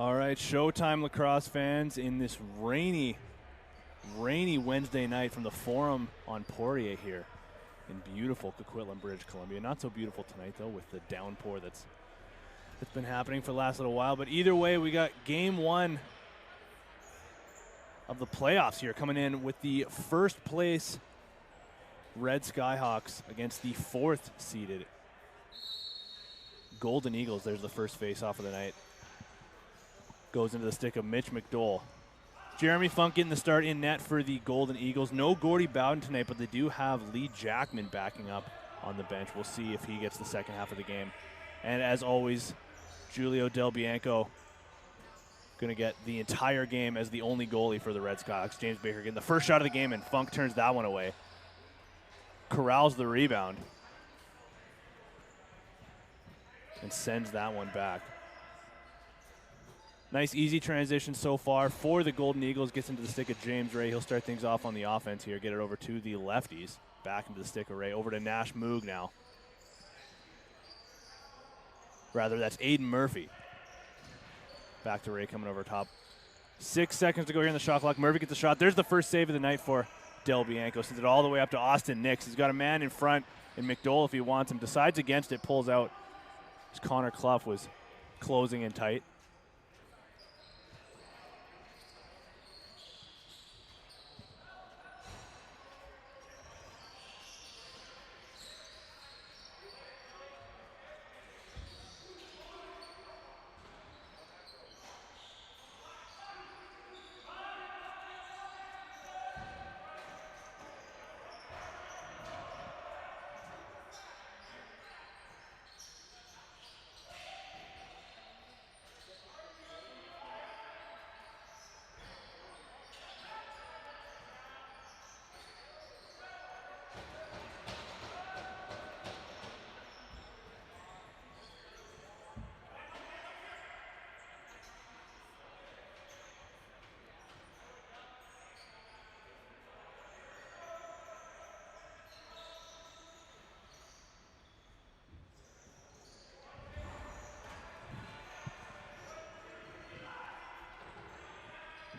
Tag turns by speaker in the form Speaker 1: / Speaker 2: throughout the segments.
Speaker 1: All right, Showtime lacrosse fans in this rainy Wednesday night from the Forum on Poirier here in beautiful Coquitlam, British Columbia. Not so beautiful tonight, though, with the downpour that's been happening for the last little while. But either way, we got game one of the playoffs here coming in with the first place Red Skyhawks against the fourth seeded Golden Eagles. There's the first face-off of the night. Goes into the stick of Mitch McDowell. Jeremy Funk getting the start in net for the Golden Eagles. No Gordy Bowden tonight, but they do have Lee Jackman backing up on the bench. We'll see if he gets the second half of the game. And as always, Julio Del Bianco going to get the entire game as the only goalie for the Red Skyhawks. James Baker getting the first shot of the game, and Funk turns that one away. Corrals the rebound and sends that one back. Nice, easy transition so far for the Golden Eagles. Gets into the stick of James Ray. He'll start things off on the offense here. Get it over to the lefties. Back into the stick of Ray. Over to Nash Moog now. Rather, that's Aiden Murphy. Back to Ray coming over top. 6 seconds to go here in the shot clock. Murphy gets the shot. There's the first save of the night for Del Bianco. Sends it all the way up to Austin Nix. He's got a man in front in McDowell if he wants him. Decides against it, pulls out. As Connor Clough was closing in tight.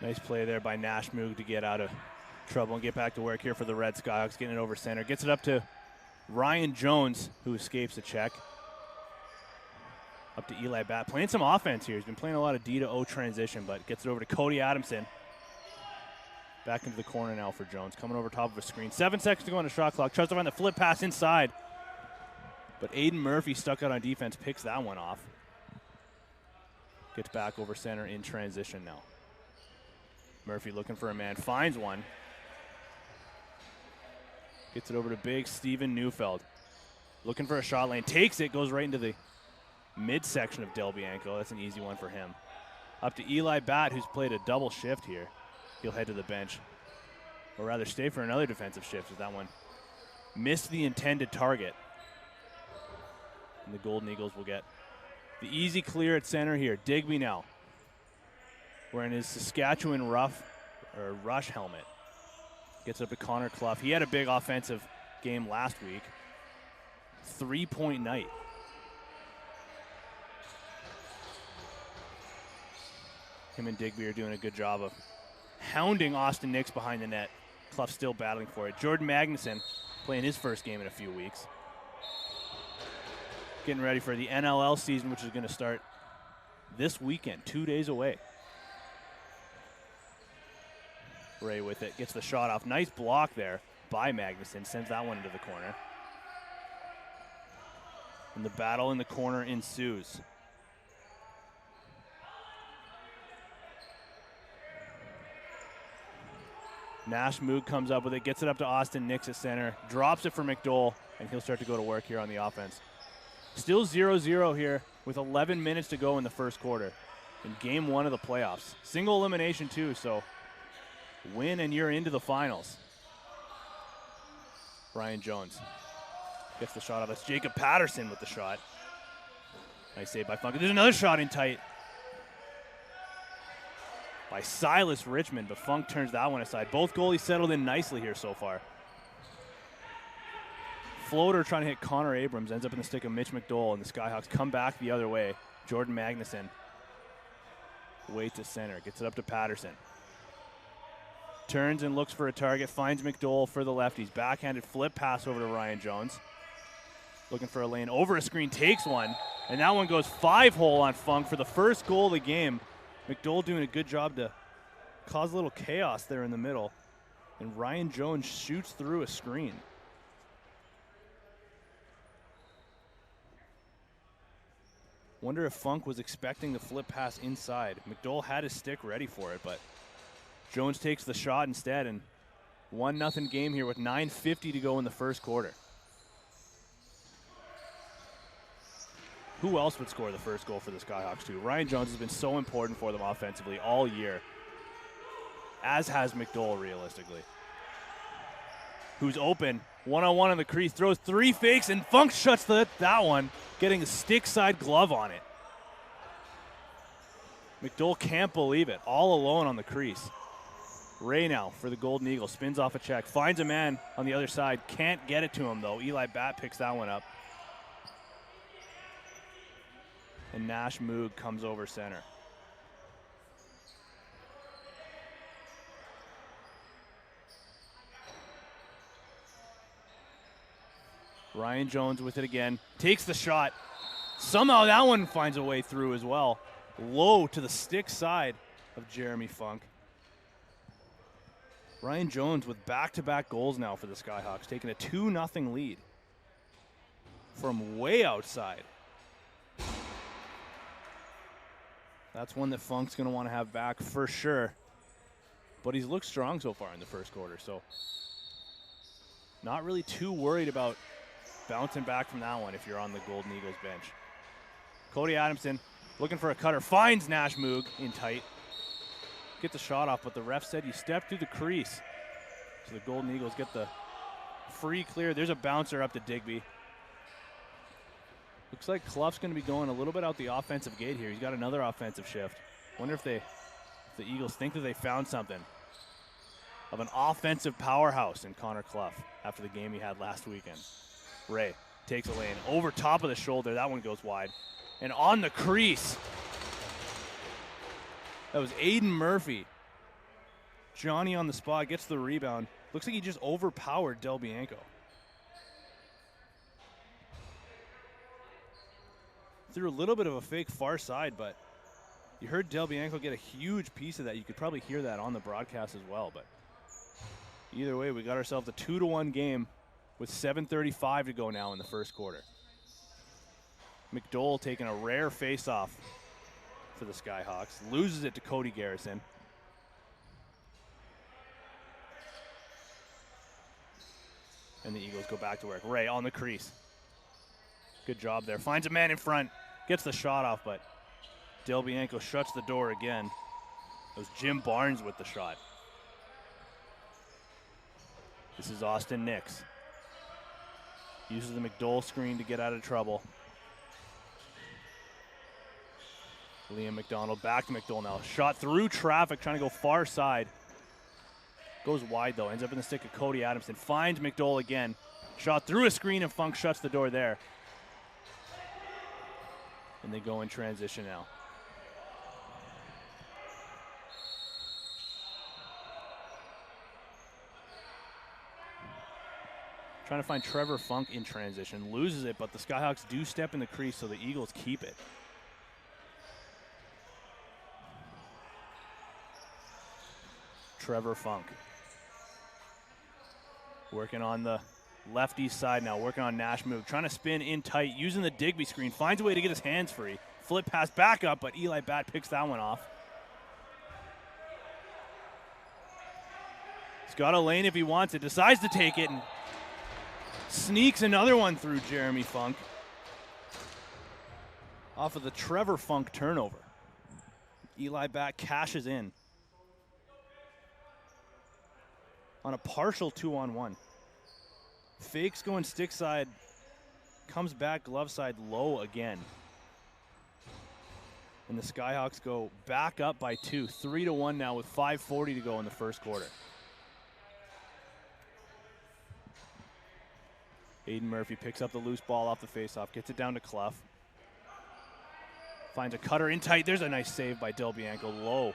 Speaker 1: Nice play there by Nash Moog to get out of trouble and get back to work here for the Red Skyhawks. Getting it over center. Gets it up to Ryan Jones, who escapes a check. Up to Eli Batt. Playing some offense here. He's been playing a lot of D to O transition, but gets it over to Cody Adamson. Back into the corner now for Jones. Coming over top of a screen. 7 seconds to go on the shot clock. Tries to find the flip pass inside. But Aiden Murphy stuck out on defense. Picks that one off. Gets back over center in transition now. Murphy looking for a man, finds one. Gets it over to big Steven Neufeld. Looking for a shot lane, takes it, goes right into the midsection of Del Bianco. That's an easy one for him. Up to Eli Batt, who's played a double shift here. He'll head to the bench, or rather stay for another defensive shift as that one missed the intended target. And the Golden Eagles will get the easy clear at center here. Digby now, wearing his Saskatchewan Rush helmet. Gets up to Connor Clough. He had a big offensive game last week. 3-point night. Him and Digby are doing a good job of hounding Austin Nix behind the net. Clough still battling for it. Jordan Magnuson playing his first game in a few weeks. Getting ready for the NLL season, which is going to start this weekend, 2 days away. Ray with it, gets the shot off. Nice block there by Magnuson, sends that one into the corner. And the battle in the corner ensues. Nash Moog comes up with it, gets it up to Austin Nix at center, drops it for McDowell, and he'll start to go to work here on the offense. Still 0-0 here with 11 minutes to go in the first quarter in game one of the playoffs. Single elimination too, so win and you're into the finals. Ryan Jones gets the shot off. That's Jacob Patterson with the shot. Nice save by Funk. There's another shot in tight by Silas Richmond, but Funk turns that one aside. Both goalies settled in nicely here so far. Floater trying to hit Connor Abrams, ends up in the stick of Mitch McDowell, and the Skyhawks come back the other way. Jordan Magnuson Way to center. Gets it up to Patterson. Turns and looks for a target. Finds McDole for the lefties. Backhanded flip pass over to Ryan Jones. Looking for a lane over a screen. Takes one. And that one goes 5-hole on Funk for the first goal of the game. McDole doing a good job to cause a little chaos there in the middle. And Ryan Jones shoots through a screen. Wonder if Funk was expecting the flip pass inside. McDole had his stick ready for it, but Jones takes the shot instead, and 1-0 game here with 9:50 to go in the first quarter. Who else would score the first goal for the Skyhawks too? Ryan Jones has been so important for them offensively all year, as has McDole realistically. Who's open, one-on-one on the crease, throws 3 fakes, and Funk shuts that one, getting a stick side glove on it. McDole can't believe it, all alone on the crease. Ray now for the Golden Eagles, spins off a check, finds a man on the other side, can't get it to him though. Eli Batt picks that one up. And Nash Moog comes over center. Ryan Jones with it again, takes the shot. Somehow that one finds a way through as well. Low to the stick side of Jeremy Funk. Ryan Jones with back-to-back goals now for the Skyhawks, taking a 2-0 lead from way outside. That's one that Funk's going to want to have back for sure. But he's looked strong so far in the first quarter, so not really too worried about bouncing back from that one if you're on the Golden Eagles bench. Cody Adamson looking for a cutter, finds Nash Moog in tight. Get the shot off, but the ref said you stepped through the crease. So the Golden Eagles get the free clear. There's a bouncer up to Digby. Looks like Clough's going to be going a little bit out the offensive gate here. He's got another offensive shift. Wonder if the Eagles think that they found something of an offensive powerhouse in Connor Clough after the game he had last weekend. Ray takes a lane over top of the shoulder. That one goes wide. And on the crease, that was Aiden Murphy. Johnny on the spot, gets the rebound. Looks like he just overpowered Del Bianco. Threw a little bit of a fake far side, but you heard Del Bianco get a huge piece of that. You could probably hear that on the broadcast as well. But either way, we got ourselves a 2-1 game with 7:35 to go now in the first quarter. McDole taking a rare face-off for the Skyhawks. Loses it to Cody Garrison. And the Eagles go back to work. Ray on the crease. Good job there. Finds a man in front. Gets the shot off, but Del Bianco shuts the door again. It was Jim Barnes with the shot. This is Austin Nix. Uses the McDole screen to get out of trouble. Liam McDonald back to McDole now. Shot through traffic, trying to go far side. Goes wide though, ends up in the stick of Cody Adamson. Finds McDole again. Shot through a screen and Funk shuts the door there. And they go in transition now. Trying to find Trevor Funk in transition. Loses it, but the Skyhawks do step in the crease, so the Eagles keep it. Trevor Funk. Working on the lefty side now, working on Nash Moog. Trying to spin in tight, using the Digby screen. Finds a way to get his hands free. Flip pass back up, but Eli Batt picks that one off. He's got a lane if he wants it. Decides to take it and sneaks another one through Jeremy Funk. Off of the Trevor Funk turnover. Eli Batt cashes in. On a partial 2-on-1. Fakes going stick side. Comes back glove side low again. And the Skyhawks go back up by 2. 3-1 now with 5:40 to go in the first quarter. Aiden Murphy picks up the loose ball off the faceoff, gets it down to Clough. Finds a cutter in tight. There's a nice save by Del Bianco, low.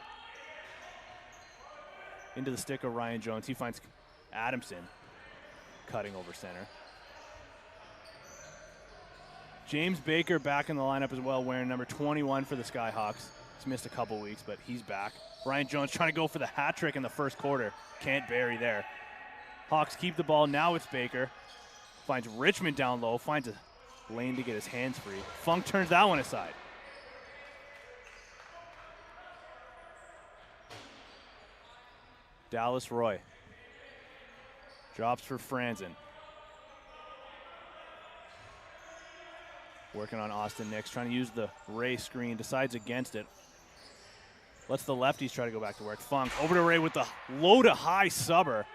Speaker 1: Into the stick of Ryan Jones. He finds Adamson cutting over center. James Baker back in the lineup as well, wearing number 21 for the Skyhawks. He's missed a couple weeks, but he's back. Ryan Jones trying to go for the hat trick in the first quarter. Can't bury there. Hawks keep the ball. Now it's Baker. Finds Richmond down low. Finds a lane to get his hands free. Funk turns that one aside. Dallas Roy. Drops for Franzen. Working on Austin Nix, trying to use the Ray screen, decides against it. Lets the lefties try to go back to work. Funk over to Ray with the low to high subber.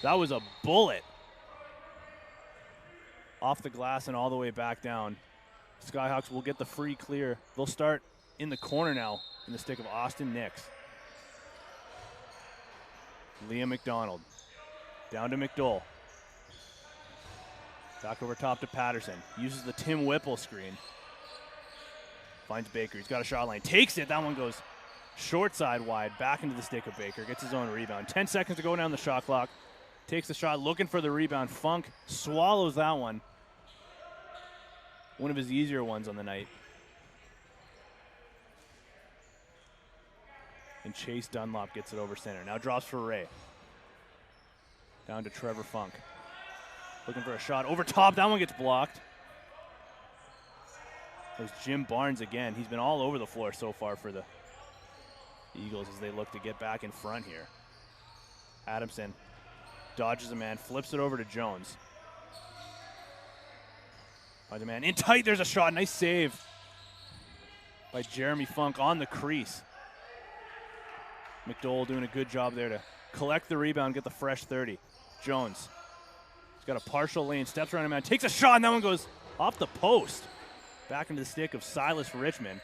Speaker 1: That was a bullet. Off the glass and all the way back down. Skyhawks will get the free clear. They'll start in the corner now in the stick of Austin Nix. Liam McDonald. Down to McDowell. Back over top to Patterson. Uses the Tim Whipple screen. Finds Baker. He's got a shot line. Takes it. That one goes short side wide. Back into the stick of Baker. Gets his own rebound. 10 seconds to go down the shot clock. Takes the shot. Looking for the rebound. Funk swallows that one. One of his easier ones on the night. And Chase Dunlop gets it over center. Now drops for Ray. Down to Trevor Funk. Looking for a shot over top. That one gets blocked. There's Jim Barnes again. He's been all over the floor so far for the Eagles as they look to get back in front here. Adamson dodges a man, flips it over to Jones. Finds a man in tight. There's a shot. Nice save by Jeremy Funk on the crease. McDowell doing a good job there to collect the rebound, get the fresh 30. Jones. He's got a partial lane, steps around a man, takes a shot, and that one goes off the post. Back into the stick of Silas Richmond.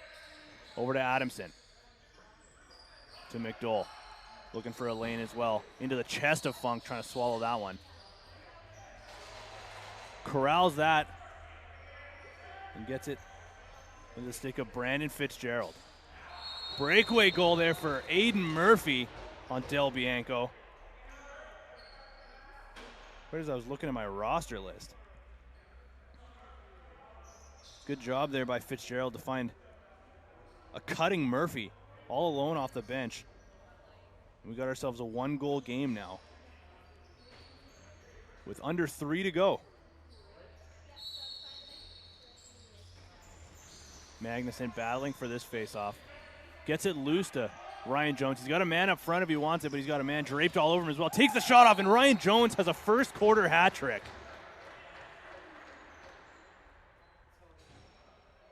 Speaker 1: Over to Adamson. To McDowell. Looking for a lane as well. Into the chest of Funk, trying to swallow that one. Corrals that. And gets it into the stick of Brandon Fitzgerald. Breakaway goal there for Aiden Murphy on Del Bianco. Whereas I was looking at my roster list. Good job there by Fitzgerald to find a cutting Murphy all alone off the bench. We got ourselves a 1-goal game now with under 3 to go. Magnuson battling for this face-off. Gets it loose to Ryan Jones. He's got a man up front if he wants it, but he's got a man draped all over him as well. Takes the shot off, and Ryan Jones has a first quarter hat trick.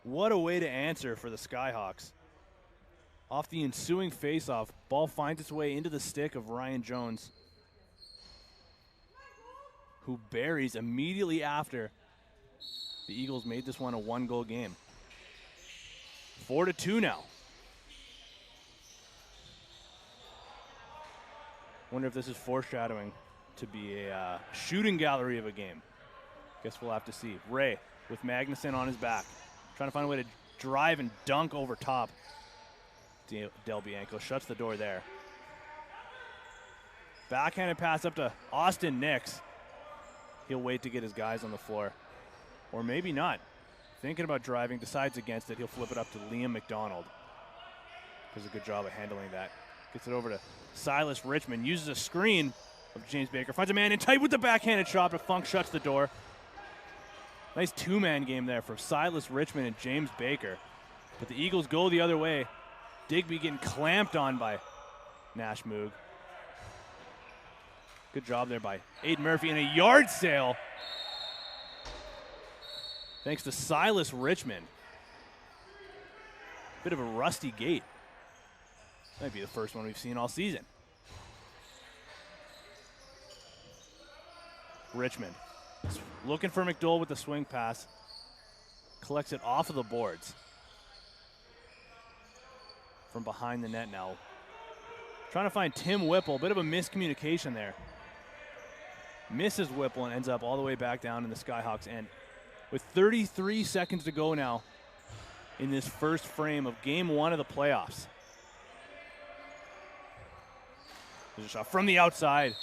Speaker 1: What a way to answer for the Skyhawks. Off the ensuing faceoff, ball finds its way into the stick of Ryan Jones, who buries immediately after the Eagles made this one a 1-goal game. 4-2 now. Wonder if this is foreshadowing to be a shooting gallery of a game. Guess we'll have to see. Ray with Magnuson on his back. Trying to find a way to drive and dunk over top. Del Bianco shuts the door there. Backhanded pass up to Austin Nix. He'll wait to get his guys on the floor. Or maybe not. Thinking about driving, decides against it. He'll flip it up to Liam McDonald. Does a good job of handling that. Gets it over to Silas Richmond. Uses a screen of James Baker. Finds a man in tight with the backhanded shot, but Funk shuts the door. Nice two-man game there for Silas Richmond and James Baker. But the Eagles go the other way. Digby getting clamped on by Nash Moog. Good job there by Aiden Murphy, and a yard sale. Thanks to Silas Richmond. Bit of a rusty gate. Might be the first one we've seen all season. Richmond looking for McDowell with the swing pass. Collects it off of the boards. From behind the net now. Trying to find Tim Whipple. Bit of a miscommunication there. Misses Whipple and ends up all the way back down in the Skyhawks end. With 33 seconds to go now in this first frame of game 1 of the playoffs. There's a shot from the outside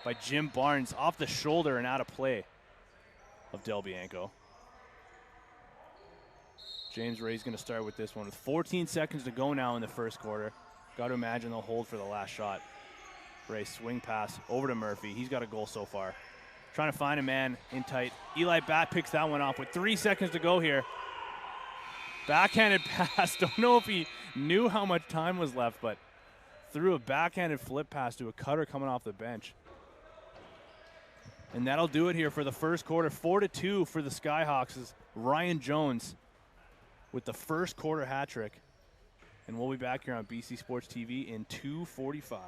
Speaker 1: by Jim Barnes, off the shoulder and out of play of Del Bianco. James Ray's going to start with this one with 14 seconds to go now in the first quarter. Got to imagine they'll hold for the last shot. Ray swing pass over to Murphy. He's got a goal so far. Trying to find a man in tight. Eli Bat picks that one off with 3 seconds to go here. Backhanded pass. Don't know if he knew how much time was left, but threw a backhanded flip pass to a cutter coming off the bench. And that'll do it here for the first quarter. 4-2 for the Skyhawks as Ryan Jones with the first quarter hat trick. And we'll be back here on BC Sports TV in 2:45.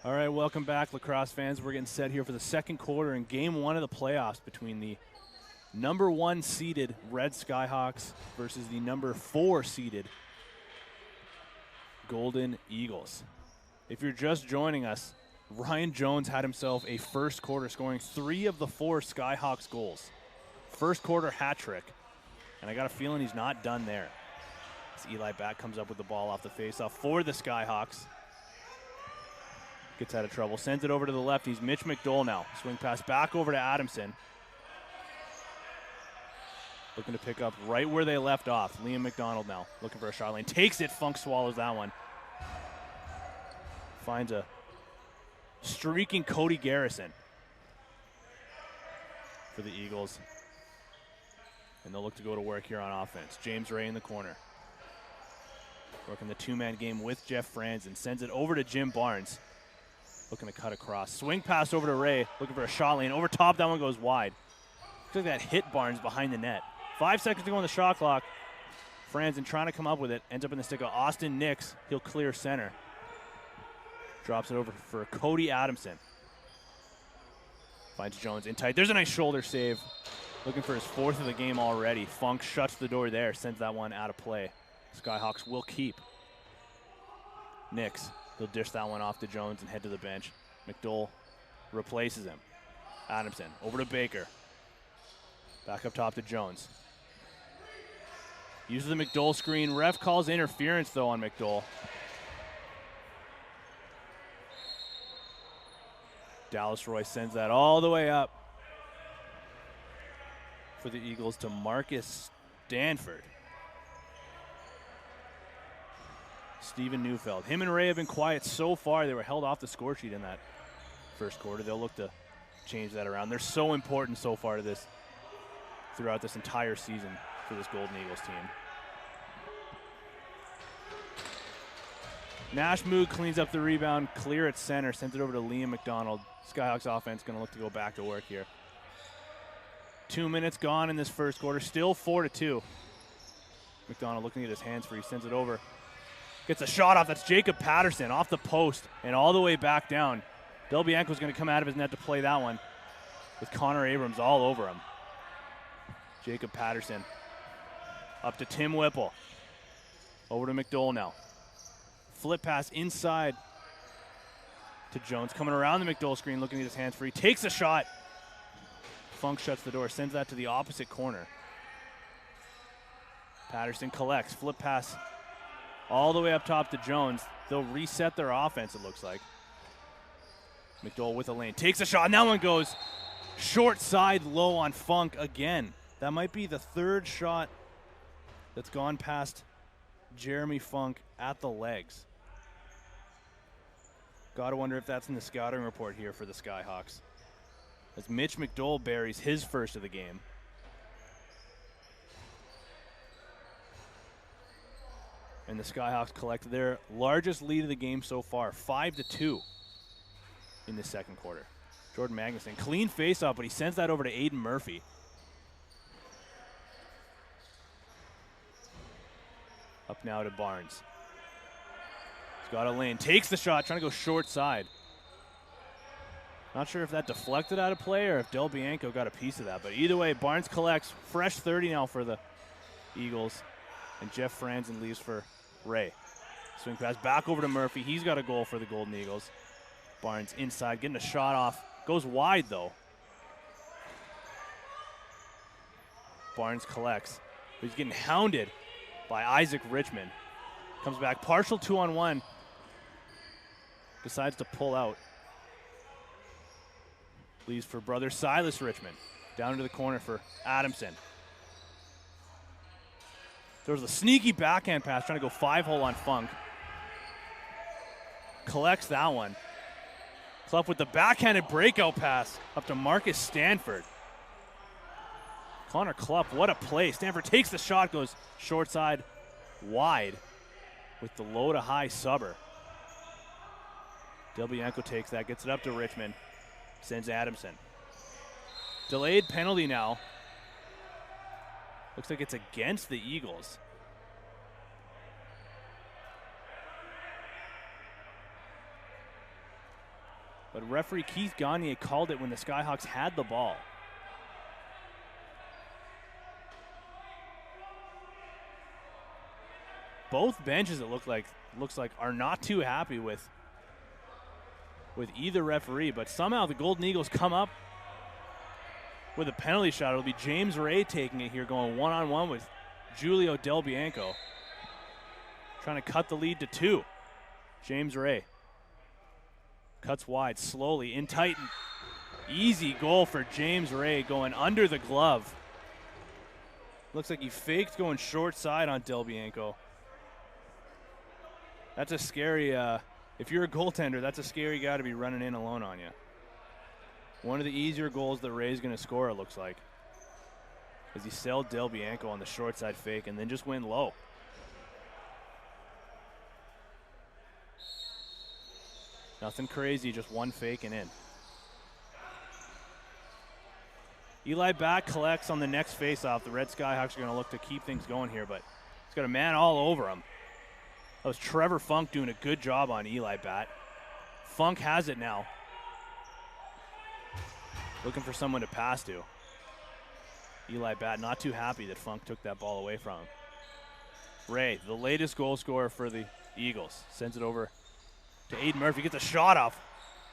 Speaker 1: All right, welcome back, lacrosse fans. We're getting set here for the second quarter in game 1 of the playoffs between the number 1 seeded Red Skyhawks versus the number 4 seeded Golden Eagles. If you're just joining us, Ryan Jones had himself a first quarter scoring 3 of the 4 Skyhawks goals. First quarter hat trick. And I got a feeling he's not done there. As Eli Bat comes up with the ball off the faceoff for the Skyhawks. Gets out of trouble, sends it over to the left. He's Mitch McDowell now. Swing pass back over to Adamson. Looking to pick up right where they left off. Liam McDonald now looking for a shot lane. Takes it, Funk swallows that one. Finds a streaking Cody Garrison for the Eagles. And they'll look to go to work here on offense. James Ray in the corner. Working the two-man game with Jeff Franzen. Sends it over to Jim Barnes. Looking to cut across. Swing pass over to Ray. Looking for a shot lane. Over top, that one goes wide. Looks like that hit Barnes behind the net. 5 seconds to go on the shot clock. Franzen trying to come up with it. Ends up in the stick of Austin Nix. He'll clear center. Drops it over for Cody Adamson. Finds Jones in tight. There's a nice shoulder save. Looking for his 4th of the game already. Funk shuts the door there. Sends that one out of play. Skyhawks will keep. Nix. He'll dish that one off to Jones and head to the bench. McDowell replaces him. Adamson over to Baker. Back up top to Jones. Uses the McDowell screen. Ref calls interference, though, on McDowell. Dallas Roy sends that all the way up for the Eagles to Marcus Stanford. Steven Neufeld. Him and Ray have been quiet so far. They were held off the score sheet in that first quarter. They'll look to change that around. They're so important so far to this, throughout this entire season for this Golden Eagles team. Nashmoog cleans up the rebound, clear at center, sends it over to Liam McDonald. Skyhawks offense going to look to go back to work here. 2 minutes gone in this first quarter, still 4-2. McDonald looking at his hands free, sends it over. Gets a shot off, that's Jacob Patterson off the post and all the way back down. Del Bianco's going to come out of his net to play that one with Connor Abrams all over him. Jacob Patterson up to Tim Whipple. Over to McDowell now. Flip pass inside to Jones. Coming around the McDowell screen, looking at his hands free. Takes a shot. Funk shuts the door, sends that to the opposite corner. Patterson collects. Flip pass all the way up top to Jones. They'll reset their offense, it looks like. McDowell with a lane. Takes a shot, and that one goes short side low on Funk again. That might be the 3rd shot that's gone past Jeremy Funk at the legs. Gotta wonder if that's in the scouting report here for the Skyhawks. As Mitch McDowell buries his first of the game. And the Skyhawks collect their largest lead of the game so far, 5-2 in the second quarter. Jordan Magnuson, clean face-off, but he sends that over to Aiden Murphy. Up now to Barnes. He's got a lane, takes the shot, trying to go short side. Not sure if that deflected out of play or if Del Bianco got a piece of that, but either way, Barnes collects. Fresh 30 now for the Eagles, and Jeff Franzen leaves for Ray. Swing pass back over to Murphy. He's got a goal for the Golden Eagles. Barnes inside, getting a shot off. Goes wide, though. Barnes collects. He's getting hounded by Isaac Richmond. Comes back, partial 2-on-1. Decides to pull out. Leaves for brother Silas Richmond. Down into the corner for Adamson. There was a sneaky backhand pass trying to go 5-hole on Funk. Collects that one. Clough with the backhanded breakout pass up to Marcus Stanford. Connor Clough, what a play. Stanford takes the shot, goes short side wide with the low to high subber. Del Bianco takes that, gets it up to Richmond, sends Adamson. Delayed penalty now. Looks like it's against the Eagles. But referee Keith Gagne called it when the Skyhawks had the ball. Both benches, it looks like are not too happy with either referee, but somehow the Golden Eagles come up with a penalty shot. It'll be James Ray taking it here, going one-on-one with Julio Del Bianco. Trying to cut the lead to 2. James Ray cuts wide, slowly, in tight. Easy goal for James Ray, going under the glove. Looks like he faked going short side on Del Bianco. That's a scary If you're a goaltender, that's a scary guy to be running in alone on you. One of the easier goals that Ray's going to score, it looks like, as he sailed Del Bianco on the short side fake and then just went low. Nothing crazy, just one fake and in. Eli back collects on the next faceoff. The Red Skyhawks are going to look to keep things going here, but he's got a man all over him. That was Trevor Funk doing a good job on Eli Bat. Funk has it now. Looking for someone to pass to. Eli Bat not too happy that Funk took that ball away from him. Ray, the latest goal scorer for the Eagles, sends it over to Aiden Murphy. Gets a shot off.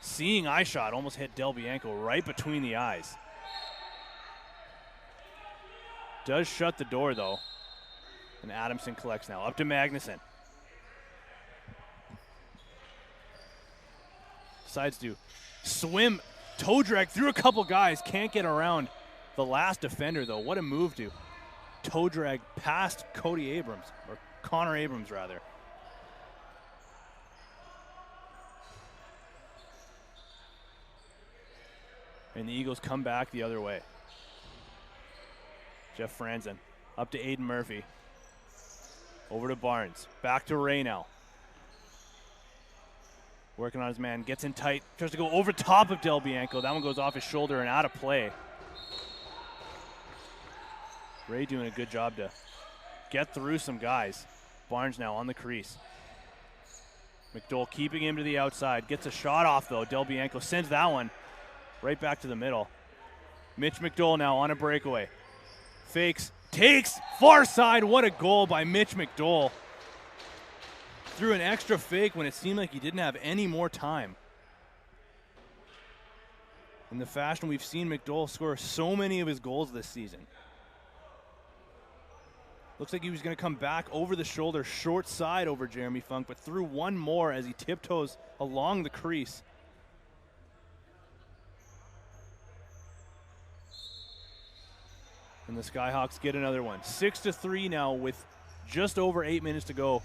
Speaker 1: Seeing eye shot, almost hit Del Bianco right between the eyes. Does shut the door, though. And Adamson collects now. Up to Magnuson. Decides to swim, toe drag through a couple guys. Can't get around the last defender, though. What a move to toe drag past Cody Abrams, or Connor Abrams, rather. And the Eagles come back the other way. Jeff Franzen up to Aiden Murphy. Over to Barnes. Back to Ray now. Working on his man. Gets in tight. Tries to go over top of Del Bianco. That one goes off his shoulder and out of play. Ray doing a good job to get through some guys. Barnes now on the crease. McDowell keeping him to the outside. Gets a shot off, though. Del Bianco sends that one right back to the middle. Mitch McDowell now on a breakaway. Fakes, takes, far side. What a goal by Mitch McDowell. Threw an extra fake when it seemed like he didn't have any more time. In the fashion we've seen McDowell score so many of his goals this season. Looks like he was going to come back over the shoulder, short side over Jeremy Funk, but threw one more as he tiptoes along the crease. And the Skyhawks get another one. 6-3 now with just over 8 minutes to go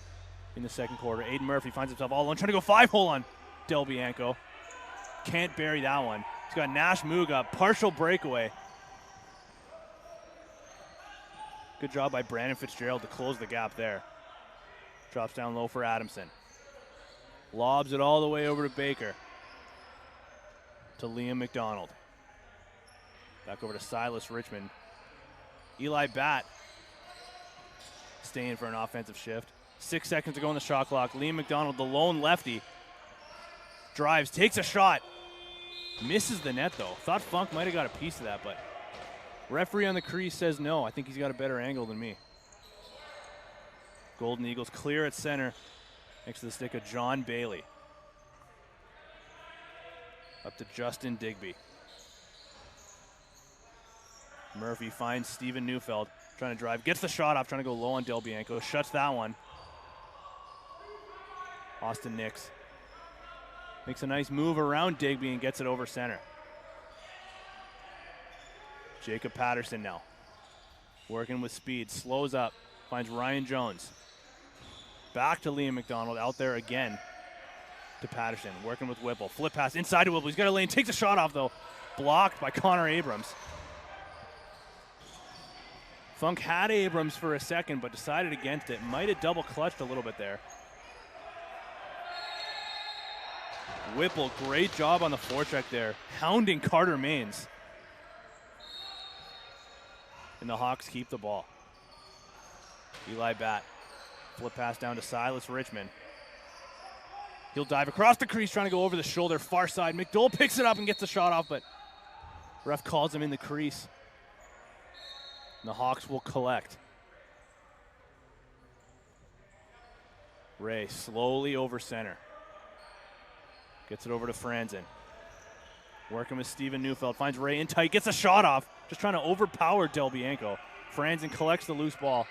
Speaker 1: in the second quarter. Aiden Murphy finds himself all alone, trying to go 5-hole on Del Bianco. Can't bury that one. He's got Nash Muga, partial breakaway. Good job by Brandon Fitzgerald to close the gap there. Drops down low for Adamson. Lobs it all the way over to Baker. To Liam McDonald. Back over to Silas Richmond. Eli Bat staying for an offensive shift. 6 seconds to go on the shot clock. Liam McDonald, the lone lefty, drives, takes a shot. Misses the net, though. Thought Funk might have got a piece of that, but referee on the crease says no. I think he's got a better angle than me. Golden Eagles clear at center next to the stick of John Bailey. Up to Justin Digby. Murphy finds Steven Neufeld trying to drive. Gets the shot off, trying to go low on Del Bianco. Shuts that one. Austin Nix makes a nice move around Digby and gets it over center. Jacob Patterson now working with speed. Slows up. Finds Ryan Jones. Back to Liam McDonald. Out there again to Patterson. Working with Whipple. Flip pass inside to Whipple. He's got a lane. Takes a shot off, though. Blocked by Connor Abrams. Funk had Abrams for a second, but decided against it. Might have double clutched a little bit there. Whipple, great job on the forecheck there. Hounding Carter Maines. And the Hawks keep the ball. Eli Bat. Flip pass down to Silas Richmond. He'll dive across the crease, trying to go over the shoulder, far side. McDowell picks it up and gets the shot off, but ref calls him in the crease. And the Hawks will collect. Ray slowly over center. Gets it over to Franzen. Working with Steven Neufeld. Finds Ray in tight. Gets a shot off. Just trying to overpower Del Bianco. Franzen collects the loose ball.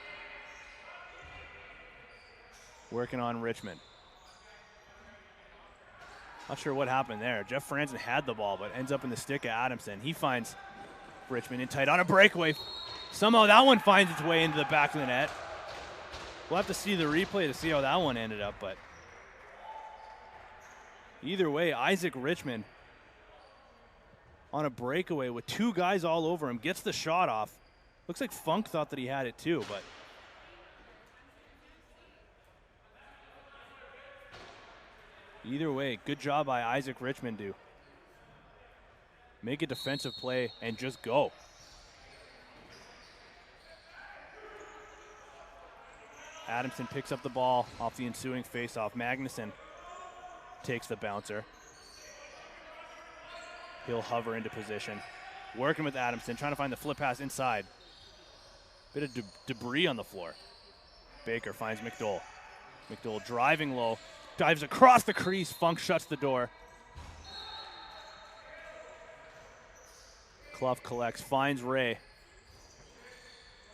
Speaker 1: Working on Richmond. Not sure what happened there. Jeff Franzen had the ball, but ends up in the stick of Adamson. He finds Richmond in tight on a breakaway. Somehow that one finds its way into the back of the net. We'll have to see the replay to see how that one ended up, but Either way, Isaac Richmond on a breakaway with 2 guys all over him, gets the shot off. Looks like Funk thought that he had it too, but either way, good job by Isaac Richmond to make a defensive play and just go. Adamson picks up the ball off the ensuing faceoff. Magnuson takes the bouncer. He'll hover into position. Working with Adamson, trying to find the flip pass inside. Bit of debris on the floor. Baker finds McDowell. McDowell driving low, dives across the crease. Funk shuts the door. Clough collects, finds Ray.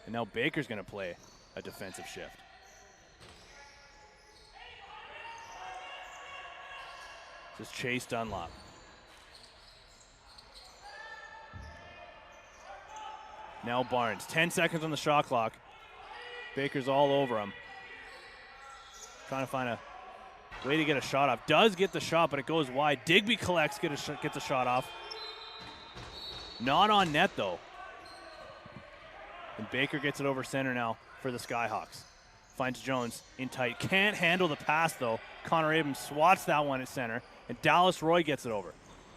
Speaker 1: And now Baker's going to play a defensive shift. This is Chase Dunlop. Now Barnes, 10 seconds on the shot clock. Baker's all over him. Trying to find a way to get a shot off. Does get the shot, but it goes wide. Digby collects, gets a shot off. Not on net, though. And Baker gets it over center now for the Skyhawks. Finds Jones in tight. Can't handle the pass, though. Connor Abrams swats that one at center. And Dallas Roy gets it over.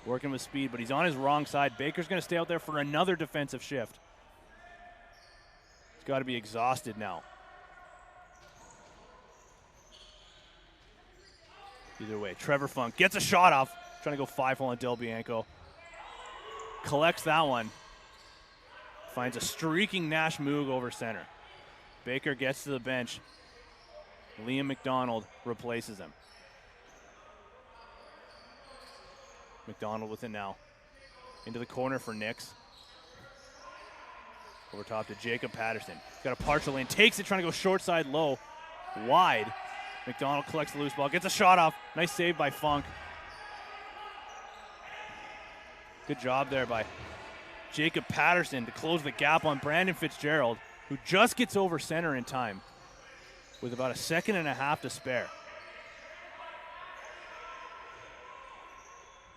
Speaker 1: Working with speed, but he's on his wrong side. Baker's going to stay out there for another defensive shift. He's got to be exhausted now. Either way, Trevor Funk gets a shot off. Trying to go 5-hole on Del Bianco. Collects that one. Finds a streaking Nash Moog over center. Baker gets to the bench. Liam McDonald replaces him. McDonald with it now. Into the corner for Nix. Over top to Jacob Patterson. Got a partial lane. Takes it, trying to go short side low. Wide. McDonald collects the loose ball. Gets a shot off. Nice save by Funk. Good job there by Jacob Patterson to close the gap on Brandon Fitzgerald, who just gets over center in time with about 1.5 seconds to spare.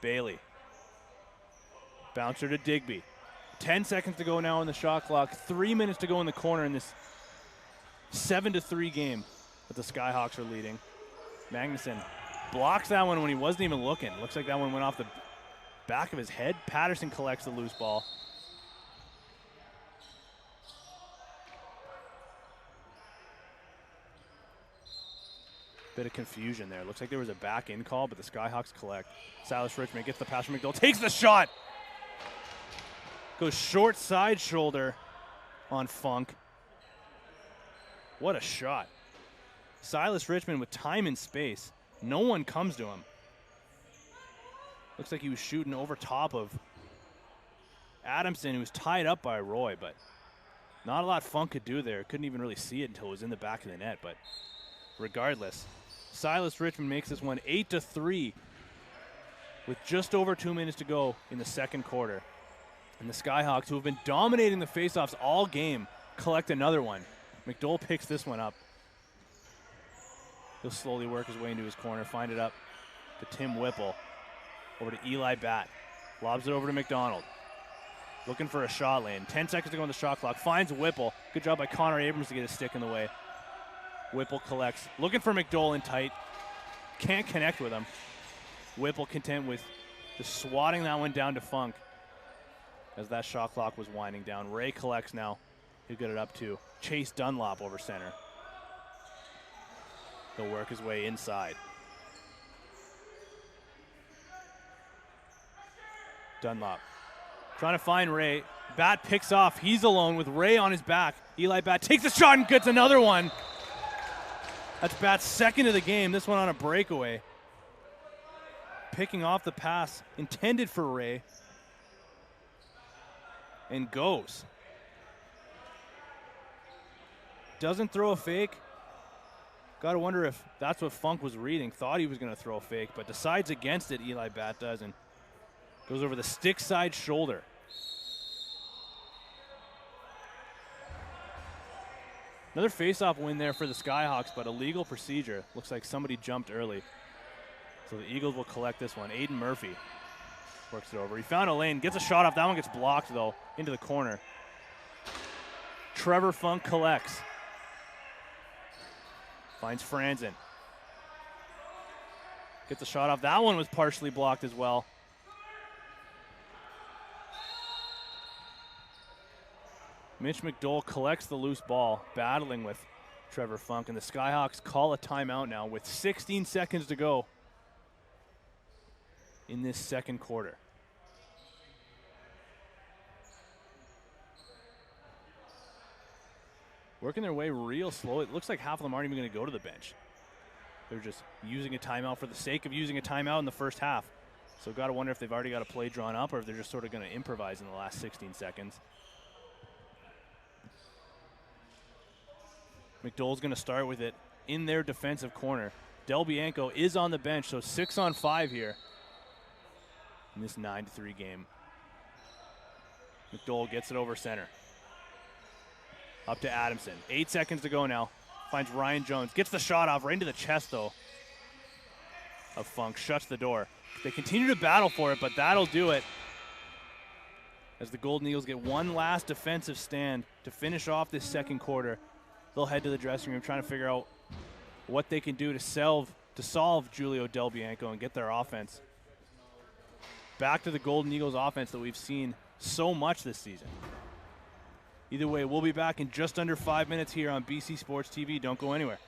Speaker 1: Bailey. Bouncer to Digby. 10 seconds to go now on the shot clock. 3 minutes to go in the corner in this 7-3 game that the Skyhawks are leading. Magnuson blocks that one when he wasn't even looking. Looks like that one went off the back of his head. Patterson collects the loose ball. Bit of confusion there. Looks like there was a back in call, but the Skyhawks collect. Silas Richmond gets the pass from McDowell, takes the shot. Goes short side shoulder on Funk. What a shot. Silas Richmond with time and space. No one comes to him. Looks like he was shooting over top of Adamson, who was tied up by Roy, but not a lot Funk could do there. Couldn't even really see it until it was in the back of the net, but regardless, Silas Richmond makes this one 8-3 with just over 2 minutes to go in the second quarter. And the Skyhawks, who have been dominating the faceoffs all game, collect another one. McDowell picks this one up. He'll slowly work his way into his corner, find it up to Tim Whipple. Over to Eli Batt. Lobs it over to McDonald. Looking for a shot lane. 10 seconds to go on the shot clock. Finds Whipple. Good job by Connor Abrams to get his stick in the way. Whipple collects. Looking for McDowell in tight. Can't connect with him. Whipple content with just swatting that one down to Funk as that shot clock was winding down. Ray collects now. He'll get it up to Chase Dunlop over center. He'll work his way inside. Dunlop trying to find Ray. Batt picks off. He's alone with Ray on his back. Eli Batt takes a shot and gets another one. That's Batt's second of the game. This one on a breakaway. Picking off the pass intended for Ray. And goes. Doesn't throw a fake. Got to wonder if that's what Funk was reading. Thought he was going to throw a fake, but decides against it. Eli Batt does, and goes over the stick side shoulder. Another face-off win there for the Skyhawks, but a legal procedure. Looks like somebody jumped early. So the Eagles will collect this one. Aiden Murphy works it over. He found a lane, gets a shot off. That one gets blocked, though, into the corner. Trevor Funk collects. Finds Franzen. Gets a shot off. That one was partially blocked as well. Mitch McDowell collects the loose ball, battling with Trevor Funk, and the Skyhawks call a timeout now with 16 seconds to go in this second quarter. Working their way real slow. It looks like half of them aren't even going to go to the bench. They're just using a timeout for the sake of using a timeout in the first half. So got to wonder if they've already got a play drawn up or if they're just sort of going to improvise in the last 16 seconds. McDowell's going to start with it in their defensive corner. Del Bianco is on the bench, so 6 on 5 here in this 9-3 game. McDowell gets it over center. Up to Adamson. 8 seconds to go now. Finds Ryan Jones. Gets the shot off right into the chest, though, of Funk. Shuts the door. They continue to battle for it, but that'll do it as the Golden Eagles get one last defensive stand to finish off this second quarter. They'll head to the dressing room trying to figure out what they can do to solve Julio Del Bianco and get their offense back to the Golden Eagles offense that we've seen so much this season. Either way, we'll be back in just under 5 minutes here on BC Sports TV. Don't go anywhere.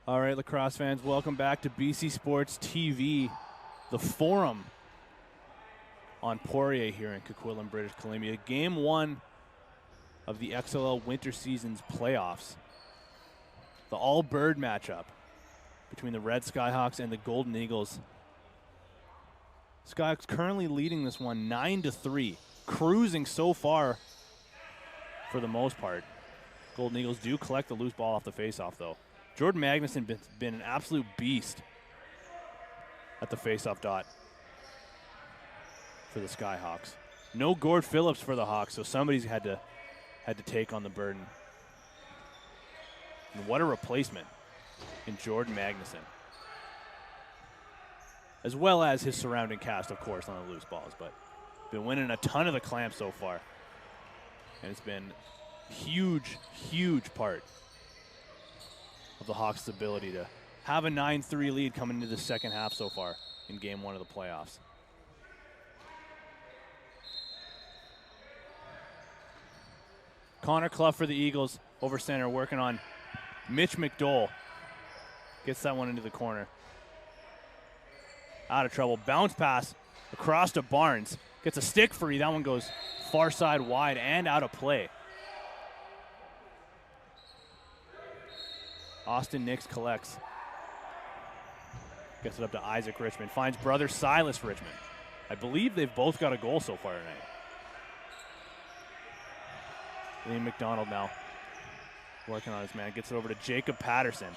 Speaker 1: All right, lacrosse fans, welcome back to BC Sports TV, the forum on Poirier here in Coquitlam, British Columbia. Game 1 of the XLL Winter Season's playoffs. The all-bird matchup between the Red Skyhawks and the Golden Eagles. Skyhawks currently leading this one 9-3, cruising so far for the most part. Golden Eagles do collect the loose ball off the faceoff, though. Jordan Magnuson has been an absolute beast at the faceoff dot for the Skyhawks. No Gord Phillips for the Hawks, so somebody's had to take on the burden. And what a replacement in Jordan Magnuson, as well as his surrounding cast, of course, on the loose balls. But been winning a ton of the clamps so far, and it's been huge part of the Hawks' ability to have a 9-3 lead coming into the second half so far in game 1 of the playoffs. Connor Clough for the Eagles over center, working on Mitch McDowell. Gets that one into the corner. Out of trouble. Bounce pass across to Barnes. Gets a stick free. That one goes far side wide and out of play. Austin Nix collects. Gets it up to Isaac Richmond. Finds brother Silas Richmond. I believe they've both got a goal so far tonight. Liam McDonald now working on his man. Gets it over to Jacob Patterson.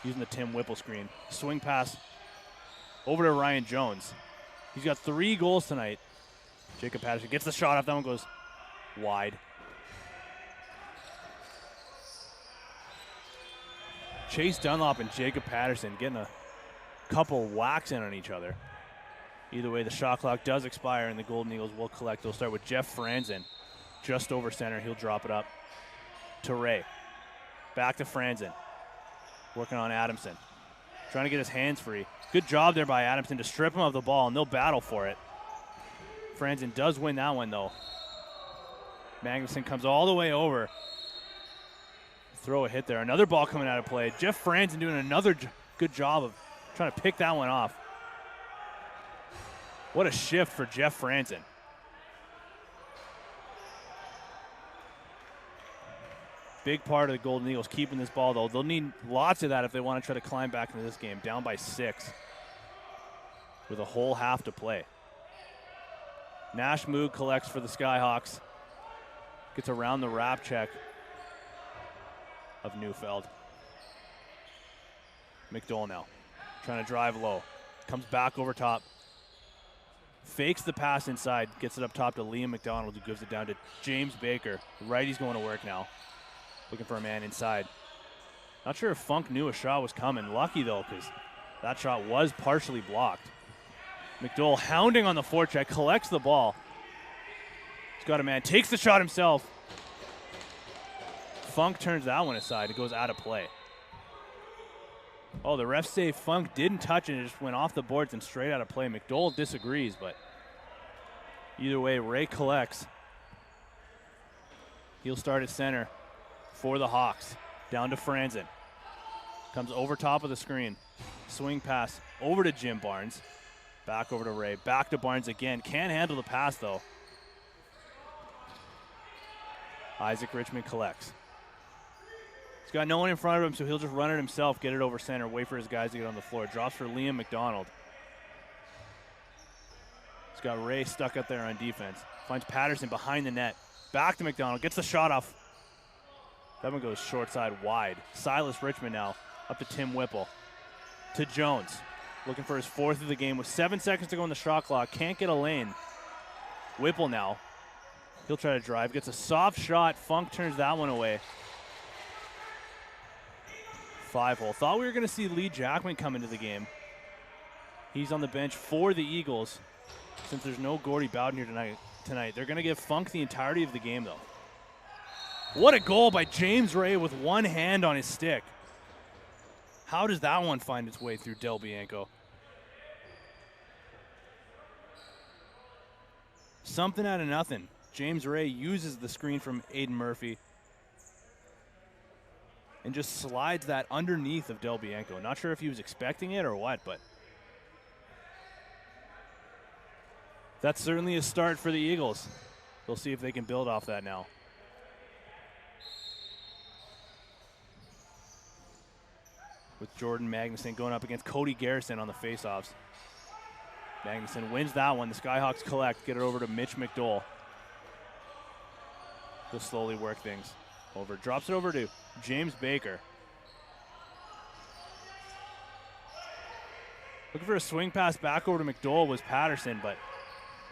Speaker 1: Using the Tim Whipple screen. Swing pass over to Ryan Jones. He's got 3 goals tonight. Jacob Patterson gets the shot off. That one goes wide. Chase Dunlop and Jacob Patterson getting a couple whacks in on each other. Either way, the shot clock does expire and the Golden Eagles will collect. They'll start with Jeff Franzen just over center. He'll drop it up to Ray. Back to Franzen. Working on Adamson. Trying to get his hands free. Good job there by Adamson to strip him of the ball, and they'll battle for it. Franzen does win that one, though. Magnuson comes all the way over. Throw a hit there. Another ball coming out of play. Jeff Franzen doing another good job of trying to pick that one off. What a shift for Jeff Franzen. Big part of the Golden Eagles keeping this ball, though. They'll need lots of that if they want to try to climb back into this game. Down by 6 with a whole half to play. Nash Moog collects for the Skyhawks. Gets around the wrap check of Neufeld. McDowell now trying to drive low. Comes back over top. Fakes the pass inside. Gets it up top to Liam McDonald, who gives it down to James Baker. The righty's going to work now. Looking for a man inside. Not sure if Funk knew a shot was coming. Lucky, though, because that shot was partially blocked. McDowell hounding on the forecheck, collects the ball. He's got a man, takes the shot himself. Funk turns that one aside. It goes out of play. Oh, the refs say Funk didn't touch it. It just went off the boards and straight out of play. McDowell disagrees, but either way, Ray collects. He'll start at center for the Hawks. Down to Franzen. Comes over top of the screen. Swing pass over to Jim Barnes. Back over to Ray. Back to Barnes again. Can't handle the pass, though. Isaac Richmond collects. He's got no one in front of him, so he'll just run it himself, get it over center, wait for his guys to get on the floor. Drops for Liam McDonald. He's got Ray stuck up there on defense. Finds Patterson behind the net. Back to McDonald. Gets the shot off. That one goes short side wide. Silas Richmond now up to Tim Whipple. To Jones. Looking for his 4th of the game with 7 seconds to go on the shot clock. Can't get a lane. Whipple now. He'll try to drive. Gets a soft shot. Funk turns that one away. 5-hole. Thought we were going to see Lee Jackman come into the game. He's on the bench for the Eagles. Since there's no Gordy Bowden here tonight, they're going to give Funk the entirety of the game, though. What a goal by James Ray with one hand on his stick. How does that one find its way through Del Bianco? Something out of nothing. James Ray uses the screen from Aiden Murphy. and just slides that underneath of Del Bianco. Not sure if he was expecting it or what, but that's certainly a start for the Eagles. We'll see if they can build off that now. With Jordan Magnuson going up against Cody Garrison on the faceoffs. Magnuson wins that one. The Skyhawks collect, get it over to Mitch McDowell. He'll slowly work things over. Drops it over to James Baker. Looking for a swing pass back over to McDowell was Patterson, but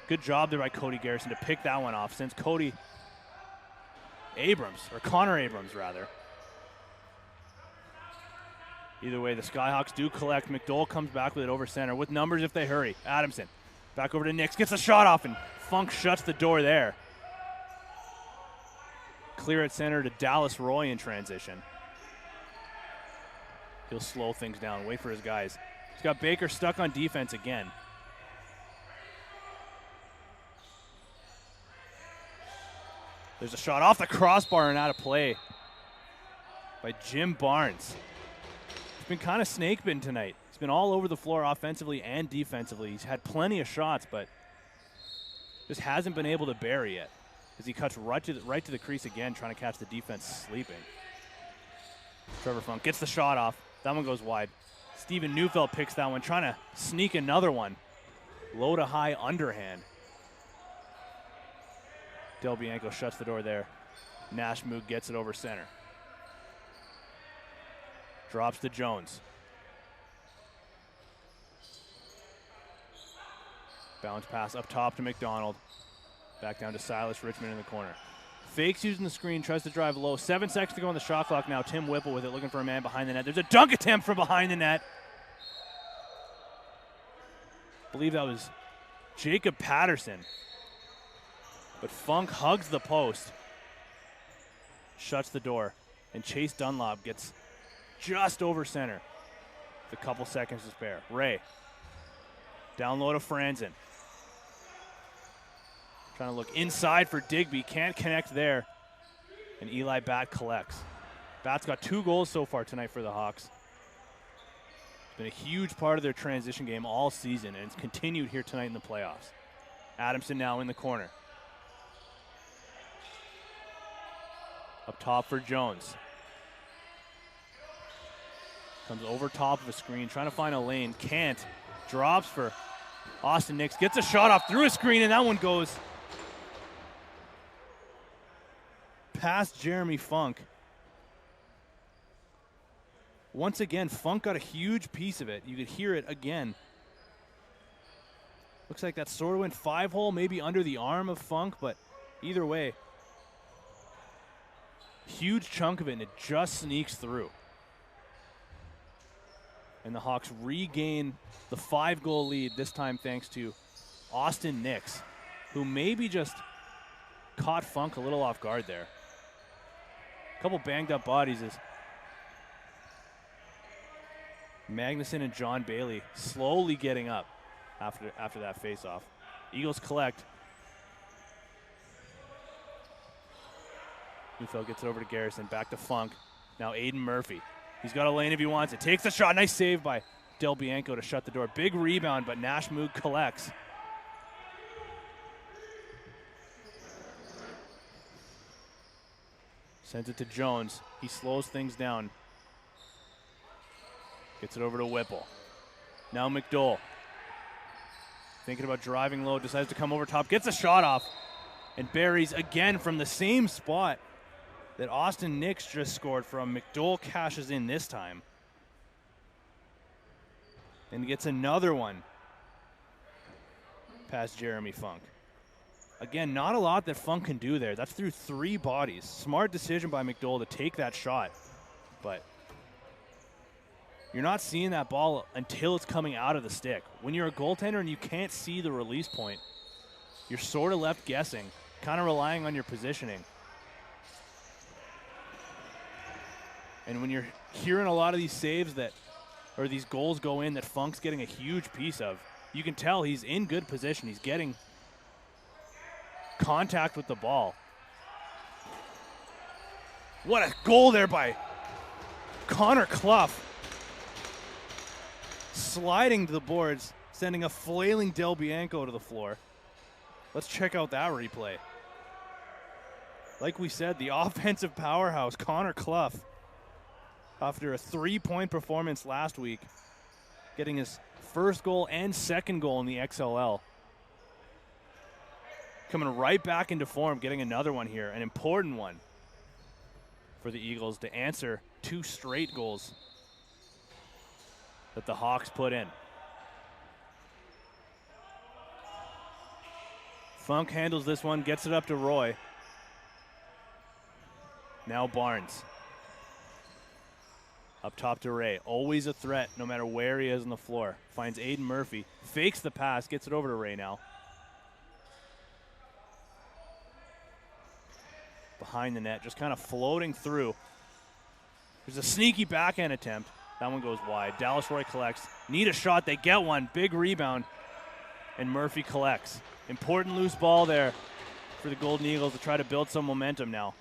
Speaker 1: good job there by Cody Garrison to pick that one off since Connor Abrams rather. Either way, the Skyhawks do collect. McDowell comes back with it over center with numbers if they hurry. Adamson back over to Nix, gets a shot off, and Funk shuts the door there. Clear at center to Dallas Roy in transition. He'll slow things down, wait for his guys. He's got Baker stuck on defense again. There's a shot off the crossbar and out of play by Jim Barnes. He's been kind of snake bitten tonight. He's been all over the floor offensively and defensively. He's had plenty of shots, but just hasn't been able to bury it as he cuts right to the crease again, trying to catch the defense sleeping. Trevor Funk gets the shot off. That one goes wide. Steven Neufeld picks that one, trying to sneak another one. Low to high underhand. Del Bianco shuts the door there. Nash Moog gets it over center. Drops to Jones. Bounce pass up top to McDonald. Back down to Silas Richmond in the corner. Fakes using the screen, tries to drive low. 7 seconds to go on the shot clock now. Tim Whipple with it, looking for a man behind the net. There's a dunk attempt from behind the net. I believe that was Jacob Patterson. But Funk hugs the post. Shuts the door. And Chase Dunlop gets just over center. With a couple seconds to spare. Ray. Down low to Franzen. Trying to look inside for Digby. Can't connect there. And Eli Batt collects. Batt's got 2 goals so far tonight for the Hawks. It's been a huge part of their transition game all season, and it's continued here tonight in the playoffs. Adamson now in the corner. Up top for Jones. Comes over top of a screen, trying to find a lane. Can't. Drops for Austin Nix. Gets a shot off through a screen, and that one goes past Jeremy Funk. Once again, Funk got a huge piece of it. You could hear it again. Looks like that sort of went 5-hole, maybe under the arm of Funk, but either way, huge chunk of it, and it just sneaks through. And the Hawks regain the 5-goal lead, this time thanks to Austin Nix, who maybe just caught Funk a little off guard there. A couple banged up bodies as Magnuson and John Bailey slowly getting up after that face-off. Eagles collect. Neufeld gets it over to Garrison, back to Funk. Now Aiden Murphy. He's got a lane if he wants it. Takes the shot. Nice save by Del Bianco to shut the door. Big rebound, but Nash Moog collects. Sends it to Jones. He slows things down. Gets it over to Whipple. Now McDowell. Thinking about driving low. Decides to come over top. Gets a shot off. And buries again from the same spot that Austin Nix just scored from. McDowell cashes in this time. And gets another one past Jeremy Funk. Again, not a lot that Funk can do there. That's through 3 bodies. Smart decision by McDowell to take that shot. But you're not seeing that ball until it's coming out of the stick. When you're a goaltender and you can't see the release point, you're sort of left guessing, kind of relying on your positioning. And when you're hearing a lot of these saves or these goals go in that Funk's getting a huge piece of, you can tell he's in good position. He's getting contact with the ball. What a goal there by Connor Clough sliding to the boards, sending a flailing Del Bianco to the floor. Let's check out that replay. Like we said, the offensive powerhouse, Connor Clough, after a 3-point performance last week, getting his first goal and second goal in the XLL. Coming right back into form, getting another one here, an important one for the Eagles to answer 2 straight goals that the Hawks put in. Funk handles this one, gets it up to Roy. Now Barnes. Up top to Ray. Always a threat no matter where he is on the floor. Finds Aiden Murphy. Fakes the pass. Gets it over to Ray now. Behind the net. Just kind of floating through. There's a sneaky backhand attempt. That one goes wide. Dallas Roy collects. Need a shot. They get one. Big rebound. And Murphy collects. Important loose ball there for the Golden Eagles to try to build some momentum now.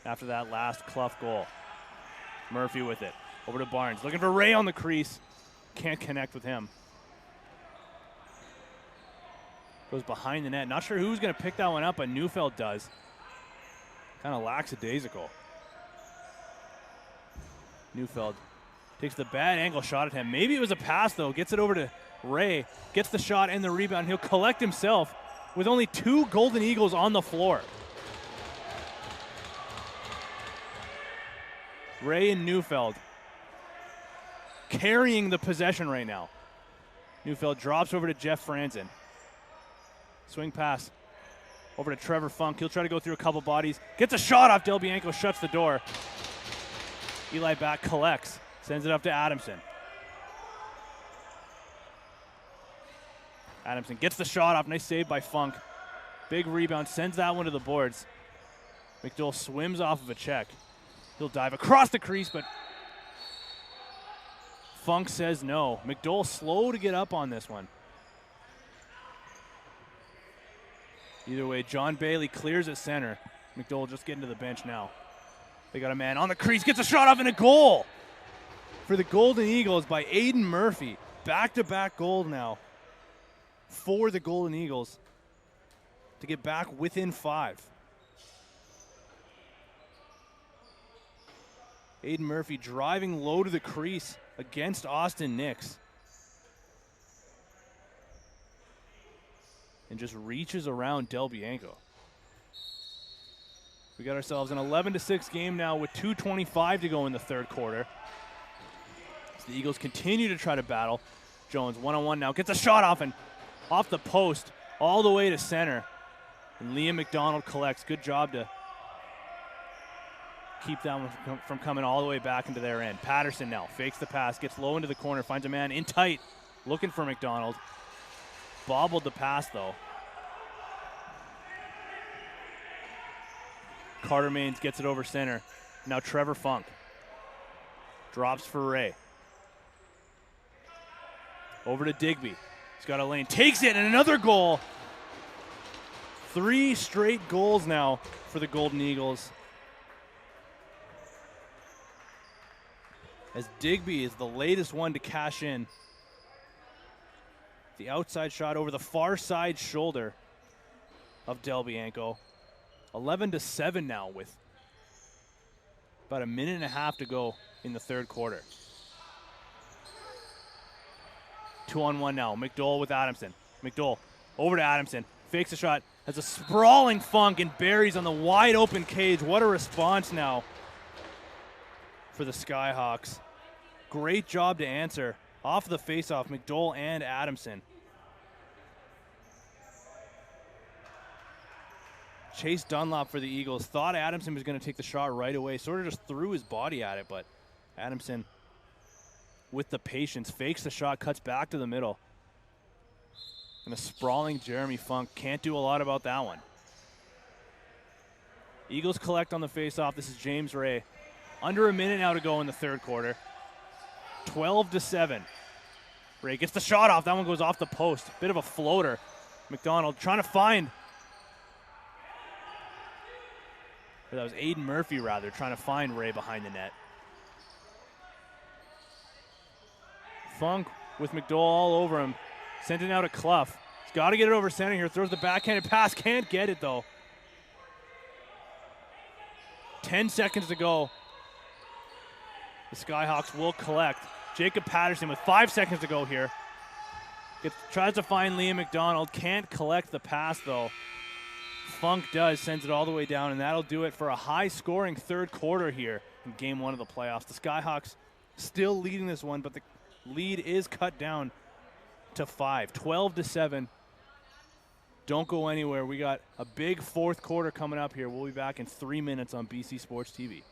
Speaker 1: After that last Clough goal. Murphy with it. Over to Barnes. Looking for Ray on the crease. Can't connect with him. Goes behind the net. Not sure who's going to pick that one up, but Neufeld does. Kind of lackadaisical. Neufeld takes the bad angle shot at him. Maybe it was a pass, though. Gets it over to Ray. Gets the shot and the rebound. He'll collect himself with only 2 Golden Eagles on the floor. Ray and Neufeld carrying the possession right now. Neufeld drops over to Jeff Franzen. Swing pass over to Trevor Funk. He'll try to go through a couple bodies. Gets a shot off. Del Bianco shuts the door. Eli back collects. Sends it up to Adamson. Adamson gets the shot off. Nice save by Funk. Big rebound. Sends that one to the boards. McDowell swims off of a check. He'll dive across the crease, but Funk says no. McDowell slow to get up on this one. Either way, John Bailey clears at center. McDowell just getting to the bench now. They got a man on the crease, gets a shot off and a goal for the Golden Eagles by Aiden Murphy. Back-to-back goal now for the Golden Eagles to get back within 5. Aiden Murphy driving low to the crease against Austin Nix. And just reaches around Del Bianco. We got ourselves an 11-6 game now with 2:25 to go in the third quarter. So the Eagles continue to try to battle. Jones one-on-one now. Gets a shot off and off the post all the way to center. And Liam McDonald collects. Good job to keep that one from coming all the way back into their end. Patterson now fakes the pass, gets low into the corner, finds a man in tight, looking for McDonald. Bobbled the pass, though. Carter Maines gets it over center. Now Trevor Funk. Drops for Ray. Over to Digby. He's got a lane. Takes it, and another goal. 3 straight goals now for the Golden Eagles. As Digby is the latest one to cash in. The outside shot over the far side shoulder of Del Bianco. 11-7 now with about a minute and a half to go in the third quarter. 2-on-1 now. McDowell with Adamson. McDowell over to Adamson. Fakes a shot. Has a sprawling Funk and buries on the wide open cage. What a response now for the Skyhawks. Great job to answer off the faceoff, McDowell and Adamson. Chase Dunlop for the Eagles. Thought Adamson was going to take the shot right away. Sort of just threw his body at it, but Adamson with the patience fakes the shot, cuts back to the middle. And a sprawling Jeremy Funk. Can't do a lot about that one. Eagles collect on the faceoff. This is James Ray. Under a minute now to go in the third quarter. 12-7. Ray gets the shot off. That one goes off the post. Bit of a floater. McDonald trying to find. Or that was Aiden Murphy, rather, trying to find Ray behind the net. Funk with McDowell all over him. Sent it out to Clough. He's got to get it over center here. Throws the backhanded pass. Can't get it, though. 10 seconds to go. The Skyhawks will collect. Jacob Patterson with 5 seconds to go here. Tries to find Liam McDonald. Can't collect the pass, though. Funk does. Sends it all the way down, and that'll do it for a high-scoring third quarter here in Game 1 of the playoffs. The Skyhawks still leading this one, but the lead is cut down to 5. 12-7. Don't go anywhere. We got a big fourth quarter coming up here. We'll be back in 3 minutes on BC Sports TV.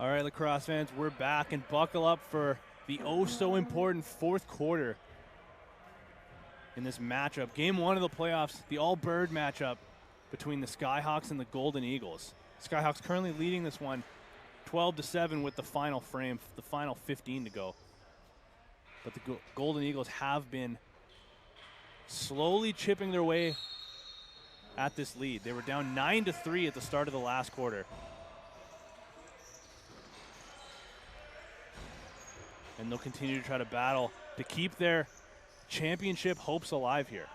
Speaker 1: All right, lacrosse fans, we're back, and buckle up for the oh-so-important fourth quarter in this matchup. Game 1 of the playoffs, the all-bird matchup between the Skyhawks and the Golden Eagles. Skyhawks currently leading this one 12-7 with the final frame, the final 15 to go. But the Golden Eagles have been slowly chipping their way at this lead. They were down 9-3 at the start of the last quarter. And they'll continue to try to battle to keep their championship hopes alive here.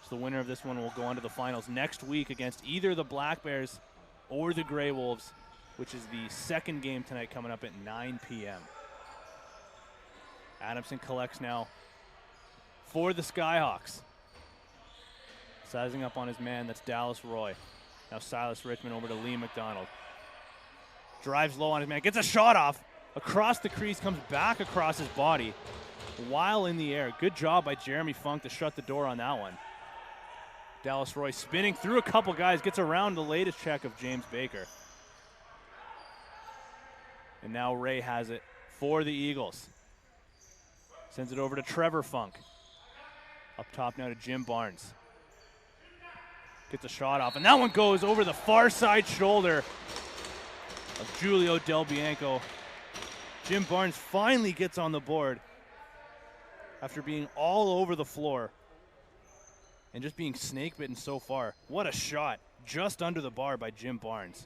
Speaker 1: So the winner of this one will go on to the finals next week against either the Black Bears or the Grey Wolves, which is the second game tonight coming up at 9 p.m. Adamson collects now for the Skyhawks. Sizing up on his man, that's Dallas Roy. Now Silas Richmond over to Liam McDonald. Drives low on his man, gets a shot off. Across the crease, comes back across his body while in the air. Good job by Jeremy Funk to shut the door on that one. Dallas Roy spinning through a couple guys, gets around the latest check of James Baker. And now Ray has it for the Eagles. Sends it over to Trevor Funk. Up top now to Jim Barnes. Gets a shot off, and that one goes over the far side shoulder of Julio Del Bianco. Jim Barnes finally gets on the board after being all over the floor and just being snake bitten so far. What a shot, just under the bar by Jim Barnes.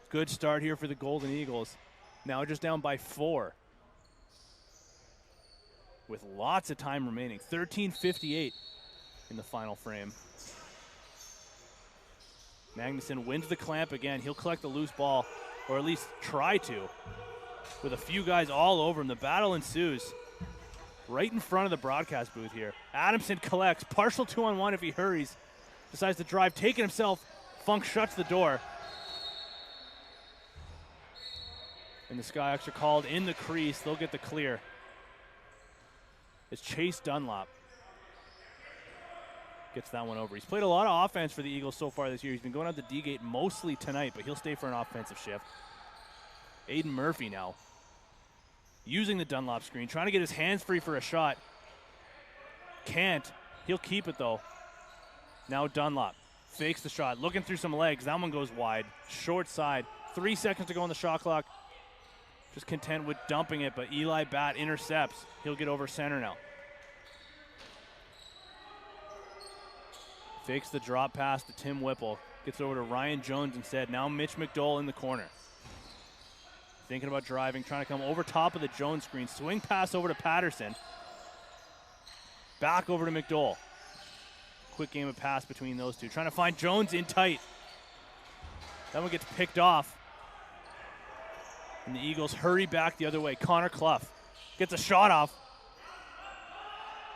Speaker 1: Good start here for the Golden Eagles. Now just down by 4 with lots of time remaining. 13:58 in the final frame. Magnuson wins the clamp again. He'll collect the loose ball, or at least try to, with a few guys all over him. The battle ensues right in front of the broadcast booth here. Adamson collects, partial 2-on-1 if he hurries. Decides to drive, taking himself. Funk shuts the door. And the Skyhawks are called in the crease. They'll get the clear. It's Chase Dunlop. Gets that one over. He's played a lot of offense for the Eagles so far this year. He's been going out the D-gate mostly tonight, but he'll stay for an offensive shift. Aiden Murphy now using the Dunlop screen, trying to get his hands free for a shot. Can't. He'll keep it, though. Now Dunlop fakes the shot, looking through some legs. That one goes wide. Short side. 3 seconds to go on the shot clock. Just content with dumping it, but Eli Batt intercepts. He'll get over center now. Fakes the drop pass to Tim Whipple. Gets over to Ryan Jones instead. Now Mitch McDowell in the corner. Thinking about driving, trying to come over top of the Jones screen. Swing pass over to Patterson. Back over to McDowell. Quick game of pass between those two. Trying to find Jones in tight. That one gets picked off. And the Eagles hurry back the other way. Connor Clough gets a shot off.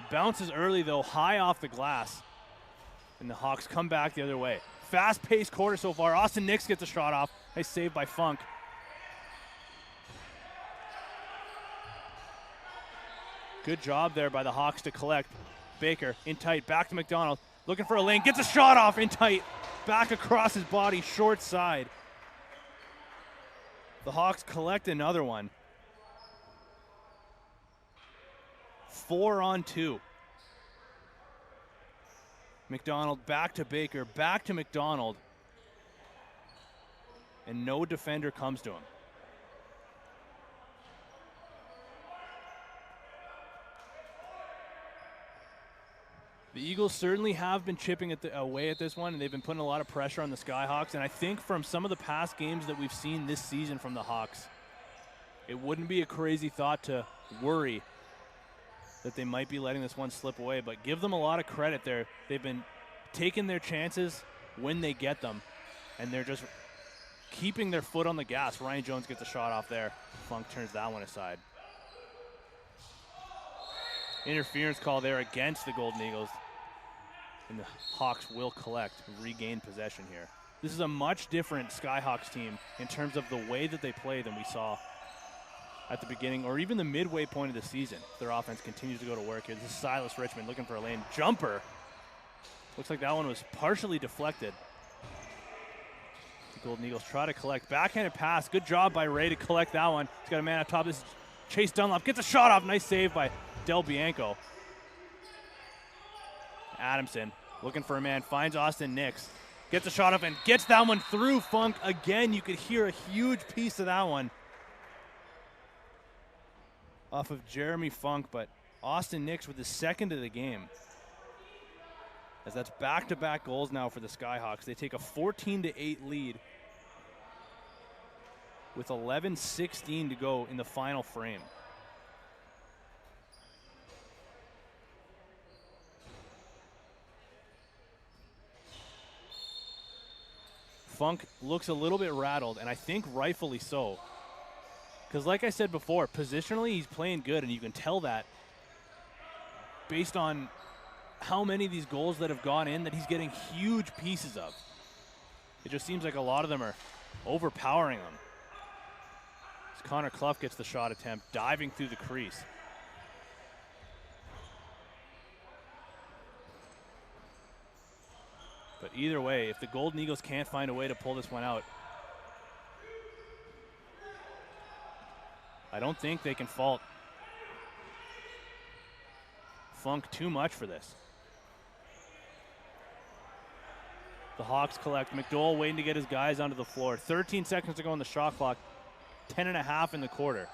Speaker 1: Bounces early, though, high off the glass. And the Hawks come back the other way. Fast-paced quarter so far. Austin Nix gets a shot off. Nice save by Funk. Good job there by the Hawks to collect. Baker in tight, back to McDonald. Looking for a lane, gets a shot off in tight. Back across his body, short side. The Hawks collect another one. 4-on-2. McDonald back to Baker, back to McDonald. And no defender comes to him. The Eagles certainly have been chipping away at this one, and they've been putting a lot of pressure on the Skyhawks. And I think from some of the past games that we've seen this season from the Hawks, it wouldn't be a crazy thought to worry that they might be letting this one slip away. But give them a lot of credit there. They've been taking their chances when they get them, and they're just keeping their foot on the gas. Ryan Jones gets a shot off there. Funk turns that one aside. Interference call there against the Golden Eagles. And the Hawks will collect, regain possession here. This is a much different Skyhawks team in terms of the way that they play than we saw at the beginning or even the midway point of the season. Their offense continues to go to work here. This is Silas Richmond looking for a lane. Jumper. Looks like that one was partially deflected. The Golden Eagles try to collect. Backhanded pass. Good job by Ray to collect that one. He's got a man up top. This is Chase Dunlop. Gets a shot off. Nice save by Del Bianco. Adamson looking for a man, finds Austin Nix. Gets a shot up and gets that one through Funk. Again, you could hear a huge piece of that one off of Jeremy Funk, but Austin Nix with his second of the game. As that's back-to-back goals now for the Skyhawks. They take a 14-8 lead with 11:16 to go in the final frame. Funk looks a little bit rattled, and I think rightfully so. Because like I said before, positionally he's playing good, and you can tell that based on how many of these goals that have gone in that he's getting huge pieces of. It just seems like a lot of them are overpowering him. As Connor Clough gets the shot attempt, diving through the crease. But either way, if the Golden Eagles can't find a way to pull this one out, I don't think they can fault Funk too much for this. The Hawks collect. McDowell waiting to get his guys onto the floor. 13 seconds to go on the shot clock. 10.5 in the quarter.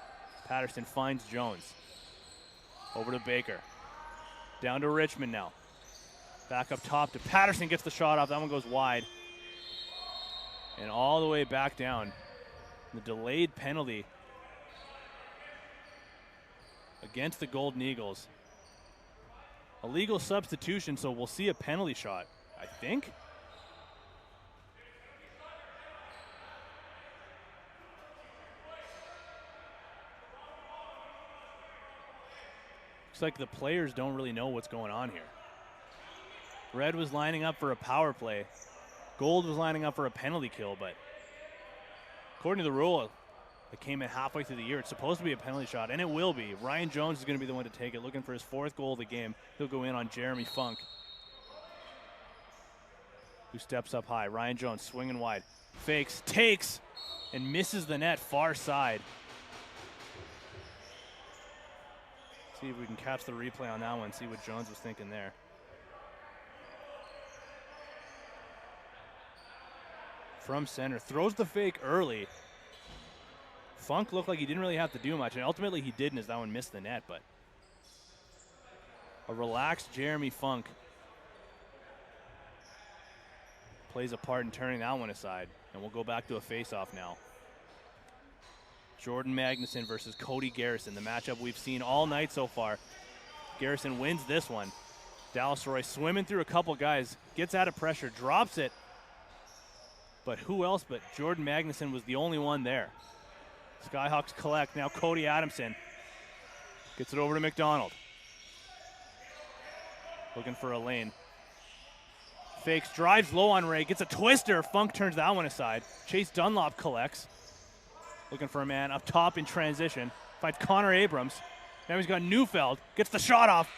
Speaker 1: Patterson finds Jones. Over to Baker. Down to Richmond now. Back up top to Patterson, gets the shot off. That one goes wide. And all the way back down. The delayed penalty against the Golden Eagles. A legal substitution, so we'll see a penalty shot, I think. Looks like the players don't really know what's going on here. Red was lining up for a power play. Gold was lining up for a penalty kill, but according to the rule, it came in halfway through the year. It's supposed to be a penalty shot, and it will be. Ryan Jones is going to be the one to take it, looking for his 4th goal of the game. He'll go in on Jeremy Funk, who steps up high. Ryan Jones swinging wide. Fakes, takes, and misses the net far side. See if we can catch the replay on that one, see what Jones was thinking there. From center, throws the fake early. Funk looked like he didn't really have to do much, and ultimately he didn't as that one missed the net, but a relaxed Jeremy Funk plays a part in turning that one aside, and we'll go back to a face-off now. Jordan Magnuson versus Cody Garrison, the matchup we've seen all night so far. Garrison wins this one. Dallas Roy swimming through a couple guys, gets out of pressure, drops it, but who else but Jordan Magnuson was the only one there. Skyhawks collect. Now Cody Adamson gets it over to McDonald. Looking for a lane. Fakes, drives low on Ray, gets a twister. Funk turns that one aside. Chase Dunlop collects. Looking for a man up top in transition. Finds Connor Abrams. Now he's got Neufeld. Gets the shot off.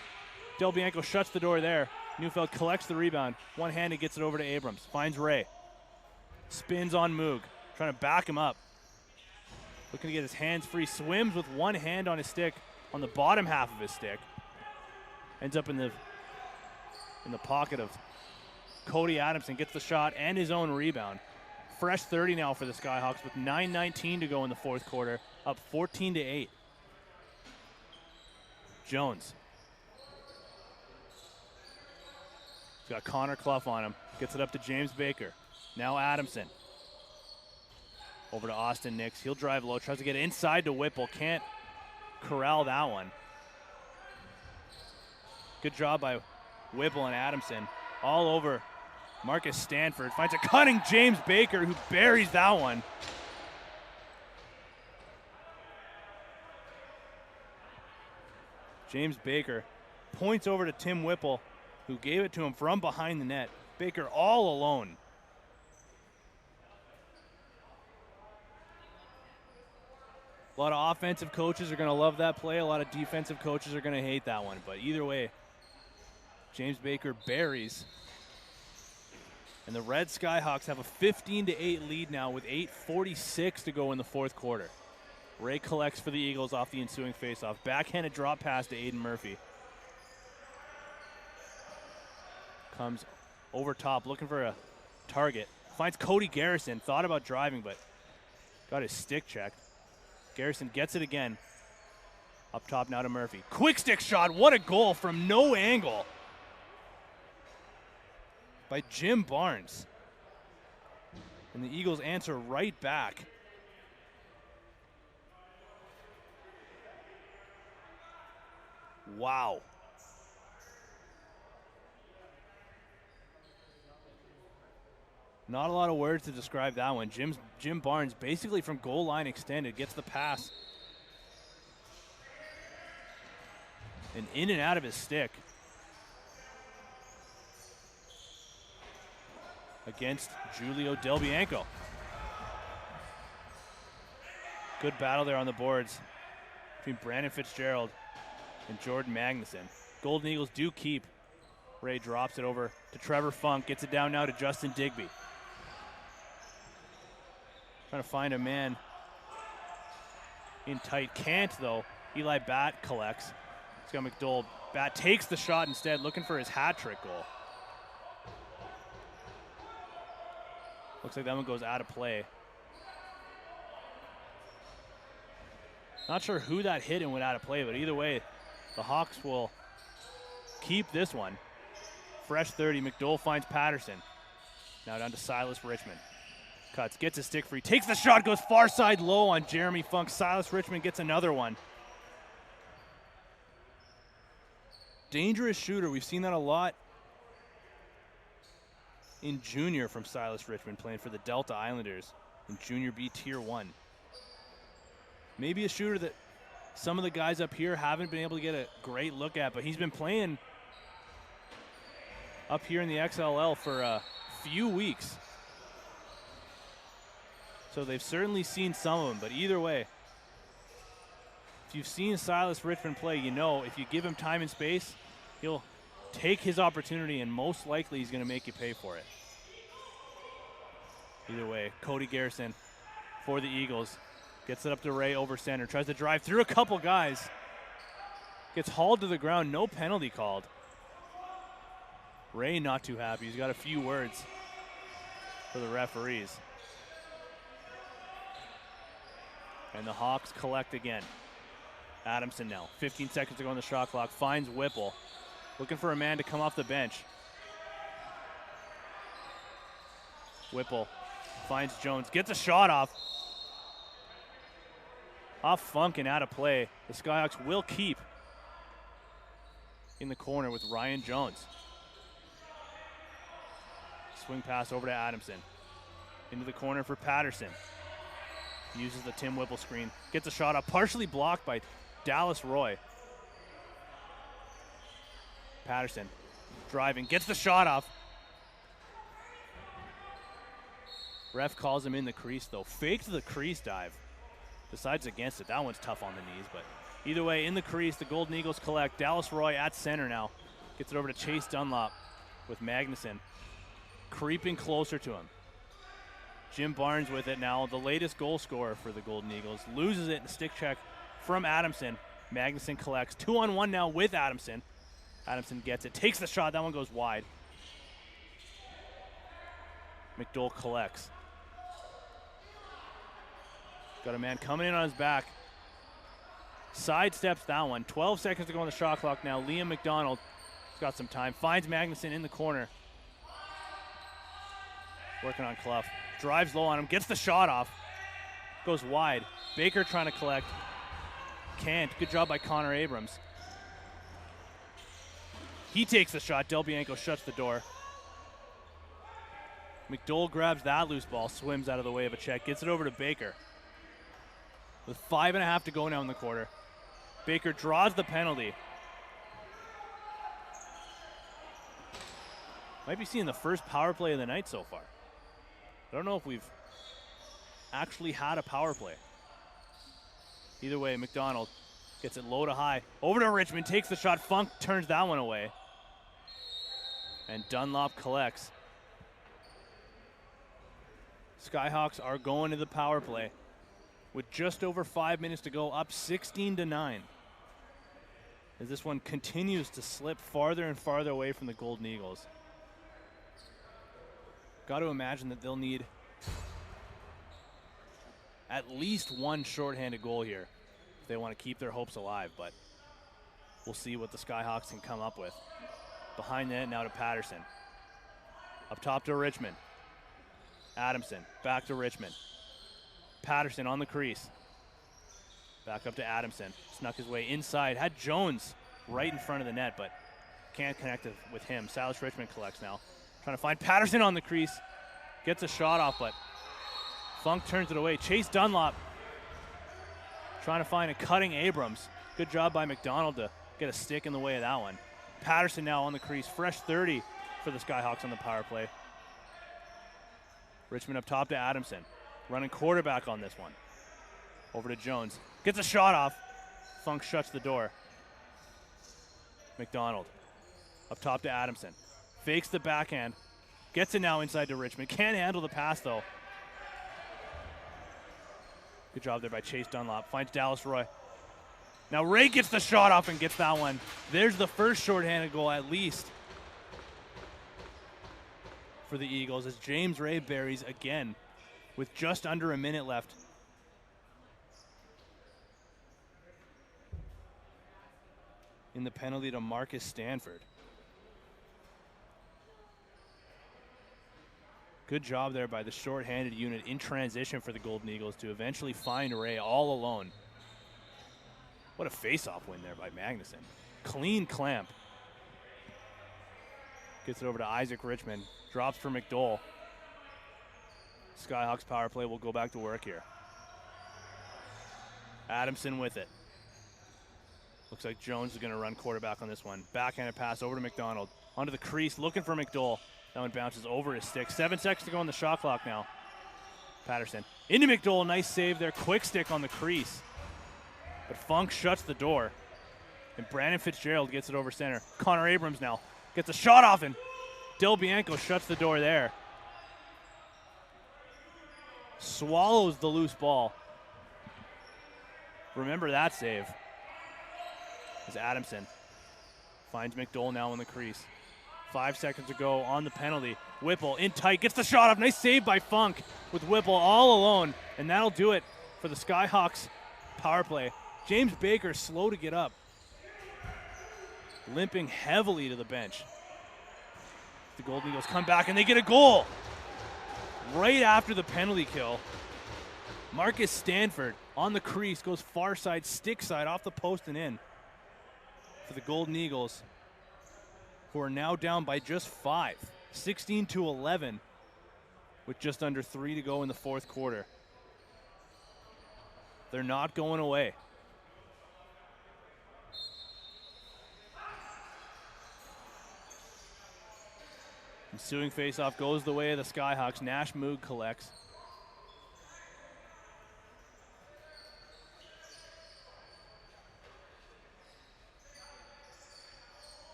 Speaker 1: Del Bianco shuts the door there. Neufeld collects the rebound. One-handed gets it over to Abrams. Finds Ray. Spins on Moog. Trying to back him up. Looking to get his hands free. Swims with one hand on his stick, on the bottom half of his stick. Ends up in the pocket of Cody Adamson. Gets the shot and his own rebound. Fresh 30 now for the Skyhawks with 9:19 to go in the 4th quarter. Up 14-8. Jones. He's got Connor Clough on him. Gets it up to James Baker. Now Adamson. Over to Austin Nix. He'll drive low. Tries to get inside to Whipple. Can't corral that one. Good job by Whipple and Adamson. All over Marcus Stanford. Finds a cutting James Baker who buries that one. James Baker points over to Tim Whipple, who gave it to him from behind the net. Baker all alone. A lot of offensive coaches are going to love that play. A lot of defensive coaches are going to hate that one. But either way, James Baker buries. And the Red Skyhawks have a 15-8 lead now with 8:46 to go in the 4th quarter. Ray collects for the Eagles off the ensuing faceoff. Backhanded drop pass to Aiden Murphy. Comes over top looking for a target. Finds Cody Garrison. Thought about driving, but got his stick checked. Garrison gets it again. Up top now to Murphy. Quick stick shot. What a goal from no angle by Jim Barnes. And the Eagles answer right back. Wow. Not a lot of words to describe that one. Jim Barnes, basically from goal line extended, gets the pass. And in and out of his stick. Against Julio Del Bianco. Good battle there on the boards between Brandon Fitzgerald and Jordan Magnuson. Golden Eagles do keep Ray drops it over to Trevor Funk, gets it down now to Justin Digby. Trying to find a man in tight. Can't though. Eli Batt collects. He's got McDole. Batt takes the shot instead, looking for his hat trick goal. Looks like that one goes out of play. Not sure who that hit and went out of play, but either way, the Hawks will keep this one. Fresh 30, McDole finds Patterson. Now down to Silas Richmond. Cuts, gets a stick free, takes the shot, goes far side low on Jeremy Funk. Silas Richmond gets another one. Dangerous shooter, we've seen that a lot in junior from Silas Richmond, playing for the Delta Islanders in Junior B Tier 1. Maybe a shooter that some of the guys up here haven't been able to get a great look at, but he's been playing up here in the XLL for a few weeks. So they've certainly seen some of them, but either way, if you've seen Silas Richmond play, you know if you give him time and space, he'll take his opportunity, and most likely he's going to make you pay for it. Either way, Cody Garrison for the Eagles gets it up to Ray over center, tries to drive through a couple guys, gets hauled to the ground, no penalty called. Ray not too happy. He's got a few words for the referees. And the Hawks collect again. Adamson now, 15 seconds to go on the shot clock, finds Whipple, looking for a man to come off the bench. Whipple finds Jones, gets a shot off. Off Funk and out of play. The Skyhawks will keep in the corner with Ryan Jones. Swing pass over to Adamson. Into the corner for Patterson. Uses the Tim Whipple screen. Gets a shot up, partially blocked by Dallas Roy. Patterson driving, gets the shot off. Ref calls him in the crease though. Faked the crease dive. Decides against it. That one's tough on the knees, but either way, in the crease, the Golden Eagles collect. Dallas Roy at center now. Gets it over to Chase Dunlop with Magnuson creeping closer to him. Jim Barnes with it now, the latest goal scorer for the Golden Eagles. Loses it in a stick check from Adamson. Magnuson collects. 2-on-1 now with Adamson. Adamson gets it, takes the shot. That one goes wide. McDole collects. Got a man coming in on his back. Sidesteps that one. 12 seconds to go on the shot clock now. Liam McDonald has got some time. Finds Magnuson in the corner. Working on Clough. Drives low on him. Gets the shot off. Goes wide. Baker trying to collect. Can't. Good job by Connor Abrams. He takes the shot. Del Bianco shuts the door. McDole grabs that loose ball. Swims out of the way of a check. Gets it over to Baker. With 5.5 to go now in the quarter. Baker draws the penalty. Might be seeing the first power play of the night so far. I don't know if we've actually had a power play. Either way, McDonald gets it low to high. Over to Richmond, takes the shot. Funk turns that one away. And Dunlop collects. Skyhawks are going to the power play with just over 5 minutes to go, up 16-9. As this one continues to slip farther and farther away from the Golden Eagles. Got to imagine that they'll need at least one shorthanded goal here if they want to keep their hopes alive, but we'll see what the Skyhawks can come up with. Behind the net now to Patterson. Up top to Richmond. Adamson, back to Richmond. Patterson on the crease. Back up to Adamson. Snuck his way inside. Had Jones right in front of the net, but can't connect with him. Silas Richmond collects now. Trying to find Patterson on the crease. Gets a shot off, but Funk turns it away. Chase Dunlop trying to find a cutting Abrams. Good job by McDonald to get a stick in the way of that one. Patterson now on the crease. Fresh 30 for the Skyhawks on the power play. Richmond up top to Adamson. Running quarterback on this one. Over to Jones. Gets a shot off. Funk shuts the door. McDonald Up top to Adamson. Fakes the backhand. Gets it now inside to Richmond. Can't handle the pass, though. Good job there by Chase Dunlop. Finds Dallas Roy. Now Ray gets the shot off and gets that one. There's the first shorthanded goal, at least, for the Eagles, as James Ray buries again with just under a minute left. In the penalty to Marcus Stanford. Good job there by the shorthanded unit in transition for the Golden Eagles to eventually find Ray all alone. What a face-off win there by Magnuson. Clean clamp. Gets it over to Isaac Richmond. Drops for McDowell. Skyhawks power play will go back to work here. Adamson with it. Looks like Jones is going to run quarterback on this one. Backhanded pass over to McDonald. Onto the crease, looking for McDowell. That one bounces over his stick. 7 seconds to go on the shot clock now. Patterson into McDowell. Nice save there. Quick stick on the crease. But Funk shuts the door. And Brandon Fitzgerald gets it over center. Connor Abrams now gets a shot off, and Del Bianco shuts the door there. Swallows the loose ball. Remember that save. As Adamson finds McDowell now in the crease. 5 seconds to go on the penalty. Whipple in tight, gets the shot off. Nice save by Funk with Whipple all alone. And that'll do it for the Skyhawks power play. James Baker slow to get up. Limping heavily to the bench. The Golden Eagles come back and they get a goal. Right after the penalty kill. Marcus Stanford on the crease, goes far side, stick side, off the post and in. For the Golden Eagles, who are now down by just 5, 16-11, with just under 3 to go in the fourth quarter. They're not going away. Ensuing faceoff goes the way of the Skyhawks. Nash Moog collects.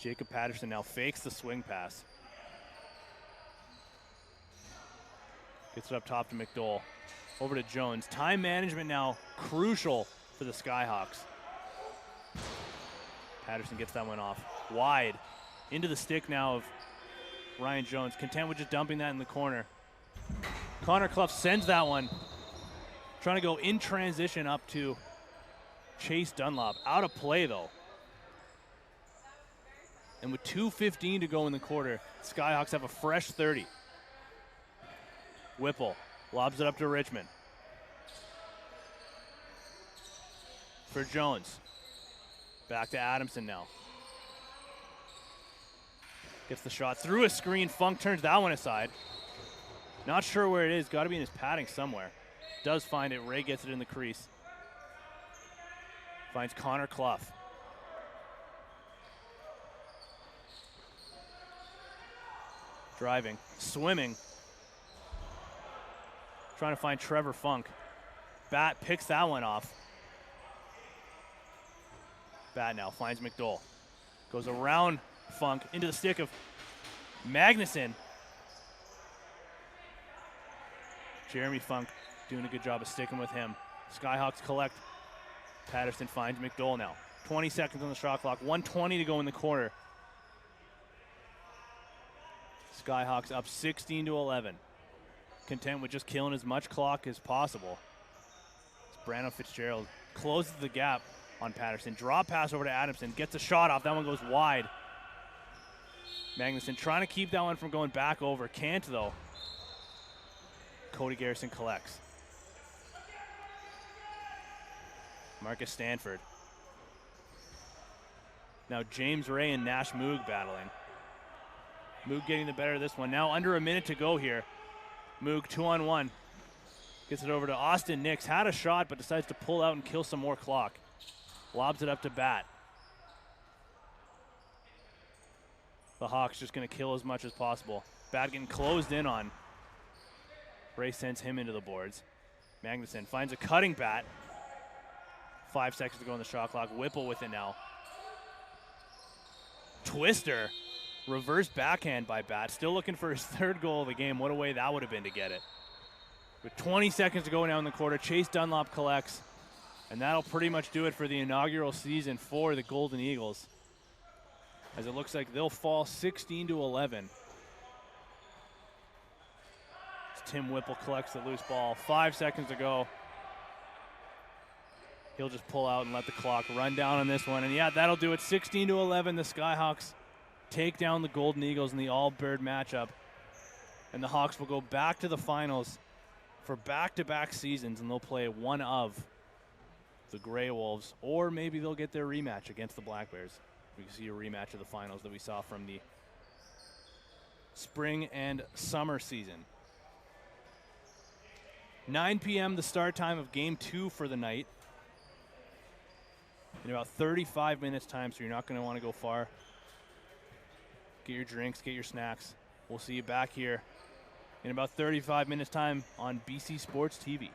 Speaker 1: Jacob Patterson now fakes the swing pass. Gets it up top to McDowell. Over to Jones. Time management now crucial for the Skyhawks. Patterson gets that one off. Wide. Into the stick now of Ryan Jones. Content with just dumping that in the corner. Connor Clough sends that one. Trying to go in transition up to Chase Dunlop. Out of play though. And with 2:15 to go in the quarter, Skyhawks have a fresh 30. Whipple lobs it up to Richmond. For Jones. Back to Adamson now. Gets the shot through a screen. Funk turns that one aside. Not sure where it is. Got to be in his padding somewhere. Does find it. Ray gets it in the crease. Finds Connor Clough. Driving, swimming. Trying to find Trevor Funk. Bat picks that one off. Bat now finds McDowell. Goes around Funk into the stick of Magnuson. Jeremy Funk doing a good job of sticking with him. Skyhawks collect. Patterson finds McDowell now. 20 seconds on the shot clock. 1:20 to go in the quarter. Skyhawks up 16-11. Content with just killing as much clock as possible. Brandon Fitzgerald closes the gap on Patterson. Draw pass over to Adamson. Gets a shot off. That one goes wide. Magnuson trying to keep that one from going back over. Can't though. Cody Garrison collects. Marcus Stanford. Now James Ray and Nash Moog battling. Moog getting the better of this one. Now under a minute to go here. Moog 2-on-1. Gets it over to Austin Nix. Had a shot, but decides to pull out and kill some more clock. Lobs it up to Bat. The Hawks just going to kill as much as possible. Bat getting closed in on. Ray sends him into the boards. Magnuson finds a cutting Bat. 5 seconds to go on the shot clock. Whipple with it now. Twister. Reverse backhand by Bat. Still looking for his third goal of the game. What a way that would have been to get it. With 20 seconds to go now in the quarter, Chase Dunlop collects. And that'll pretty much do it for the inaugural season for the Golden Eagles, as it looks like they'll fall 16-11. As Tim Whipple collects the loose ball. 5 seconds to go. He'll just pull out and let the clock run down on this one. And yeah, that'll do it. 16-11. The Skyhawks take down the Golden Eagles in the all-bird matchup. And the Hawks will go back to the finals for back-to-back seasons, and they'll play one of the Grey Wolves, or maybe they'll get their rematch against the Black Bears. We can see a rematch of the finals that we saw from the spring and summer season. 9 p.m. the start time of Game 2 for the night. In about 35 minutes time, so you're not going to want to go far. Get your drinks, get your snacks. We'll see you back here in about 35 minutes time on BC Sports TV.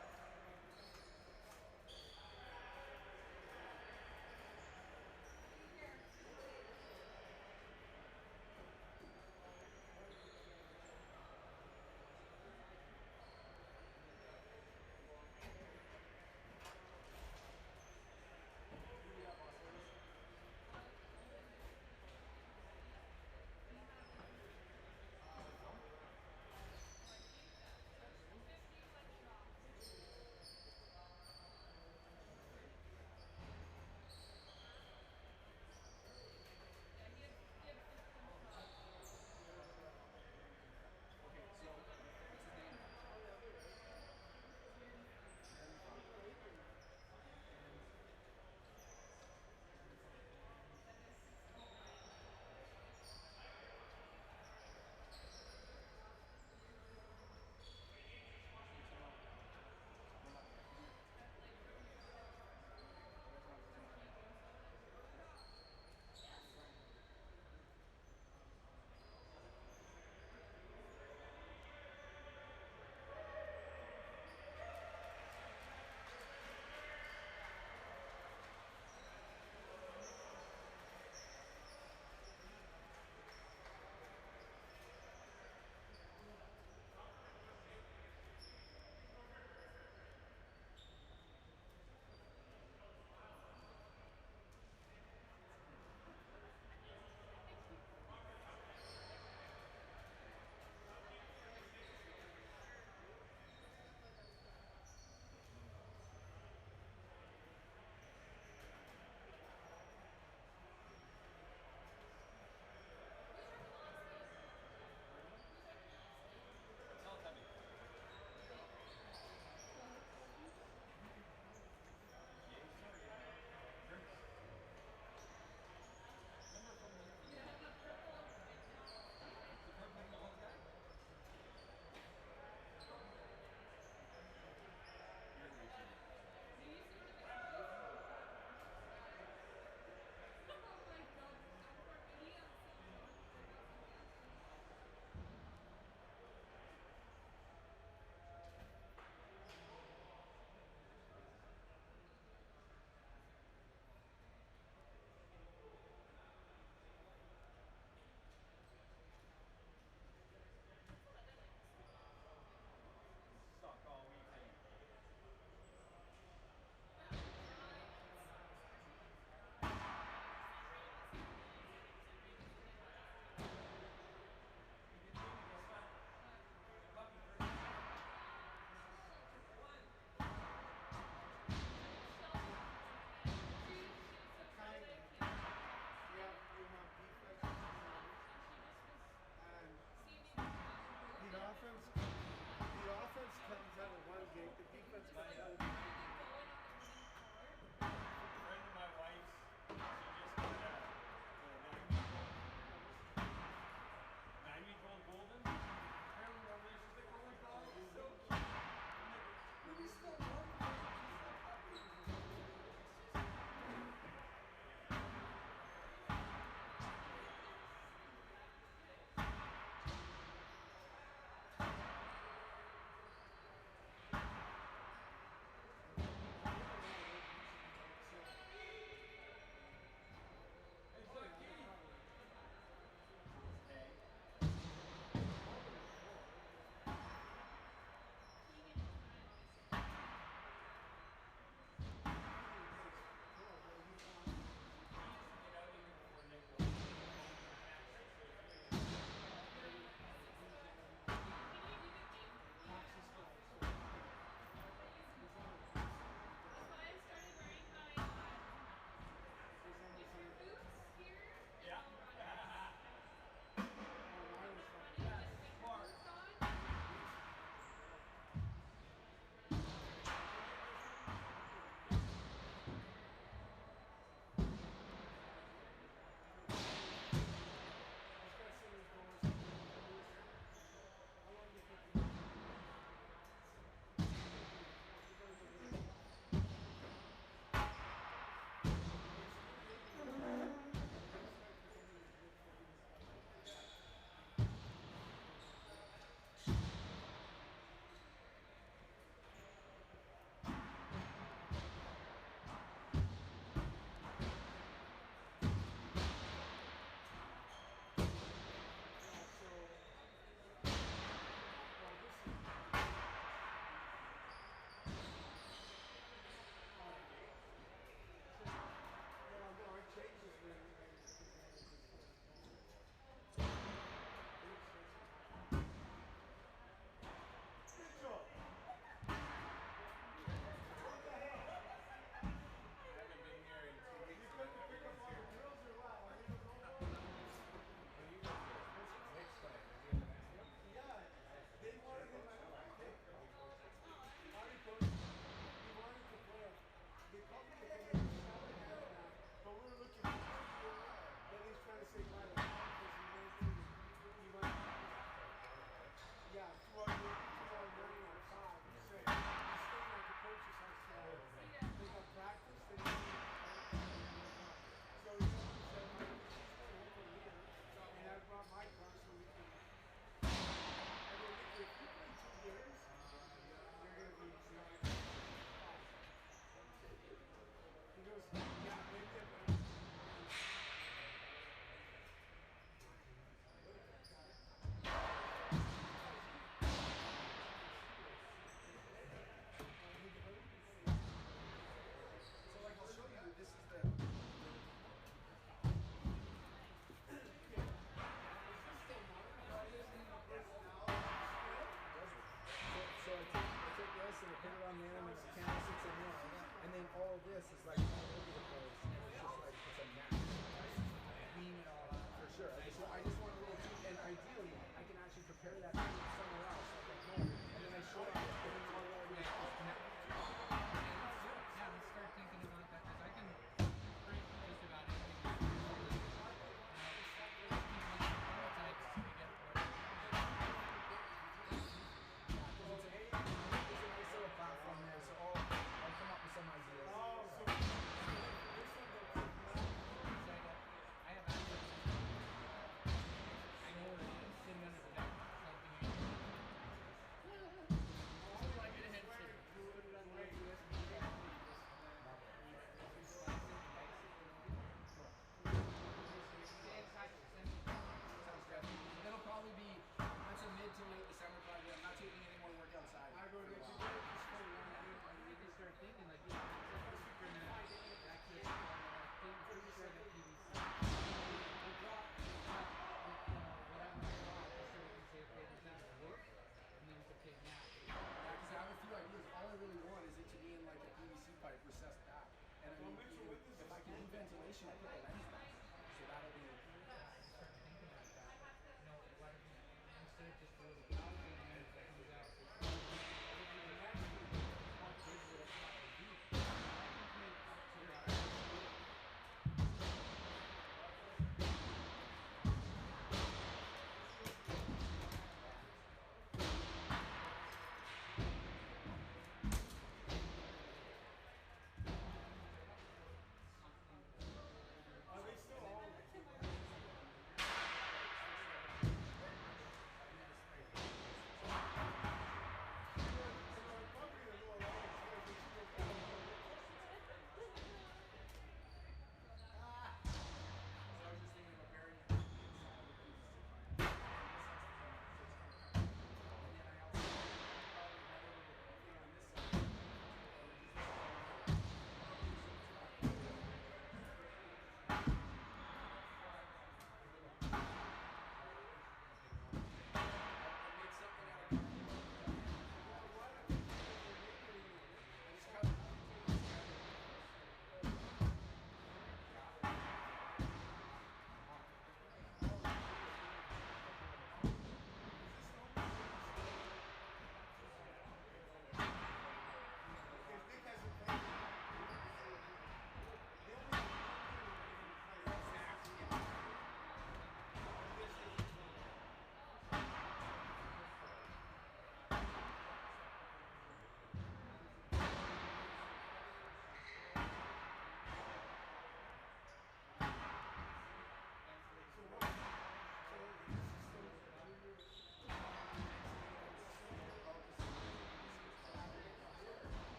Speaker 2: Intermission, I put the lens back. So that'll be.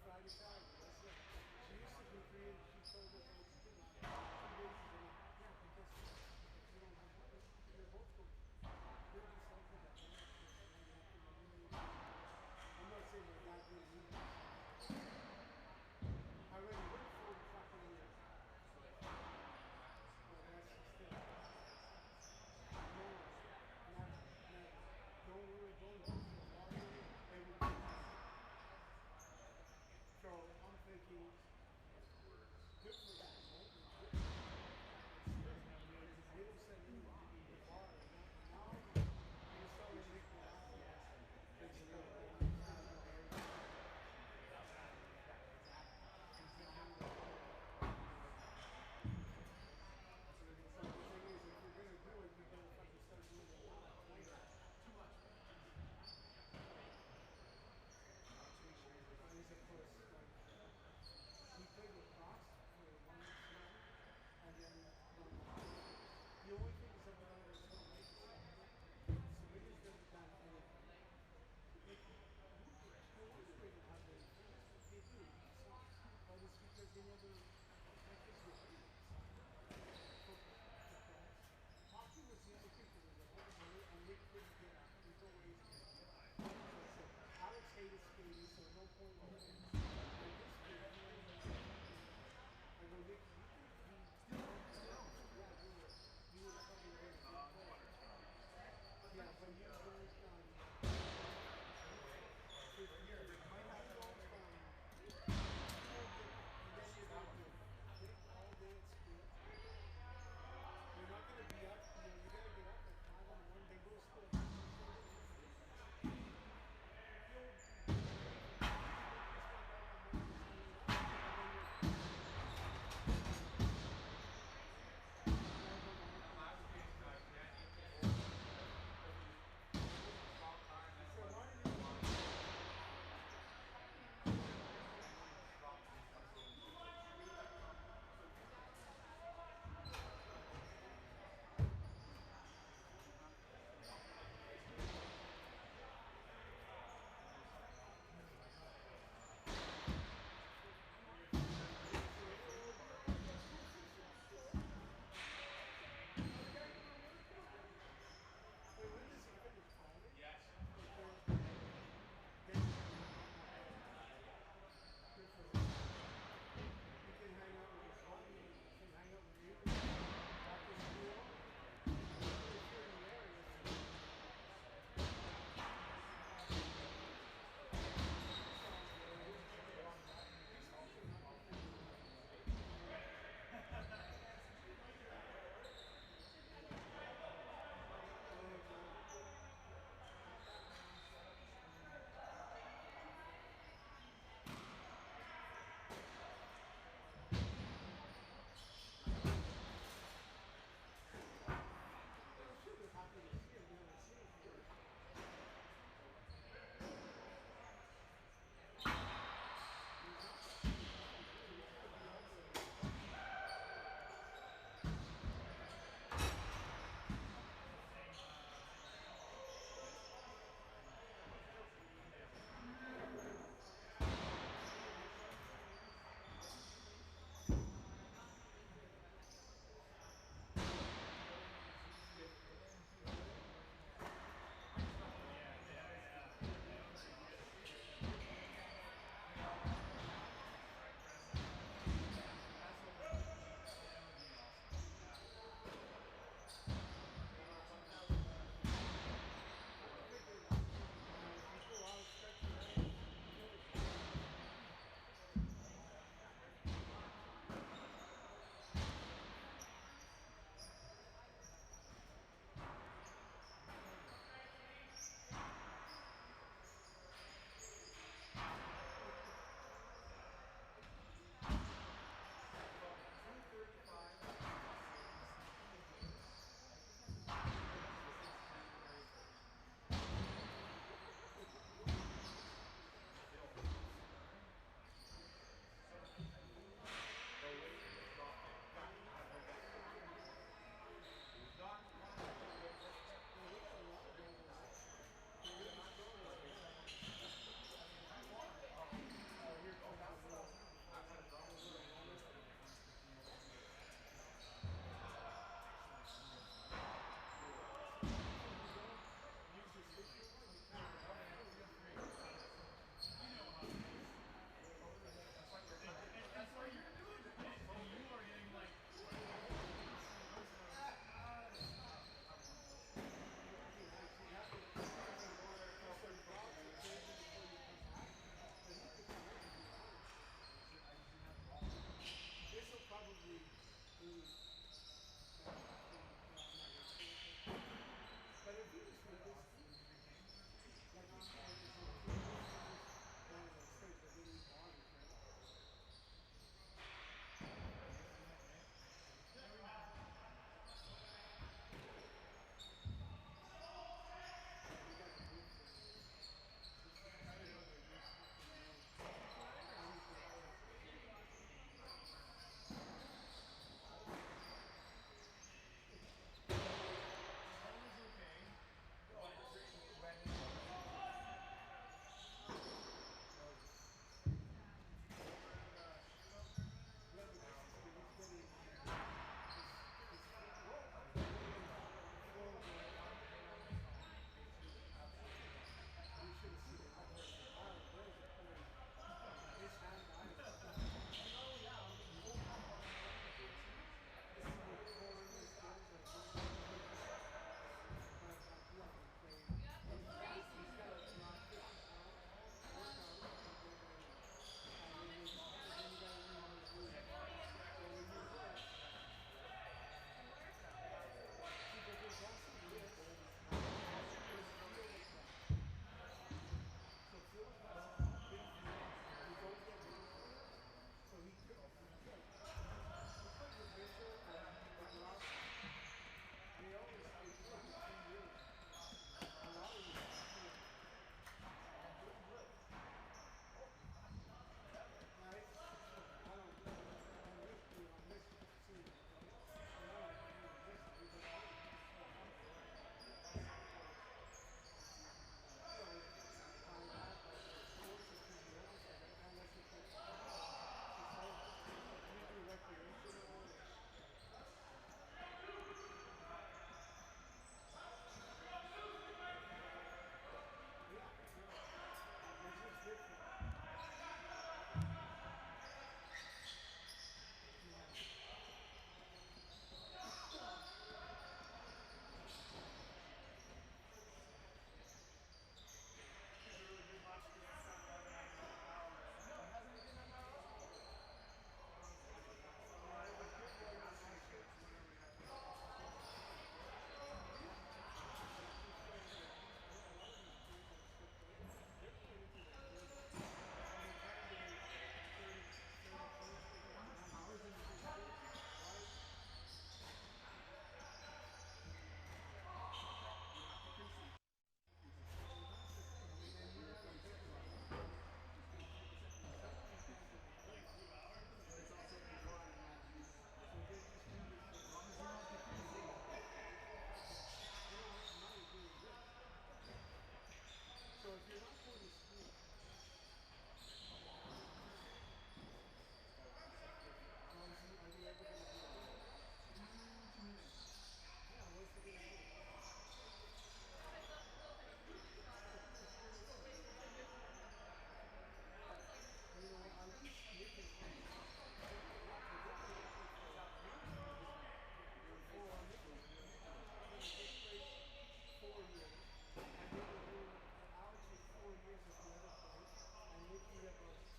Speaker 2: Friday, Saturday. That's it. She used to do 3 and she told us all to do 2 days. Yeah, because if you don't have money, you're both going. You'll decide for that. You have to eliminate. I'm not saying my dad didn't need it. I already worked 40 fucking years. But that's just it. No, never, never. Don't worry, don't look for water. Everything. So I'm thinking, good for that, right? Good for that. But still, they don't send anyone to the bar. Now you're starting to make me laugh. It's still, so the thing is, if you're gonna do it, you better fucking start doing it now. He's of course like he played lacrosse for 1 season, and then the only thing is about it is so nice. Civilians never done anything. Like no wonder they don't have any fans. They do, some, but it's because they never like this with football, lacrosse. Hockey was the other thing because it was all the money and they couldn't get out. There's no ways to get out. So Alex hated skating, so no point in it. And this kid, I go, Nick, you could be still. Yeah, you would have fucking been a good player. Yeah, but you don't, if you might have to go, and then you're going to hit all day at school. You're not going to be up, you got to get up at 5 in the morning, then go to school at 6 in the morning.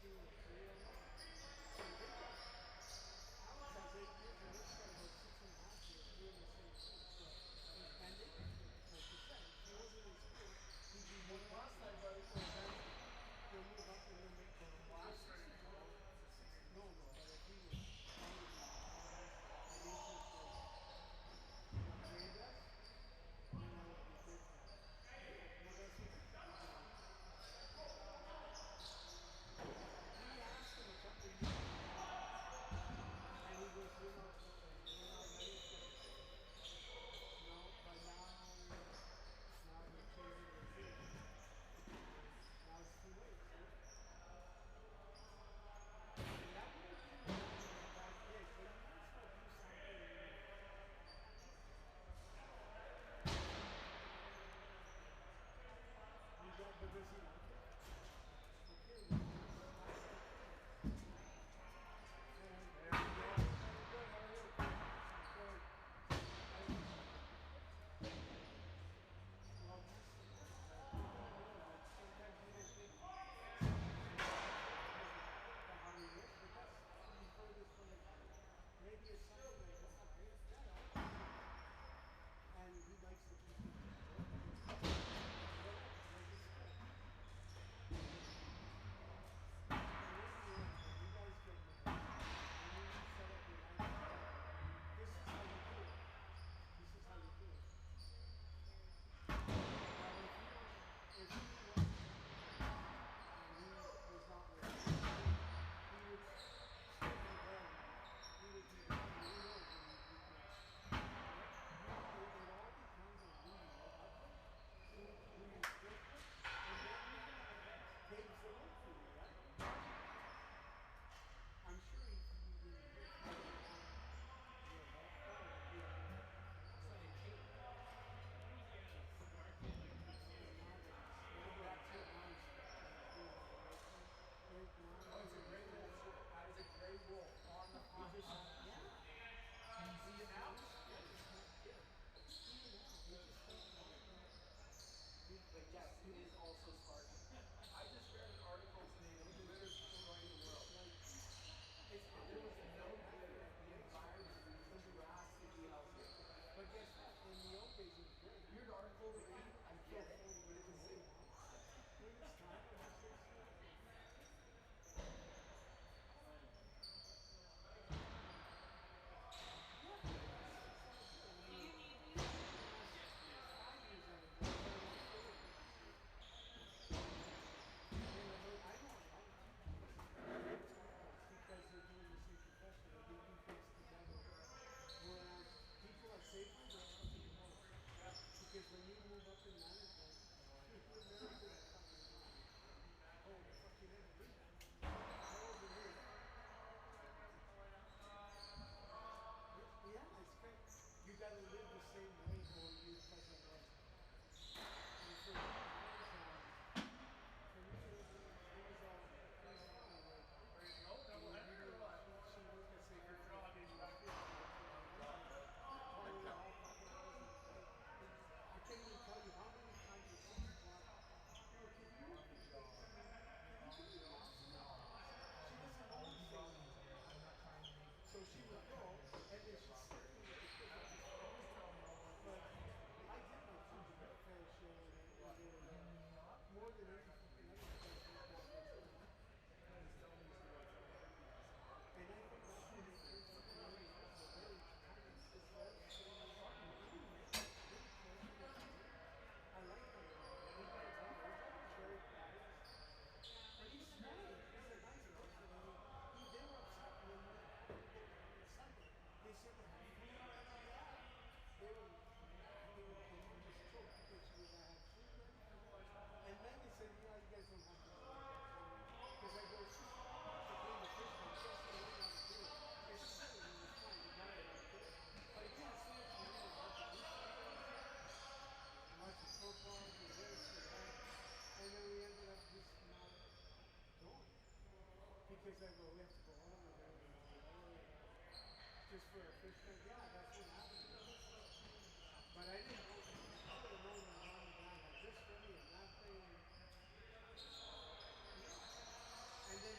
Speaker 2: 14 or 3 right now. So they got Alex has 8 years and Nick's got about 6.5 years doing the same thing. So and Nick, like you said, if he wasn't in school, he'd be more confident. So eventually he'll move up and then make the 60s, right? No, but if he was younger than that, and he took like the grade S, then that would be different. But that's what he did. We asked him a couple of years ago, and he goes, we're not ready for it. No, but now they're changing their tune. Now it's too late, see? And that would have been a bad pick, but you might as well do something. But does he like it? Okay, well, ask him. There we go. Good, how are you? Good. Well, you see, you don't know, like, sometimes you don't think somebody's going to like it because of how he is, but that's, you've heard this from his friends. Maybe it's something like, wow, great, yeah, I like it. And he likes the people too, right? Whatever, like it's good. And in the end, when you guys get married, when you set up your life together, this is how you do it. This is how you do it. Now, if he wasn't comfortable and he was not ready, he would still be there, man. He would be there, and he knows when he'd be there. Right? It all depends on who you live up with, who you click with, and then that paves the way for you, right? I'm sure if he was around your health core, it would be a little bit different. But but now that that's it, now he's doing all the right things. Right now,
Speaker 3: Oh, it's a great roll. That is a great roll. On the
Speaker 2: he just, yeah.
Speaker 3: Can you see it now?
Speaker 2: Yeah, he's smart kid. Even now, he just thinks like,
Speaker 3: But yes, it is also Spartan. I just read an article today that glitter is destroying the world.
Speaker 2: like,
Speaker 3: If there was no glitter, the environment would be drastically healthier.
Speaker 2: but guess what? In the old days, it was great.
Speaker 3: Weird article to read, I get it,
Speaker 2: 40
Speaker 3: but
Speaker 2: years
Speaker 3: it's
Speaker 2: old now. When it's time, it just takes time. Yeah, it's all good. I mean, for the last 5 years I've been going, I don't feel it yet. You know, but I know a lot of people. It's because they're doing the same profession. They do things together. Whereas people at Safeway, they're fucking divorced. Because when you move up in management, you're married to the fucking guy. Oh, fuck, you never did that. That wasn't me. Yeah, it's kind. You gotta live the same way, or you fucking work. And for me, it was all like, you know, she worked at Safeway for 10 years, 15 years, whatever. Calling her all fucking hours of the day. I can't even tell you how many times at 6 o'clock. Yo, can you give me the mouse again? She doesn't know to say no. So she would go, and then she'd stick me with the kids up to school. But I did my fair share of it and did it more than any fucking other professional because that's what I am. And I think that's what it turns out for me is a very kind of divorce. And I didn't really care for the family. I like him a lot. And he got better. He's very quiet. And he's smart. He's a nice person. I mean, they were upset when we had Sunday. They said they had food. Yeah. They were just choked because she goes, I had food ready for them. And Megan said, you know, you guys don't have to do it. Because I go, it's just to clean the fish tank. Just so you know how to do it. And she did it and it was fine. The guy liked it. But it didn't seem to me like I could do something like that. Watching football, do this, do that. And then we ended up just not going. Because I go, we have to go home and then we go away. Just for a fish tank. Yeah, that's what happened. But I didn't know. I would have known my mom and dad had this ready and that thing. And, yeah. And then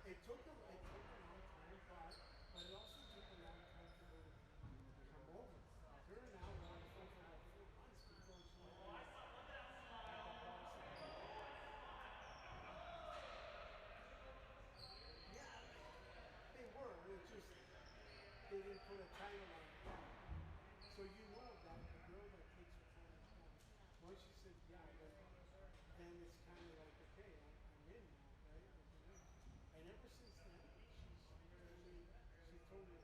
Speaker 2: It took a long time, but it also took a long time for her to come over. Her and Al were on the phone for about 4 months before she even had the policy come over. Yeah, they were. It's just they didn't put a title on it yet. So you know that a girl that takes her time is fine. Once she says yeah, then it's kind of like okay, I'm in now, right? Like I'm in. And ever since then, she's totally a different person.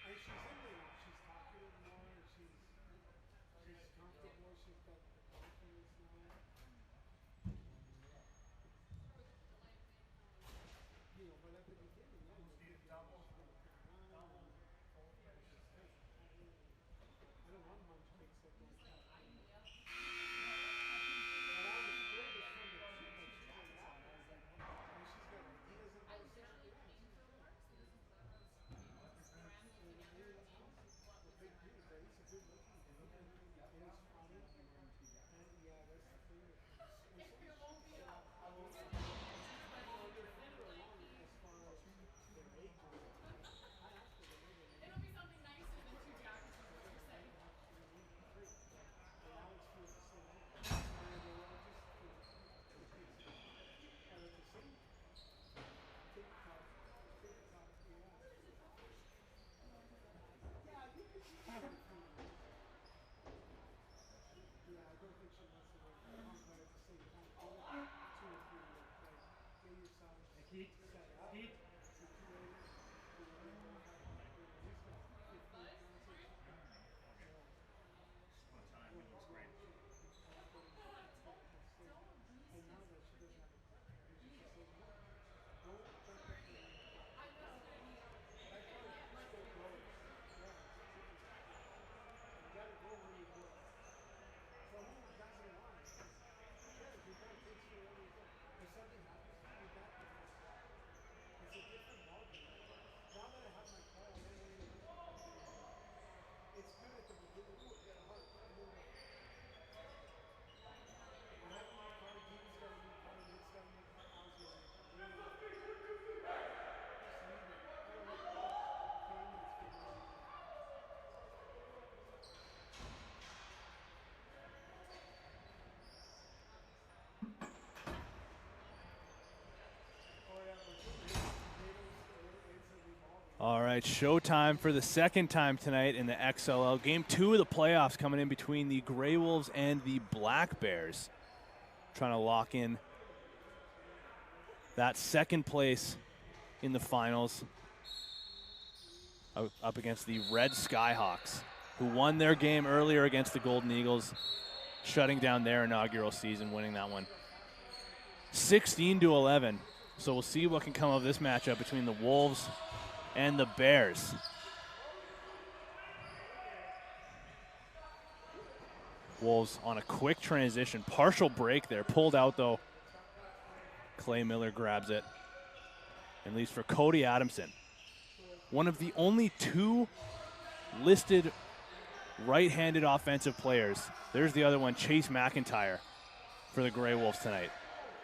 Speaker 2: And she's in there now. She's talkative more, and she's comfortable. She's got the confidence now. You know, but at the beginning, yeah, you're thinking, oh, she's gonna come around, and she's kind of quiet. And I don't want munchkins that don't talk, you know. But I was furthest from it too, but she's a walker. And she's got ideas about stuff. Yeah, she's good. And Al's a big dude, but he's a good looking dude, and he's funny. And yeah, that's the thing with him. And so is she. So, you know, they're further along as far as their ages. I asked her, they're maybe 83. And Alex feels the same way. And they all just, you know, take it easy. But at the same time, TikTok, yeah. Yeah, you could see her in a few years. Yeah, I don't think she wants to wait that long, but at the same time, give it 2 or 3 years. Like, get yourself set up, situated, you know, and don't have, you know, he's got 15 fiancés, she's got more. Well, she's probably at state. And now that she doesn't have a partner, and she just says, look, don't jump the gun on the partner. That's how it still goes. Yeah, it's interesting. You gotta go where you go. So who doesn't want it? Who cares? Your guy takes you wherever you go. If something happens to you, you're back to front. It's a different ballgame. Now that I have my car, I don't worry about the car anymore. It's good at the beginning. Ooh, I got a heart. I don't know. I have a new car. Dee got a new car. Nick's got a new car. Al's got a new car. You know, just leave it. I don't like all the payments getting ready to. Oh yeah, but it's a revolving.
Speaker 1: All right, showtime for the second time tonight in the XLL. Game 2 of the playoffs coming in between the Grey Wolves and the Black Bears. Trying to lock in that second place in the finals up against the Red Skyhawks, who won their game earlier against the Golden Eagles, shutting down their inaugural season, winning that one 16-11. So we'll see what can come of this matchup between the Wolves and the Bears. Wolves on a quick transition, partial break there, pulled out though. Clay Miller grabs it and leaves for Cody Adamson. One of the only 2 listed right-handed offensive players. There's the other one, Chase McIntyre, for the Grey Wolves tonight.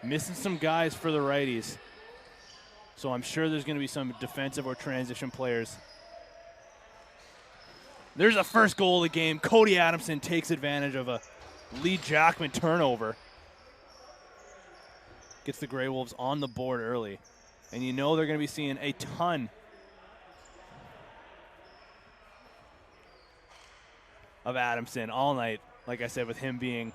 Speaker 1: Missing some guys for the righties. So I'm sure there's going to be some defensive or transition players. There's a first goal of the game. Cody Adamson takes advantage of a Lee Jackman turnover. Gets the Grey Wolves on the board early. And you know they're going to be seeing a ton of Adamson all night. Like I said, with him being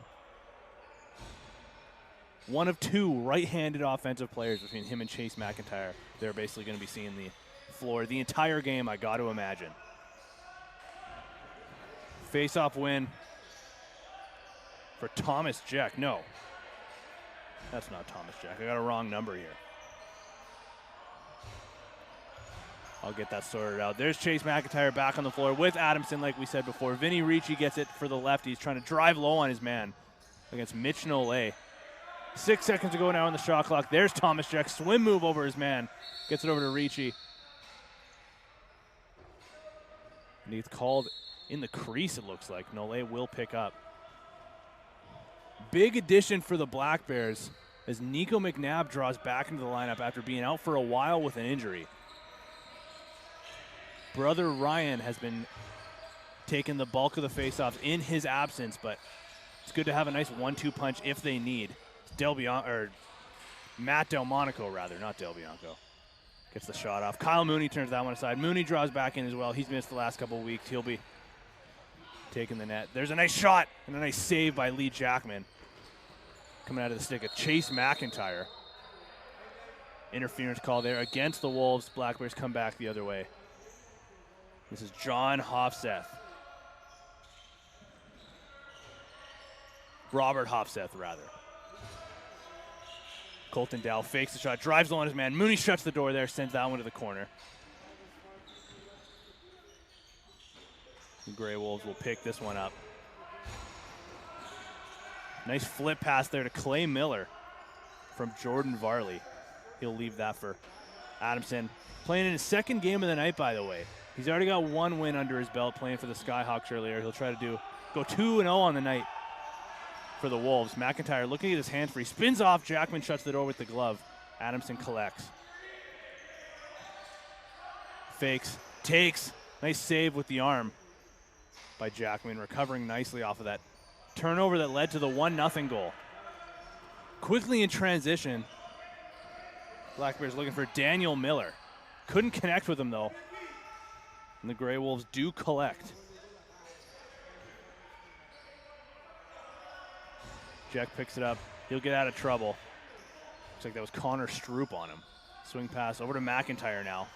Speaker 1: one of 2 right-handed offensive players between him and Chase McIntyre. They're basically going to be seeing the floor the entire game, I got to imagine. Face-off win for Thomas Jack. No, that's not Thomas Jack. I got a wrong number here. I'll get that sorted out. There's Chase McIntyre back on the floor with Adamson, like we said before. Vinny Ricci gets it for the left. He's trying to drive low on his man against Mitch Nolay. 6 seconds to go now on the shot clock. There's Thomas Jack. Swim move over his man. Gets it over to Ricci. And he's called in the crease, it looks like. Nolay will pick up. Big addition for the Black Bears as Nico McNabb draws back into the lineup after being out for a while with an injury. Brother Ryan has been taking the bulk of the faceoffs in his absence, but it's good to have a nice 1-2 punch if they need. Matt Delmonico, rather, not Del Bianco. Gets the shot off. Kyle Mooney turns that one aside. Mooney draws back in as well. He's missed the last couple of weeks. He'll be taking the net. There's a nice shot and a nice save by Lee Jackman. Coming out of the stick of Chase McIntyre. Interference call there against the Wolves. Black Bears come back the other way. This is John Hofseth. Robert Hofseth, rather. Colton Dow fakes the shot, drives low on his man. Mooney shuts the door there, sends that one to the corner. The Grey Wolves will pick this one up. Nice flip pass there to Clay Miller from Jordan Varley. He'll leave that for Adamson. Playing in his second game of the night, by the way. He's already got one win under his belt playing for the Skyhawks earlier. He'll try to go 2-0 on the night for the Wolves. McIntyre looking at his hand free. Spins off. Jackman shuts the door with the glove. Adamson collects. Fakes. Takes. Nice save with the arm by Jackman, recovering nicely off of that turnover that led to the 1-0 goal. Quickly in transition, Black Bears looking for Daniel Miller. Couldn't connect with him, though. And the Grey Wolves do collect. Jack picks it up. He'll get out of trouble. Looks like that was Connor Stroop on him. Swing pass over to McIntyre now.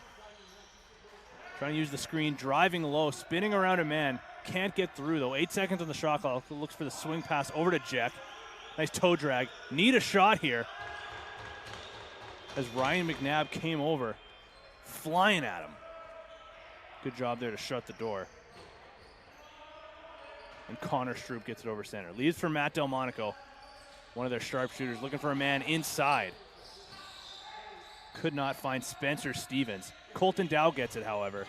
Speaker 1: Trying to use the screen, driving low, spinning around a man. Can't get through, though. 8 seconds on the shot clock. Looks for the swing pass over to Jack. Nice toe drag. Need a shot here. As Ryan McNabb came over, flying at him. Good job there to shut the door. And Connor Stroop gets it over center. Leaves for Matt Delmonico, one of their sharpshooters, looking for a man inside. Could not find Spencer Stevens. Colton Dow gets it, however.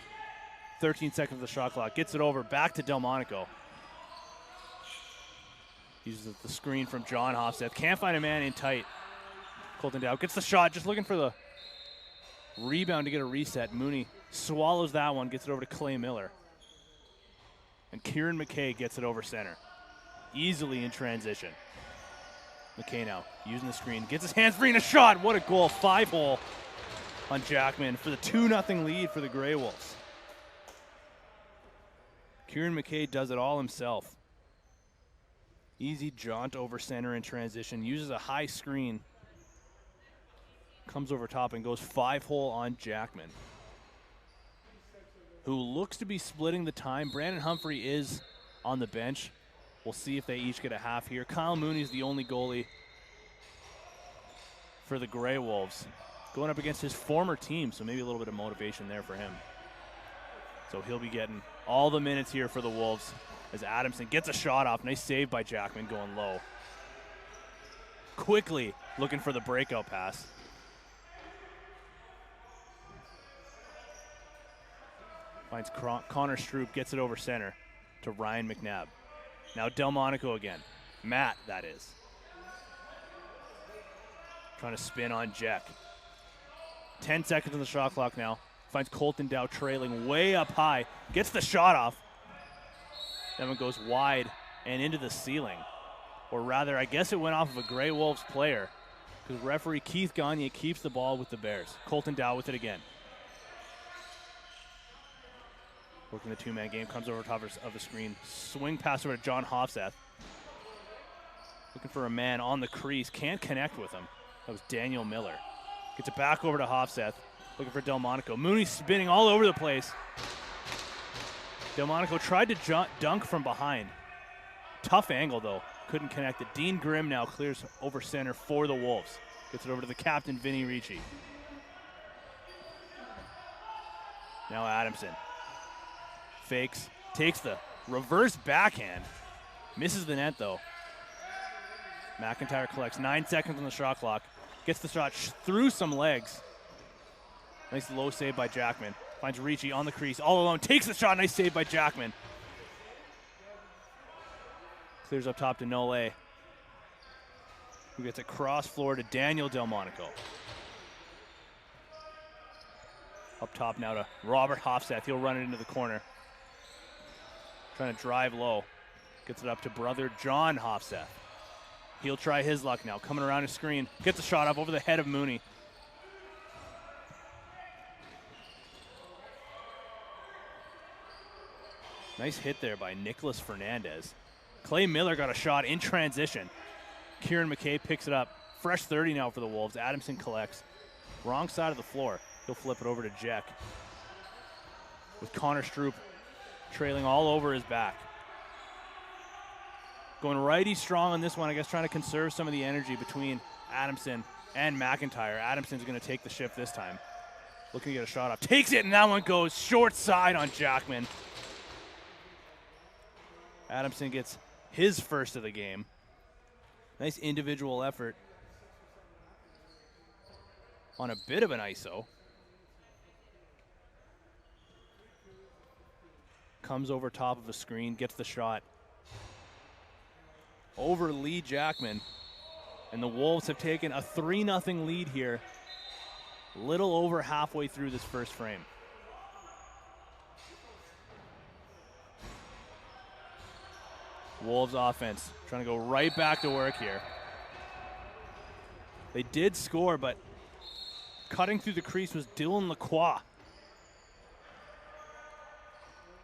Speaker 1: 13 seconds of the shot clock. Gets it over back to Delmonico. Uses the screen from John Hofseth. Can't find a man in tight. Colton Dow gets the shot, just looking for the rebound to get a reset. Mooney swallows that one, gets it over to Clay Miller. And Kieran McKay gets it over center. Easily in transition. McKay now using the screen. Gets his hands free and a shot. What a goal. 5-hole on Jackman for the 2-0 lead for the Grey Wolves. Kieran McKay does it all himself. Easy jaunt over center in transition. Uses a high screen. Comes over top and goes 5-hole on Jackman, who looks to be splitting the time. Brandon Humphrey is on the bench. We'll see if they each get a half here. Kyle Mooney is the only goalie for the Grey Wolves, going up against his former team, so maybe a little bit of motivation there for him. So he'll be getting all the minutes here for the Wolves as Adamson gets a shot off. Nice save by Jackman going low. Quickly looking for the breakout pass. Finds Connor Stroop, gets it over center to Ryan McNabb. Now Delmonico again. Matt, that is. Trying to spin on Jack. 10 seconds on the shot clock now. Finds Colton Dow trailing way up high. Gets the shot off. That one goes wide and into the ceiling. Or rather, I guess it went off of a Grey Wolves player, because referee Keith Gagne keeps the ball with the Bears. Colton Dow with it again. Working the two-man game, comes over top of the screen. Swing pass over to John Hofseth. Looking for a man on the crease. Can't connect with him. That was Daniel Miller. Gets it back over to Hofseth. Looking for Delmonico. Mooney spinning all over the place. Delmonico tried to dunk from behind. Tough angle, though. Couldn't connect it. Dean Grimm now clears over center for the Wolves. Gets it over to the captain, Vinny Ricci. Now Adamson. Fakes, takes the reverse backhand. Misses the net, though. McIntyre collects 9 seconds on the shot clock. Gets the shot through some legs. Nice low save by Jackman. Finds Ricci on the crease, all alone. Takes the shot, nice save by Jackman. Clears up top to Nole. who gets it cross floor to Daniel Delmonico. Up top now to Robert Hofseth. He'll run it into the corner. Trying to drive low. Gets it up to brother John Hofseth. He'll try his luck now. Coming around his screen. Gets a shot up over the head of Mooney. Nice hit there by Nicholas Fernandez. Clay Miller got a shot in transition. Kieran McKay picks it up. Fresh 30 now for the Wolves. Adamson collects. Wrong side of the floor. He'll flip it over to Jack. With Connor Stroop trailing all over his back. Going righty strong on this one, I guess trying to conserve some of the energy between Adamson and McIntyre. Adamson's going to take the shift this time. Looking to get a shot off. Takes it, and that one goes short side on Jackman. Adamson gets his first of the game. Nice individual effort on a bit of an ISO. Comes over top of a screen, gets the shot over Lee Jackman. And the Wolves have taken a 3-0 lead here, little over halfway through this first frame. Wolves offense trying to go right back to work here. They did score, but cutting through the crease was Dylan Lacroix.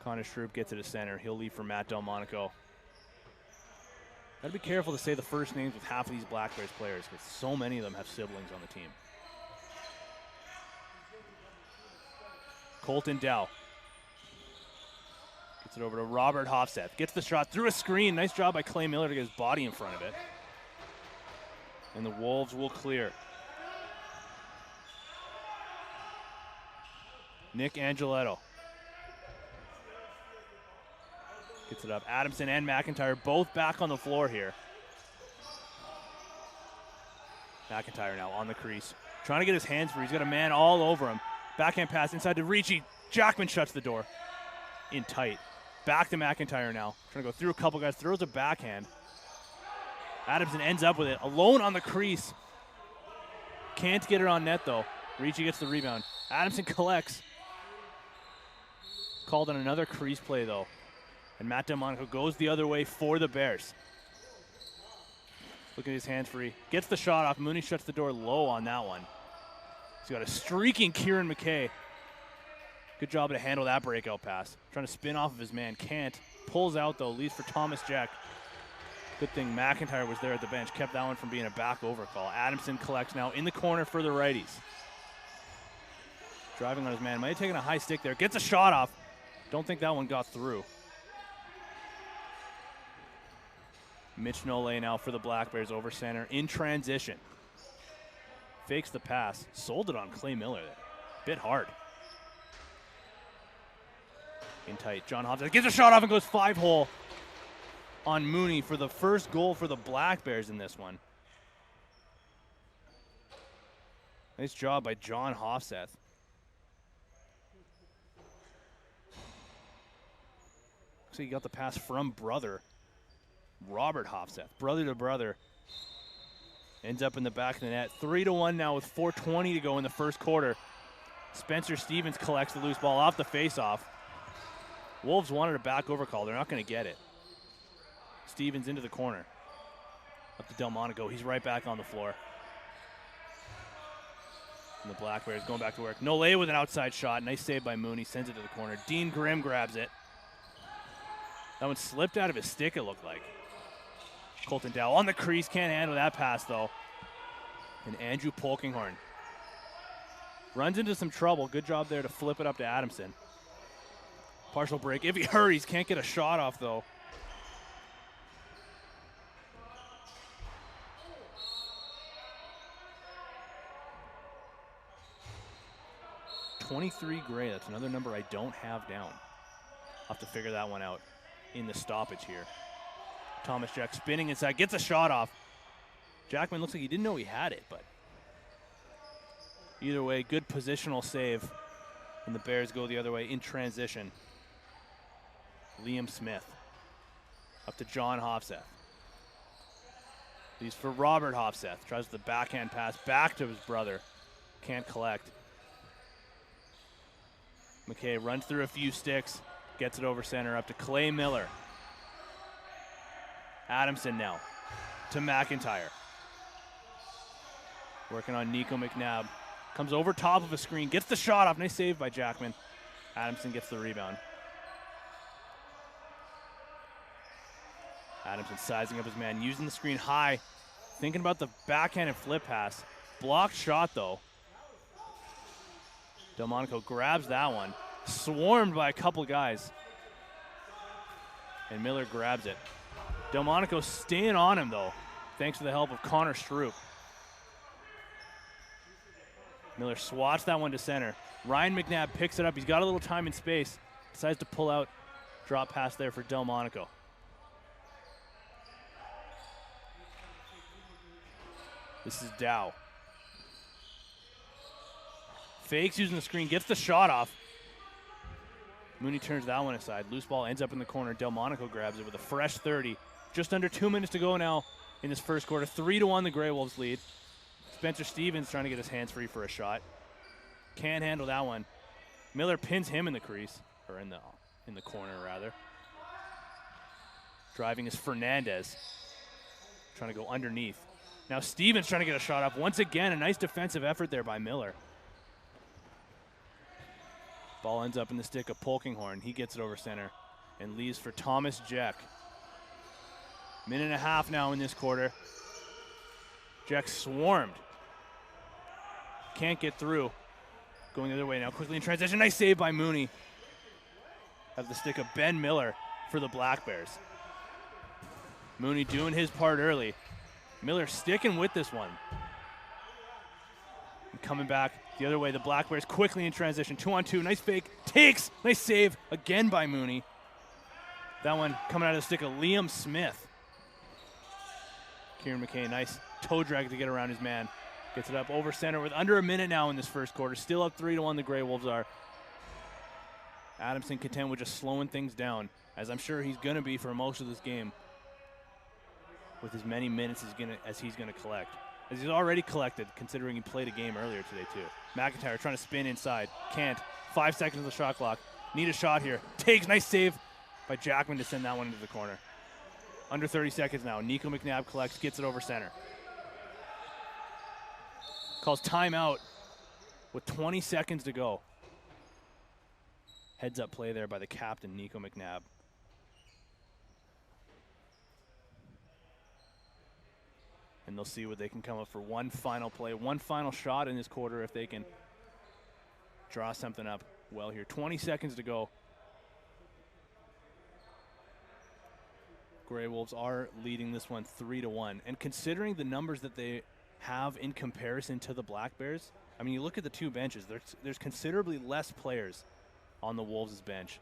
Speaker 1: Connor Stroop gets it to center. He'll leave for Matt Delmonico. Gotta be careful to say the first names with half of these Black Bears players because so many of them have siblings on the team. Colton Dow. Gets it over to Robert Hofseth. Gets the shot through a screen. Nice job by Clay Miller to get his body in front of it. And the Wolves will clear. Nick Angeletto. Gets it up. Adamson and McIntyre both back on the floor here. McIntyre now on the crease. Trying to get his hands free. He's got a man all over him. Backhand pass inside to Ricci. Jackman shuts the door. In tight. Back to McIntyre now. Trying to go through a couple guys. Throws a backhand. Adamson ends up with it. Alone on the crease. Can't get it on net though. Ricci gets the rebound. Adamson collects. Called on another crease play though. And Matt Delmonico goes the other way for the Bears. Look at his hands free. Gets the shot off. Mooney shuts the door low on that one. He's got a streaking Kieran McKay. Good job to handle that breakout pass. Trying to spin off of his man. Can't. Pulls out though. Leaves for Thomas Jack. Good thing McIntyre was there at the bench. Kept that one from being a back over call. Adamson collects now in the corner for the righties. Driving on his man. Might have taken a high stick there. Gets a shot off. Don't think that one got through. Mitch Nole now for the Black Bears over center in transition. Fakes the pass. Sold it on Clay Miller there. Bit hard. In tight. John Hofseth gets a shot off and goes 5-hole on Mooney for the first goal for the Black Bears in this one. Nice job by John Hofseth. So he got the pass from brother Robert Hofseth. Brother to brother. Ends up in the back of the net. 3-1 now with 4:20 to go in the first quarter. Spencer Stevens collects the loose ball off the faceoff. Wolves wanted a back over call. They're not going to get it. Stevens into the corner. Up to Delmonico. He's right back on the floor. And the Black Bears going back to work. Nole with an outside shot. Nice save by Mooney. Sends it to the corner. Dean Grimm grabs it. That one slipped out of his stick, it looked like. Colton Dow on the crease. Can't handle that pass, though. And Andrew Polkinghorn runs into some trouble. Good job there to flip it up to Adamson. Partial break. If he hurries, can't get a shot off, though. .23 gray. That's another number I don't have down. I'll have to figure that one out in the stoppage here. Thomas Jack spinning inside, gets a shot off. Jackman looks like he didn't know he had it, but either way, good positional save. And the Bears go the other way in transition. Liam Smith up to John Hofseth. These for Robert Hopseth. Tries the backhand pass back to his brother. Can't collect. McKay runs through a few sticks. Gets it over center up to Clay Miller. Adamson now to McIntyre. Working on Nico McNabb. Comes over top of a screen. Gets the shot off. Nice save by Jackman. Adamson gets the rebound. Adamson sizing up his man. Using the screen high. Thinking about the backhand and flip pass. Blocked shot though. Delmonico grabs that one. Swarmed by a couple guys. And Miller grabs it. Delmonico staying on him though, thanks to the help of Connor Stroop. Miller swats that one to center. Ryan McNabb picks it up. He's got a little time and space. Decides to pull out. Drop pass there for Delmonico. This is Dow. Fakes using the screen, gets the shot off. Mooney turns that one aside. Loose ball ends up in the corner. Delmonico grabs it with a fresh 30. Just under 2 minutes to go now in this first quarter. 3-1 the Grey Wolves lead. Spencer Stevens trying to get his hands free for a shot. Can't handle that one. Miller pins him in the crease, or in the corner rather. Driving is Fernandez. Trying to go underneath. Now Stevens trying to get a shot up. Once again, a nice defensive effort there by Miller. Ball ends up in the stick of Polkinghorn. He gets it over center and leaves for Thomas Jack. Minute and a half now in this quarter. Jack swarmed. Can't get through. Going the other way now, quickly in transition. Nice save by Mooney. Have the stick of Ben Miller for the Black Bears. Mooney doing his part early. Miller sticking with this one. And coming back the other way, the Black Bears quickly in transition. 2-on-2, nice fake, takes, nice save again by Mooney. That one coming out of the stick of Liam Smith. Kieran McKay, nice toe drag to get around his man. Gets it up over center with under a minute now in this first quarter. Still up 3-1, the Grey Wolves are. Adamson content with just slowing things down, as I'm sure he's going to be for most of this game, with as many minutes as he's going to collect. As he's already collected, considering he played a game earlier today too. McIntyre trying to spin inside. Can't. 5 seconds of the shot clock. Need a shot here. Takes, nice save by Jackman to send that one into the corner. Under 30 seconds now. Nico McNabb collects, gets it over center. Calls timeout with 20 seconds to go. Heads up play there by the captain, Nico McNabb. And they'll see what they can come up for one final play, one final shot in this quarter if they can draw something up well here. 20 seconds to go. Grey Wolves are leading this one 3-1. And considering the numbers that they have in comparison to the Black Bears, I mean, you look at the two benches, there's considerably less players on the Wolves' bench.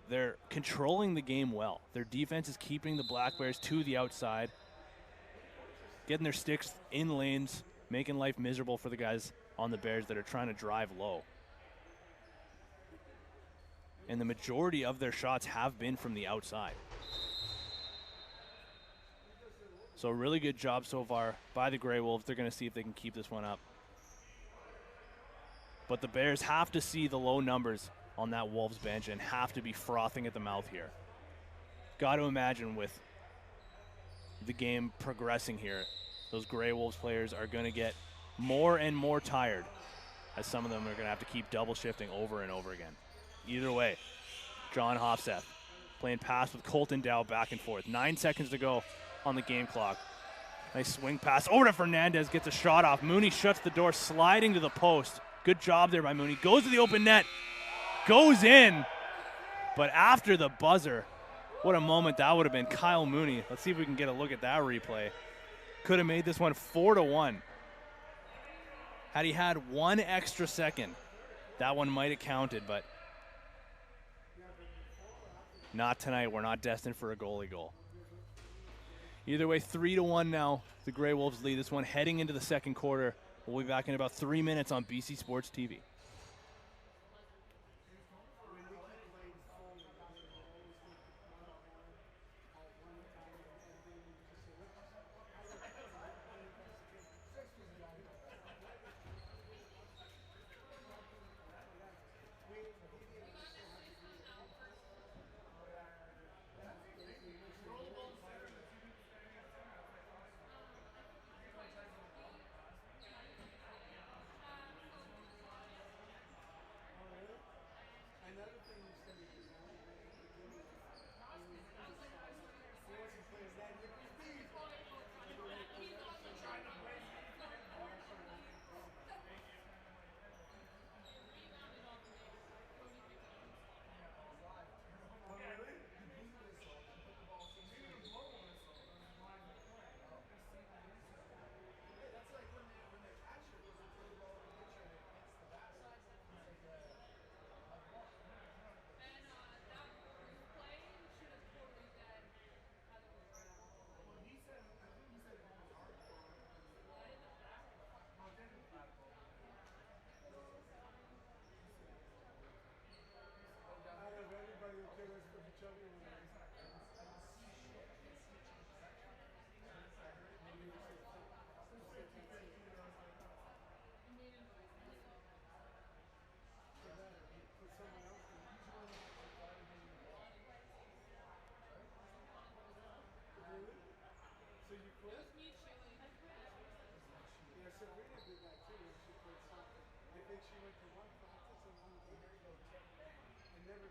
Speaker 1: They're controlling the game well. Their defense is keeping the Black Bears to the outside, getting their sticks in lanes, making life miserable for the guys on the Bears that are trying to drive low. And the majority of their shots have been from the outside. So a really good job so far by the Grey Wolves. They're going to see if they can keep this one up. But the Bears have to see the low numbers on that Wolves bench and have to be frothing at the mouth here. Got to imagine with the game progressing here, those Grey Wolves players are going to get more and more tired, as some of them are going to have to keep double shifting over and over again. Either way, John Hopseth playing pass with Colton Dow back and forth. 9 seconds to go on the game clock. Nice swing pass over to Fernandez, gets a shot off. Mooney shuts the door, sliding to the post. Good job there by Mooney. Goes to the open net, goes in, but after the buzzer, what a moment that would have been. Kyle Mooney, let's see if we can get a look at that replay. Could have made this one 4-1. Had he had 1 extra second, that one might have counted, but not tonight. We're not destined for a goalie goal. Either way, 3-1 now. The Grey Wolves lead this one heading into the second quarter. We'll be back in about 3 minutes on BC Sports TV.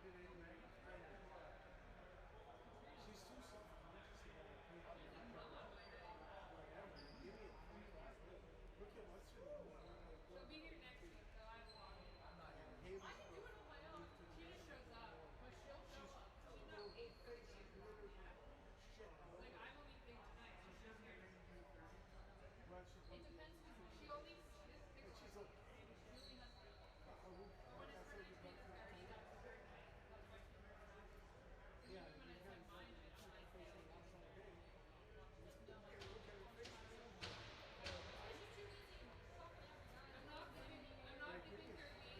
Speaker 2: did anything. She's too self-conscious about making whatever. Give me a free pass. Look at what's her name.
Speaker 4: She'll be here next week, so I will.
Speaker 2: Haley's
Speaker 4: I can do it on my own. She just shows up, but she'll show up. She's not paid for the game.
Speaker 2: shit.
Speaker 4: Like, I'm only paid tonight, so she's here.
Speaker 2: Well, she's
Speaker 4: It depends because she only picks
Speaker 2: she's
Speaker 4: up.
Speaker 2: okay.
Speaker 4: Julie has to. When it's her next week, it's Barry. That's her night. That's why she never comes.
Speaker 2: Yeah,
Speaker 4: Usually when it's like my night, I'm like, hey,
Speaker 2: facing outside day.
Speaker 4: no.
Speaker 2: Look at her face.
Speaker 4: It's just too easy. I'm not giving her games.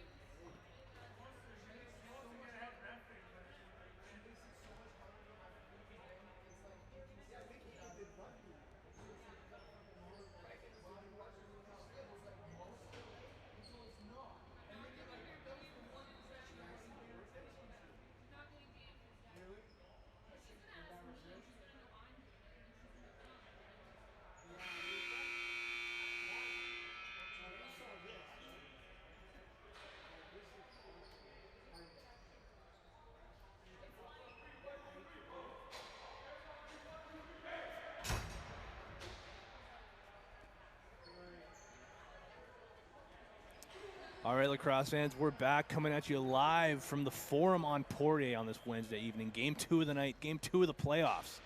Speaker 1: All right, lacrosse fans, we're back coming at you live from the Forum on Poirier on this Wednesday evening. Game 2 of the night, game 2 of the playoffs.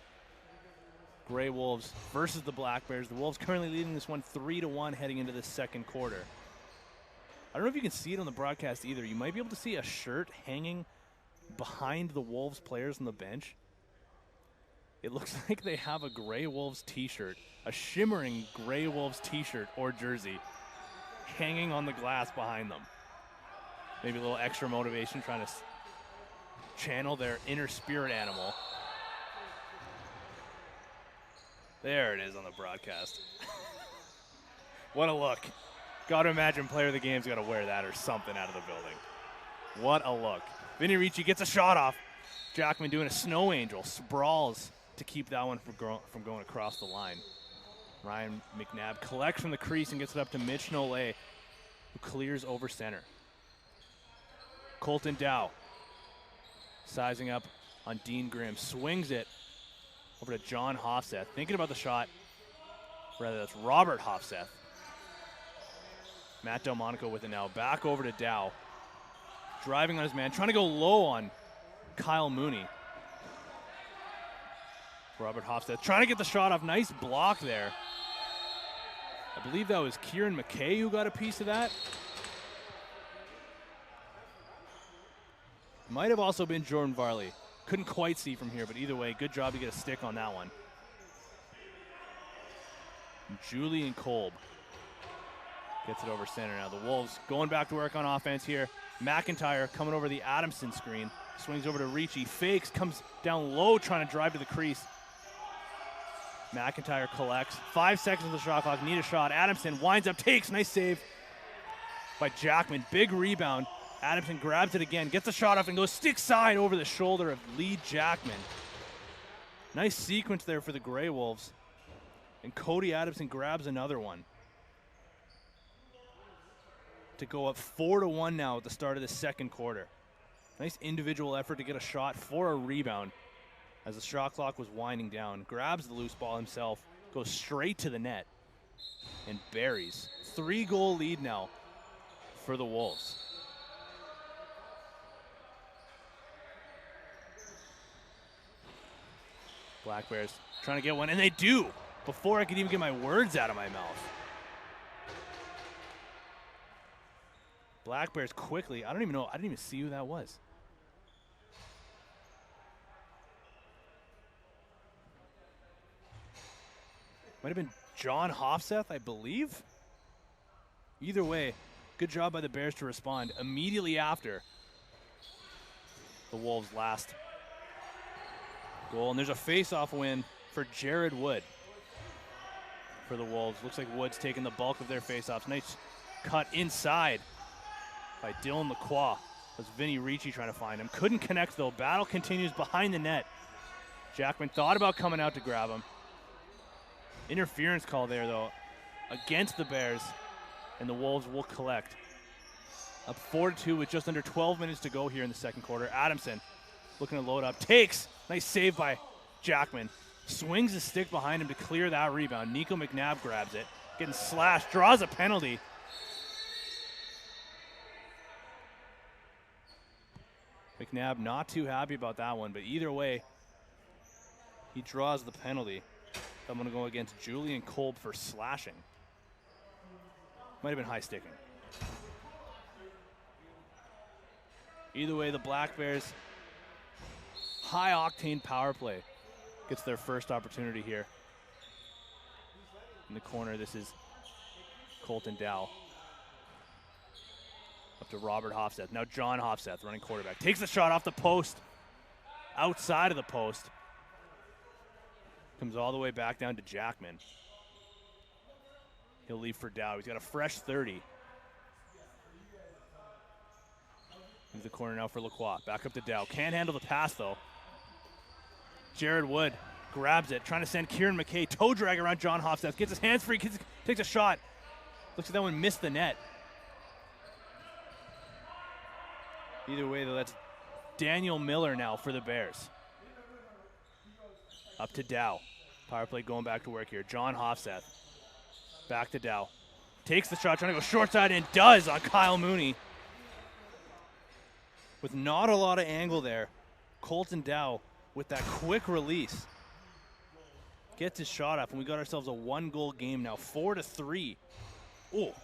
Speaker 1: Grey Wolves versus the Black Bears. The Wolves currently leading this one 3-1 heading into the second quarter. I don't know if you can see it on the broadcast either. You might be able to see a shirt hanging behind the Wolves players on the bench. It looks like they have a Grey Wolves t-shirt, a shimmering Grey Wolves t-shirt or jersey hanging on the glass behind them. Maybe a little extra motivation, trying to channel their inner spirit animal. There it is on the broadcast. What a look. Got to imagine player of the game's got to wear that or something out of the building. What a look. Vinny Ricci gets a shot off. Jackman doing a snow angel, sprawls to keep that one from going across the line. Ryan McNabb collects from the crease and gets it up to Mitch Nolay, who clears over center. Colton Dow sizing up on Dean Grimm, swings it over to John Hofseth. Thinking about the shot, rather that's Robert Hofseth. Matt Delmonico with it now, back over to Dow. Driving on his man, trying to go low on Kyle Mooney. Robert Hofseth trying to get the shot off, nice block there. I believe that was Kieran McKay who got a piece of that. Might have also been Jordan Varley. Couldn't quite see from here, but either way, good job to get a stick on that one. Julian Kolb gets it over center now. The Wolves going back to work on offense here. McIntyre coming over the Adamson screen. Swings over to Ricci, fakes, comes down low trying to drive to the crease. McIntyre collects. 5 seconds of the shot clock, need a shot. Adamson winds up, takes, nice save by Jackman. Big rebound. Adamson grabs it again, gets the shot off and goes stick side over the shoulder of Lee Jackman. Nice sequence there for the Grey Wolves. And Cody Adamson grabs another one to go up 4-1 now at the start of the second quarter. Nice individual effort to get a shot for a rebound as the shot clock was winding down. Grabs the loose ball himself, goes straight to the net, and buries. 3-goal lead now for the Wolves. Black Bears trying to get one, and they do, before I could even get my words out of my mouth. Black Bears quickly, I didn't even see who that was. Might have been John Hofseth, I believe. Either way, good job by the Bears to respond immediately after the Wolves' last goal. And there's a face-off win for Jared Wood for the Wolves. Looks like Wood's taking the bulk of their face-offs. Nice cut inside by Dylan Lacroix. Was Vinny Ricci trying to find him. Couldn't connect though. Battle continues behind the net. Jackman thought about coming out to grab him. Interference call there though against the Bears, and the Wolves will collect. Up 4-2 with just under 12 minutes to go here in the second quarter. Adamson looking to load up. Takes. Nice save by Jackman. Swings his stick behind him to clear that rebound. Nico McNabb grabs it. Getting slashed. Draws a penalty. McNabb not too happy about that one, but either way, he draws the penalty. I'm going to go against Julian Kolb for slashing. Might have been high sticking. Either way, the Black Bears, high octane power play, gets their first opportunity here. In the corner, this is Colton Dow. Up to Robert Hofseth. Now John Hofseth, running quarterback. Takes the shot off the post. Outside of the post. Comes all the way back down to Jackman. He'll leave for Dow. He's got a fresh 30. Into the corner now for Lacroix. Back up to Dow. Can't handle the pass, though. Jared Wood grabs it, trying to send Kieran McKay. Toe drag around John Hofseth. Gets his hands free, takes a shot. Looks like that one missed the net. Either way, though, that's Daniel Miller now for the Bears. Up to Dow. Power play going back to work here. John Hofseth. Back to Dow. Takes the shot, trying to go short side, and does on Kyle Mooney. With not a lot of angle there, Colton Dow with that quick release gets his shot up, and we got ourselves a 1-goal game now, 4-3. Oh,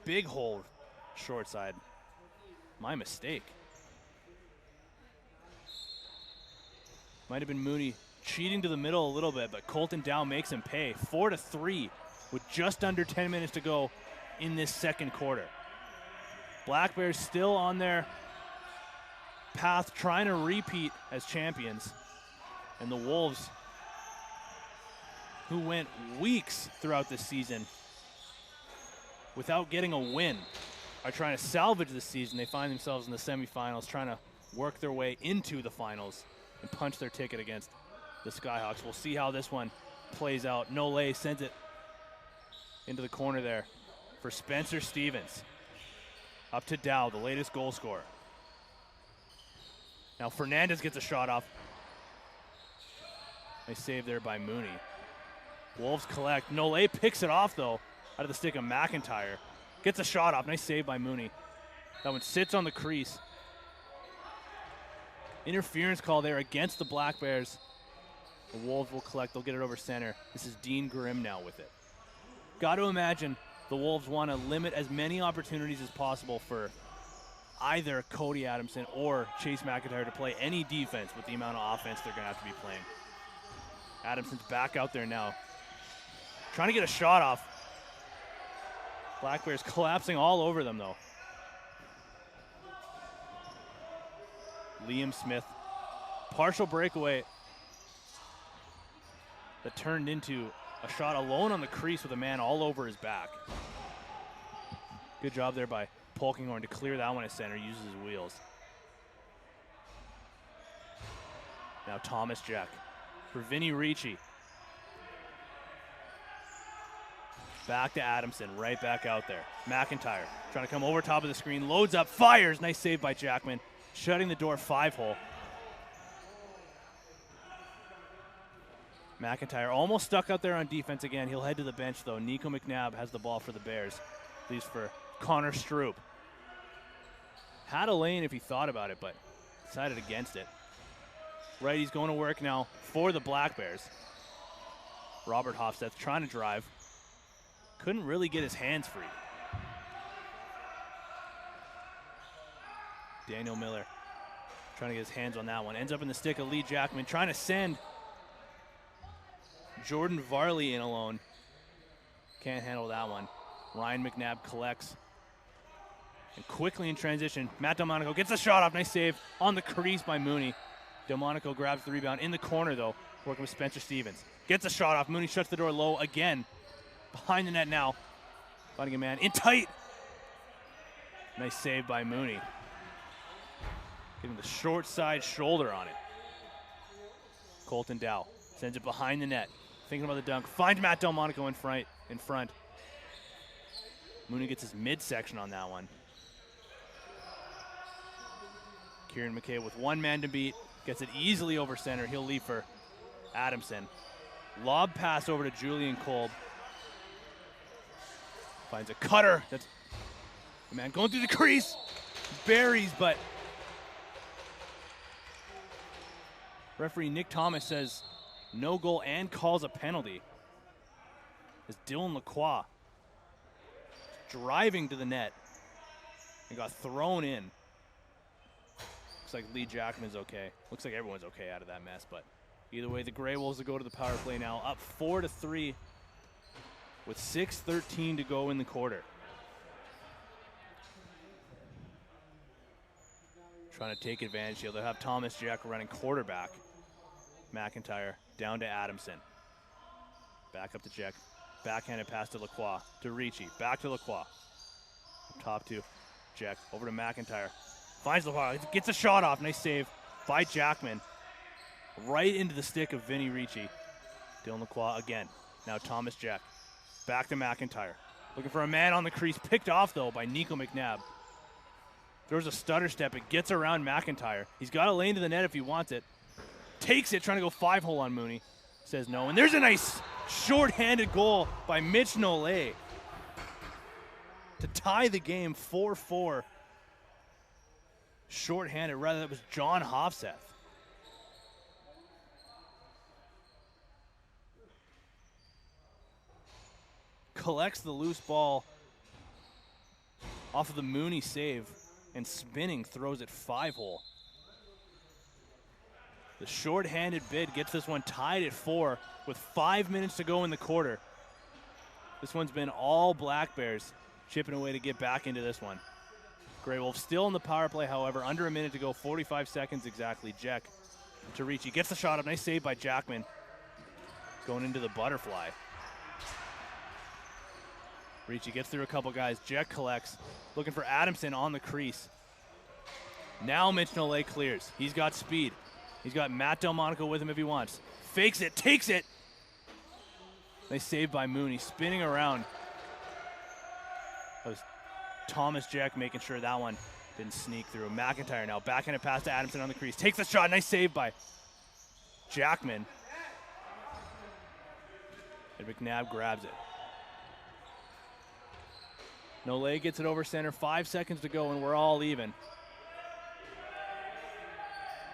Speaker 1: big hole short side. My mistake. Might have been Mooney cheating to the middle a little bit, but Colton Dow makes him pay. 4-3 with just under 10 minutes to go in this second quarter. Black Bears still on their path trying to repeat as champions. And the Wolves, who went weeks throughout this season without getting a win, are trying to salvage this season. They find themselves in the semifinals, trying to work their way into the finals and punch their ticket against the Skyhawks. We'll see how this one plays out. Nole sends it into the corner there for Spencer Stevens. Up to Dow, the latest goal scorer. Now Fernandez gets a shot off. Nice save there by Mooney. Wolves collect. Nole picks it off, though, out of the stick of McIntyre. Gets a shot off. Nice save by Mooney. That one sits on the crease. Interference call there against the Black Bears. The Wolves will collect. They'll get it over center. This is Dean Grimm now with it. Got to imagine the Wolves want to limit as many opportunities as possible for either Cody Adamson or Chase McIntyre to play any defense with the amount of offense they're going to have to be playing. Adamson's back out there now. Trying to get a shot off. Black Bears collapsing all over them, though. Liam Smith. Partial breakaway that turned into a shot alone on the crease with a man all over his back. Good job there by Polkinghorn to clear that one at center, uses his wheels. Now Thomas Jack for Vinny Ricci. Back to Adamson, right back out there. McIntyre trying to come over top of the screen, loads up, fires. Nice save by Jackman, shutting the door 5-hole. McIntyre almost stuck out there on defense again. He'll head to the bench, though. Nico McNabb has the ball for the Bears, at least for Connor Stroop. Had a lane if he thought about it, but decided against it. Right, he's going to work now for the Black Bears. Robert Hofseth trying to drive. Couldn't really get his hands free. Daniel Miller trying to get his hands on that one. Ends up in the stick of Lee Jackman, trying to send Jordan Varley in alone. Can't handle that one. Ryan McNabb collects. And quickly in transition, Matt Delmonico gets a shot off. Nice save on the crease by Mooney. Delmonico grabs the rebound in the corner, though, working with Spencer Stevens. Gets a shot off. Mooney shuts the door low again. Behind the net now. Finding a man in tight. Nice save by Mooney. Getting the short side shoulder on it. Colton Dow sends it behind the net. Thinking about the dunk. Finds Matt Delmonico in front. Mooney gets his midsection on that one. Kieran McKay with one man to beat. Gets it easily over center. He'll leave for Adamson. Lob pass over to Julian Kolb. Finds a cutter. That's the man going through the crease. Buries, but referee Nick Thomas says no goal and calls a penalty. As Dylan Lacroix driving to the net and got thrown in. Looks like Lee Jackman's okay. Looks like everyone's okay out of that mess, but either way, the Grey Wolves will go to the power play now, up 4-3 with 6:13 to go in the quarter. Trying to take advantage here. They'll have Thomas Jack running quarterback. McIntyre down to Adamson. Back up to Jack. Backhanded pass to Lacroix. To Ricci. Back to Lacroix. Top to Jack. Over to McIntyre. Finds Lacroix. Gets a shot off. Nice save by Jackman. Right into the stick of Vinny Ricci. Dylan Lacroix again. Now Thomas Jack. Back to McIntyre. Looking for a man on the crease. Picked off, though, by Nico McNabb. Throws a stutter step. It gets around McIntyre. He's got a lane to the net if he wants it. Takes it, trying to go 5-hole on Mooney. Says no. And there's a nice short-handed goal by Mitch Nolay to tie the game 4-4. Short-handed. Rather, that was John Hofseth. Collects the loose ball off of the Mooney save and spinning throws it 5-hole. The short-handed bid gets this one tied at 4 with 5 minutes to go in the quarter. This one's been all Black Bears chipping away to get back into this one. Grey Wolves still in the power play, however, under a minute to go, 45 seconds exactly. Jack to Ricci, gets the shot up, nice save by Jackman. Going into the butterfly. Ricci gets through a couple guys, Jack collects, looking for Adamson on the crease. Now Mitch Nolay clears, he's got speed. He's got Matt Delmonico with him if he wants. Fakes it, takes it. Nice save by Mooney, spinning around. That was Thomas Jack making sure that one didn't sneak through. McIntyre now, backhanded pass to Adamson on the crease. Takes the shot, nice save by Jackman. And McNabb grabs it. Nolay gets it over center, 5 seconds to go, and we're all even.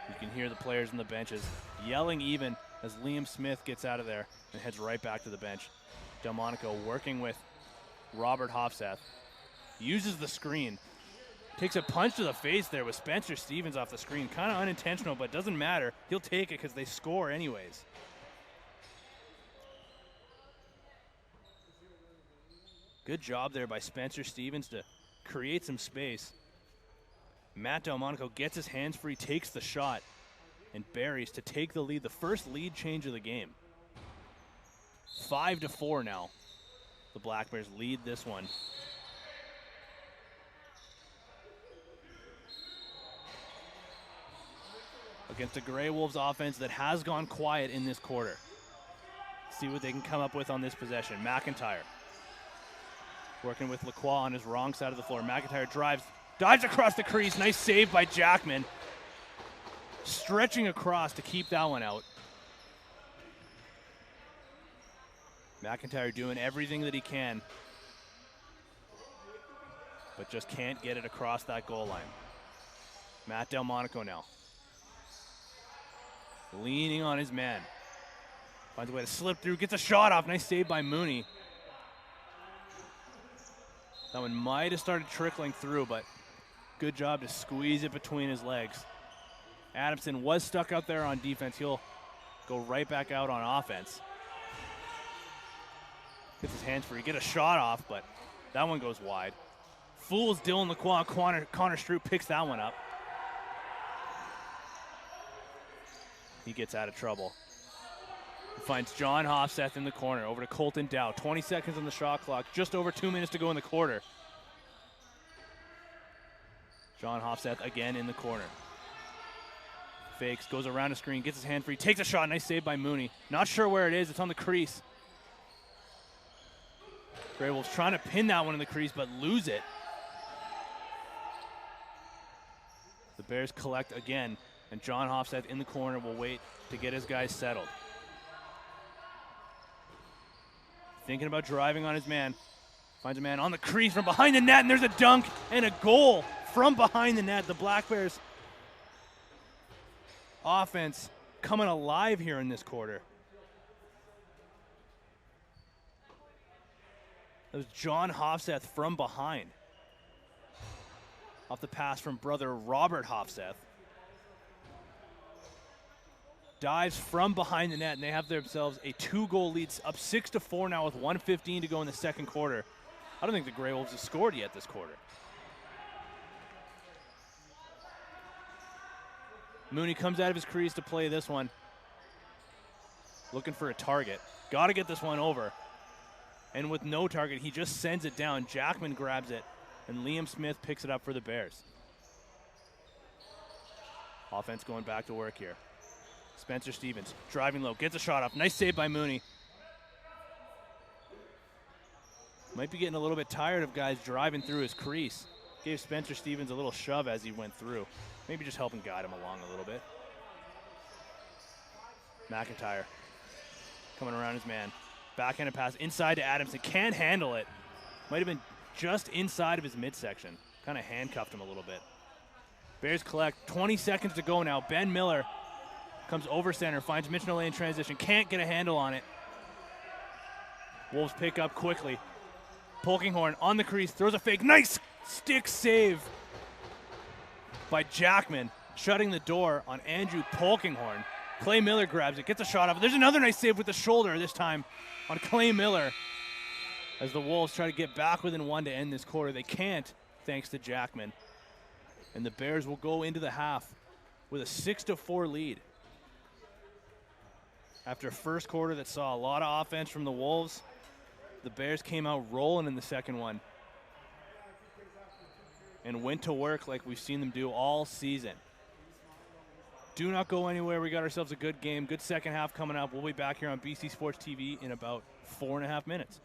Speaker 1: You can hear the players on the benches yelling even as Liam Smith gets out of there and heads right back to the bench. Delmonico working with Robert Hofseth. Uses the screen. Takes a punch to the face there with Spencer Stevens off the screen. Kind of unintentional, but doesn't matter. He'll take it because they score anyways. Good job there by Spencer Stevens to create some space. Matt Delmonico gets his hands free, takes the shot, and buries to take the lead. The first lead change of the game. 5-4 now. The Black Bears lead this one. Against a Grey Wolves offense that has gone quiet in this quarter. See what they can come up with on this possession. McIntyre working with Lacroix on his wrong side of the floor. McIntyre dives across the crease. Nice save by Jackman. Stretching across to keep that one out. McIntyre doing everything that he can, but just can't get it across that goal line. Matt Delmonico now. Leaning on his man. Finds a way to slip through, gets a shot off. Nice save by Mooney. That one might have started trickling through, but good job to squeeze it between his legs. Adamson was stuck out there on defense. He'll go right back out on offense. Gets his hands free, get a shot off, but that one goes wide. Fools Dylan Lacroix. Connor Stroop picks that one up. He gets out of trouble. He finds John Hofseth in the corner. Over to Colton Dow. 20 seconds on the shot clock. Just over 2 minutes to go in the quarter. John Hofseth again in the corner. Fakes, goes around a screen, gets his hand free, takes a shot. Nice save by Mooney. Not sure where it is. It's on the crease. Grey Wolves trying to pin that one in the crease, but lose it. The Bears collect again, and John Hofstad in the corner will wait to get his guys settled. Thinking about driving on his man. Finds a man on the crease from behind the net, and there's a dunk and a goal from behind the net. The Black Bears offense coming alive here in this quarter. That was John Hofseth from behind. Off the pass from brother Robert Hofseth. Dives from behind the net, and they have themselves a 2-goal lead, up 6-4 now with 1:15 to go in the second quarter. I don't think the Grey Wolves have scored yet this quarter. Mooney comes out of his crease to play this one. Looking for a target. Got to get this one over. And with no target, he just sends it down. Jackman grabs it, and Liam Smith picks it up for the Bears. Offense going back to work here. Spencer Stevens driving low, gets a shot off. Nice save by Mooney. Might be getting a little bit tired of guys driving through his crease. Gave Spencer Stevens a little shove as he went through. Maybe just helping guide him along a little bit. McIntyre coming around his man. Backhanded pass inside to Adamson. Can't handle it. Might have been just inside of his midsection. Kind of handcuffed him a little bit. Bears collect. 20 seconds to go now. Ben Miller comes over center. Finds Mitch Nolan in transition. Can't get a handle on it. Wolves pick up quickly. Polkinghorn on the crease. Throws a fake. Nice stick save by Jackman. Shutting the door on Andrew Polkinghorn. Clay Miller grabs it. Gets a shot off. There's another nice save with the shoulder this time on Clay Miller. As the Wolves try to get back within one to end this quarter. They can't, thanks to Jackman. And the Bears will go into the half with a 6-4 lead. After a first quarter that saw a lot of offense from the Wolves, the Bears came out rolling in the second one and went to work like we've seen them do all season. Do not go anywhere. We got ourselves a good game. Good second half coming up. We'll be back here on BC Sports TV in about 4.5 minutes.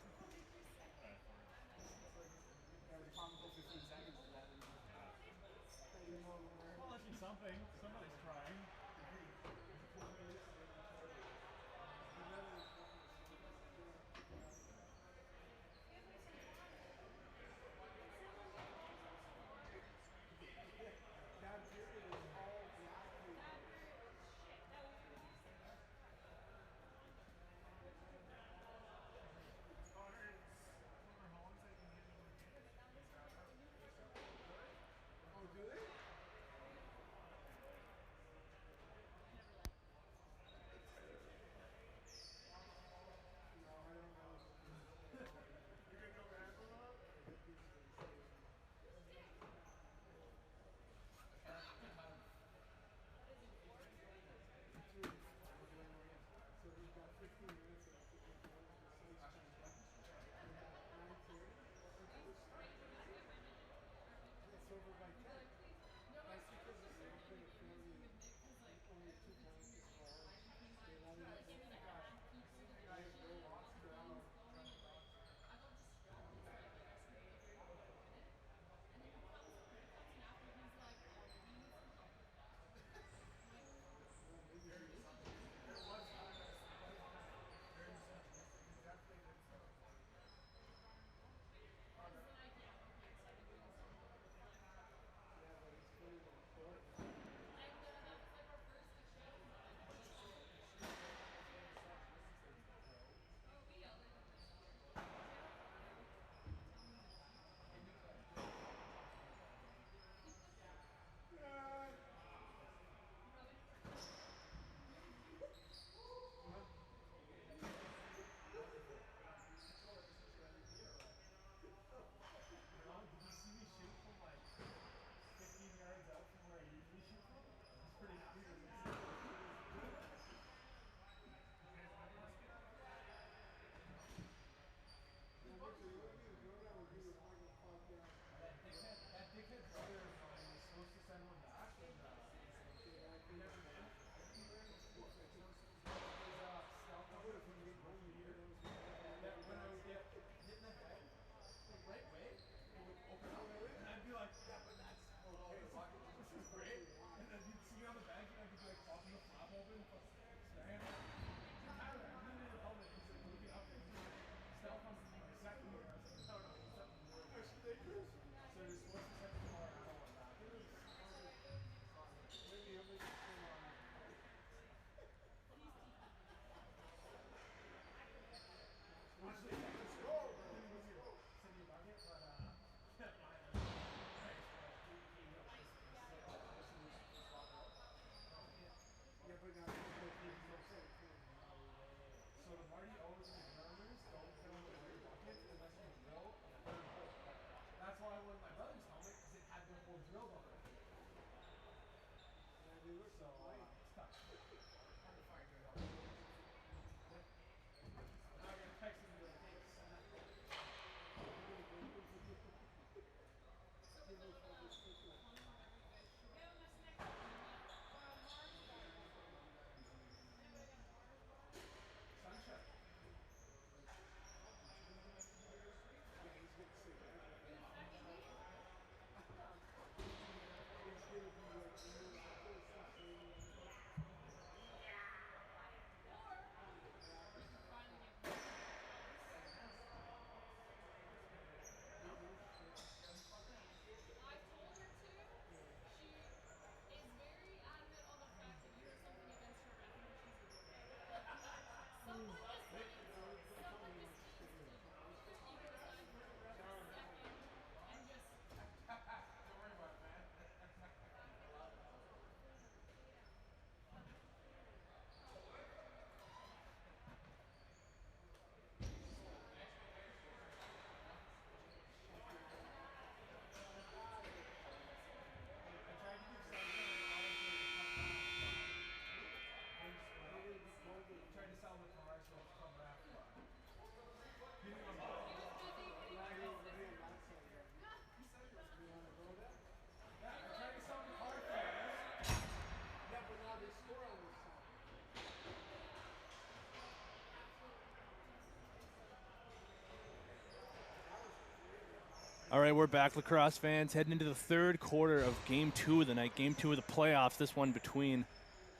Speaker 1: All right, we're back, lacrosse fans, heading into the third quarter of Game 2 of the night, Game 2 of the playoffs, this one between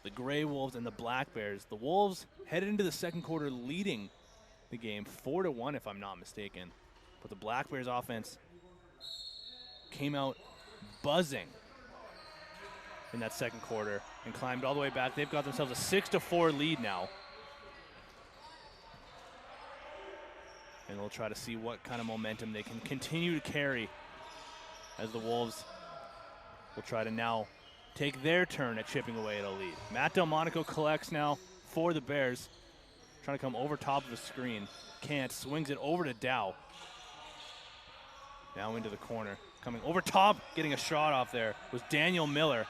Speaker 1: the Grey Wolves and the Black Bears. The Wolves headed into the second quarter leading the game 4-1, if I'm not mistaken. But the Black Bears offense came out buzzing in that second quarter and climbed all the way back. They've got themselves a 6-4 lead now. And we'll try to see what kind of momentum they can continue to carry as the Wolves will try to now take their turn at chipping away at a lead. Matt Delmonico collects now for the Bears. Trying to come over top of the screen. Can't. Swings it over to Dow. Now into the corner. Coming over top, getting a shot off there was Daniel Miller.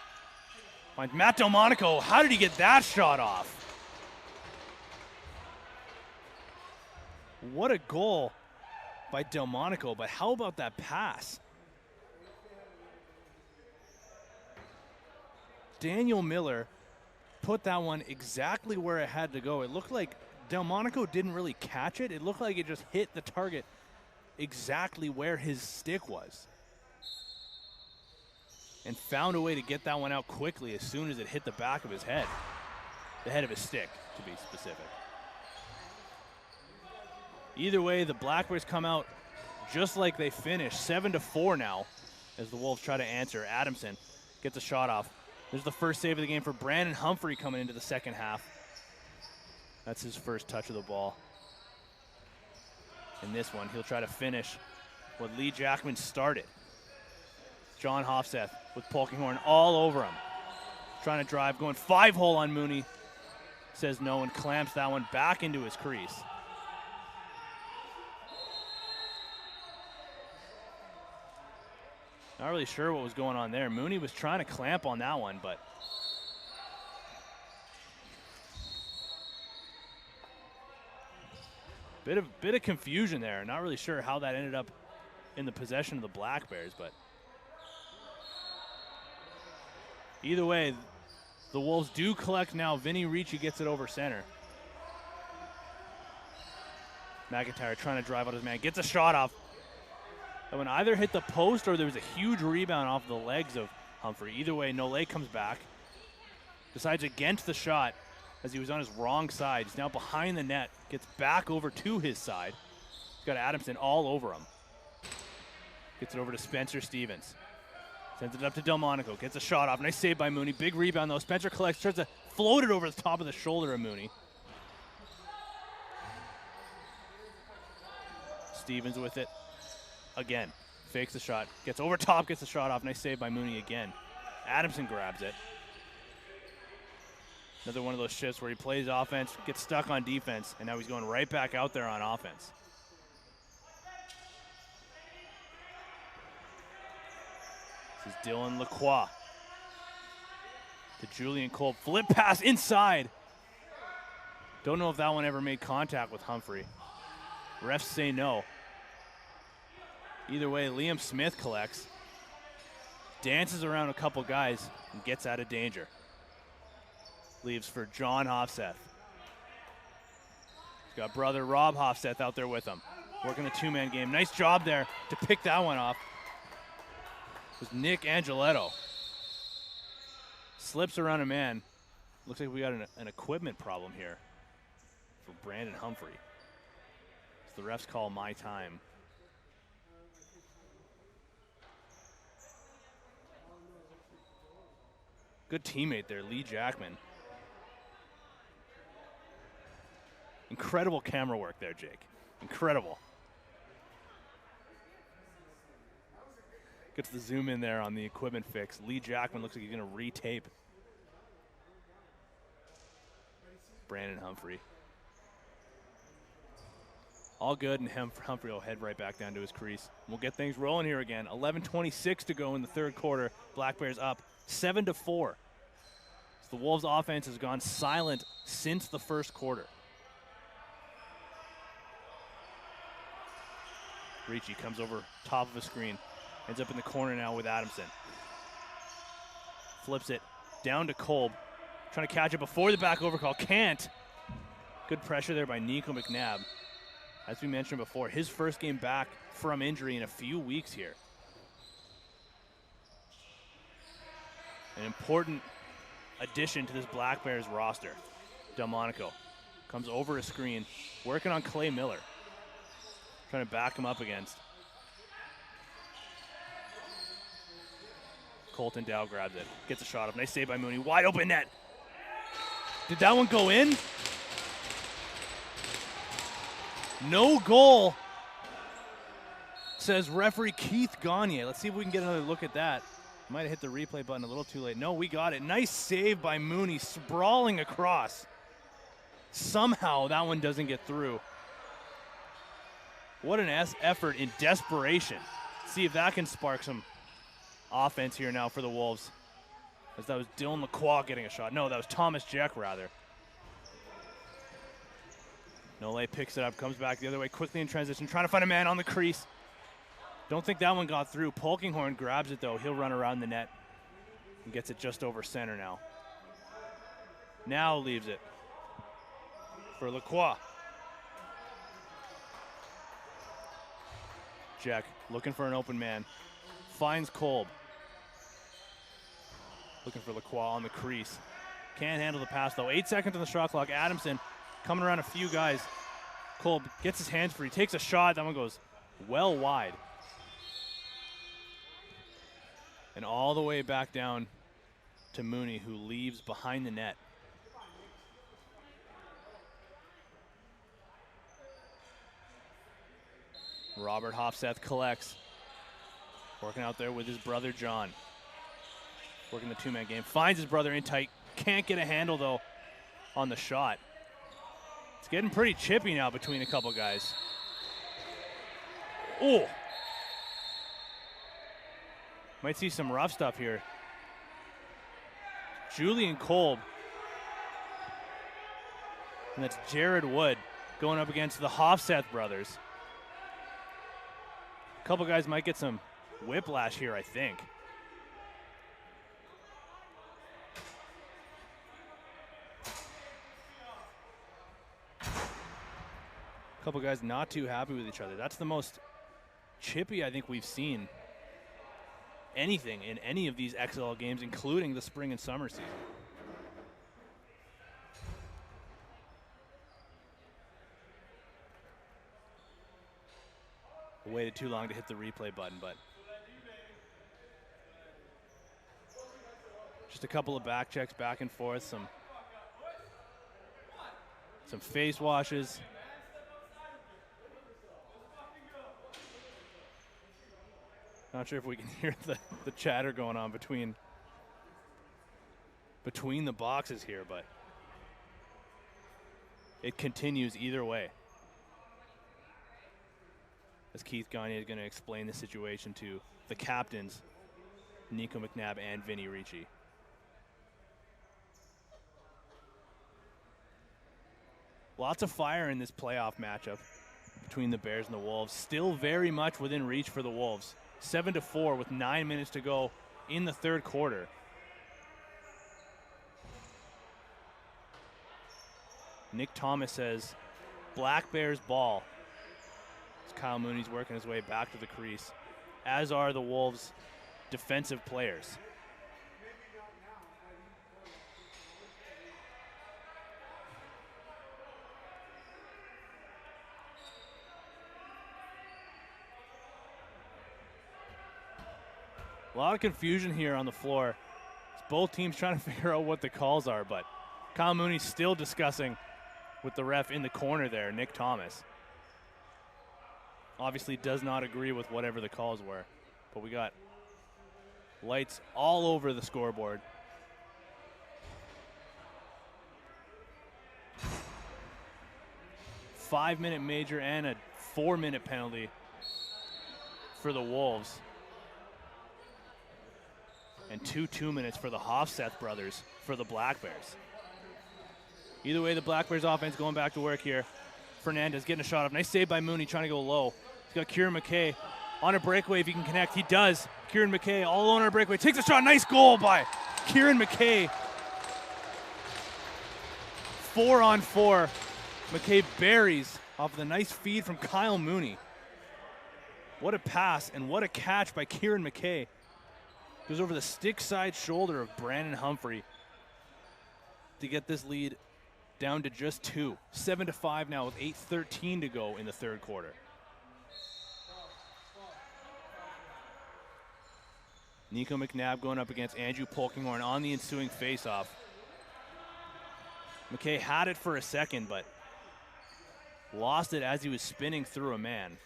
Speaker 1: Finds Matt Delmonico. How did he get that shot off? What a goal by Delmonico, but how about that pass? Daniel Miller put that one exactly where it had to go. It looked like Delmonico didn't really catch it. It looked like it just hit the target exactly where his stick was. And found a way to get that one out quickly as soon as it hit the back of his head. The head of his stick, to be specific. Either way, the Black Bears come out just like they finished, 7-4 now, as the Wolves try to answer. Adamson gets a shot off. There's the first save of the game for Brandon Humphrey coming into the second half. That's his first touch of the ball. In this one, he'll try to finish what Lee Jackman started. John Hofseth with Polkinghorn all over him. Trying to drive, going 5-hole on Mooney. Says no and clamps that one back into his crease. Not really sure what was going on there. Mooney was trying to clamp on that one, but bit of confusion there. Not really sure how that ended up in the possession of the Black Bears, but either way, the Wolves do collect now. Vinny Ricci gets it over center. McIntyre trying to drive out his man, gets a shot off. That one either hit the post or there was a huge rebound off the legs of Humphrey. Either way, Nole comes back, decides against the shot as he was on his wrong side. He's now behind the net, gets back over to his side. He's got Adamson all over him. Gets it over to Spencer Stevens. Sends it up to Delmonico, gets a shot off. Nice save by Mooney. Big rebound though. Spencer collects, tries to float it over the top of the shoulder of Mooney. Stevens with it. Again, fakes the shot, gets over top, gets the shot off. Nice save by Mooney again. Adamson grabs it. Another one of those shifts where he plays offense, gets stuck on defense, and now he's going right back out there on offense. This is Dylan Lacroix to Julian Kolb. Flip pass inside. Don't know if that one ever made contact with Humphrey. Refs say no. Either way, Liam Smith collects, dances around a couple guys, and gets out of danger. Leaves for John Hofseth. He's got brother Rob Hofseth out there with him, working a two-man game. Nice job there to pick that one off. It was Nick Angeletto. Slips around a man. Looks like we got an equipment problem here for Brandon Humphrey. So the refs call my time. Good teammate there, Lee Jackman. Incredible camera work there, Jake. Incredible. Gets the zoom in there on the equipment fix. Lee Jackman looks like he's going to retape Brandon Humphrey. All good, and Humphrey will head right back down to his crease. We'll get things rolling here again. 11:26 to go in the third quarter. Black Bears up 7-4. So the Wolves' offense has gone silent since the first quarter. Ricci comes over top of a screen. Ends up in the corner now with Adamson. Flips it down to Kolb. Trying to catch it before the back overcall. Can't. Good pressure there by Nico McNabb. As we mentioned before, his first game back from injury in a few weeks here. An important addition to this Black Bears roster. Delmonico comes over a screen, working on Clay Miller. Trying to back him up against. Colton Dow grabs it, gets a shot up. Nice save by Mooney, wide open net. Did that one go in? No goal, says referee Keith Gagne. Let's see if we can get another look at that. Might have hit the replay button a little too late. No, we got it. Nice save by Mooney, sprawling across. Somehow that one doesn't get through. What an effort in desperation. See if that can spark some offense here now for the Wolves. As that was Dylan Lacroix getting a shot. No, that was Thomas Jack rather. Nole picks it up, comes back the other way quickly in transition, trying to find a man on the crease. Don't think that one got through. Polkinghorn grabs it though. He'll run around the net and gets it just over center now. Now leaves it for Lacroix. Jack looking for an open man. Finds Kolb. Looking for Lacroix on the crease. Can't handle the pass though. 8 seconds on the shot clock. Adamson coming around a few guys. Kolb gets his hands free, takes a shot. That one goes well wide. And all the way back down to Mooney, who leaves behind the net. Robert Hofseth collects. Working out there with his brother John. Working the two-man game. Finds his brother in tight. Can't get a handle though on the shot. It's getting pretty chippy now between a couple guys. Oh! Might see some rough stuff here. Julian Kolb. And that's Jared Wood going up against the Hofseth brothers. A couple guys might get some whiplash here, I think. A couple guys not too happy with each other. That's the most chippy I think we've seen anything in any of these XLL games, including the spring and summer season. Waited too long to hit the replay button, but just a couple of back checks back and forth, some face washes. Not sure if we can hear the chatter going on between the boxes here, but it continues either way. As Keith Gagne is going to explain the situation to the captains, Nico McNabb and Vinny Ricci. Lots of fire in this playoff matchup between the Bears and the Wolves. Still very much within reach for the Wolves. 7-4 with 9 minutes to go in the third quarter. Nick Thomas says, Black Bears ball. As Kyle Mooney's working his way back to the crease, as are the Wolves' defensive players. A lot of confusion here on the floor. It's both teams trying to figure out what the calls are, but Kyle Mooney's still discussing with the ref in the corner there, Nick Thomas. Obviously does not agree with whatever the calls were, but we got lights all over the scoreboard. Five-minute major and a 4-minute penalty for the Wolves. And 2 minutes for the Hofseth brothers for the Black Bears. Either way, the Black Bears offense going back to work here. Fernandez getting a shot up. Nice save by Mooney, trying to go low. He's got Kieran McKay on a breakaway if he can connect. He does. Kieran McKay all alone on a breakaway. Takes a shot. Nice goal by Kieran McKay. 4-on-4. McKay buries off of the nice feed from Kyle Mooney. What a pass and what a catch by Kieran McKay. Goes over the stick side shoulder of Brandon Humphrey to get this lead down to just 2. 7-5 now with 8:13 to go in the third quarter. Nico McNabb going up against Andrew Polkinghorn on the ensuing faceoff. McKay had it for a second, but lost it as he was spinning through a man.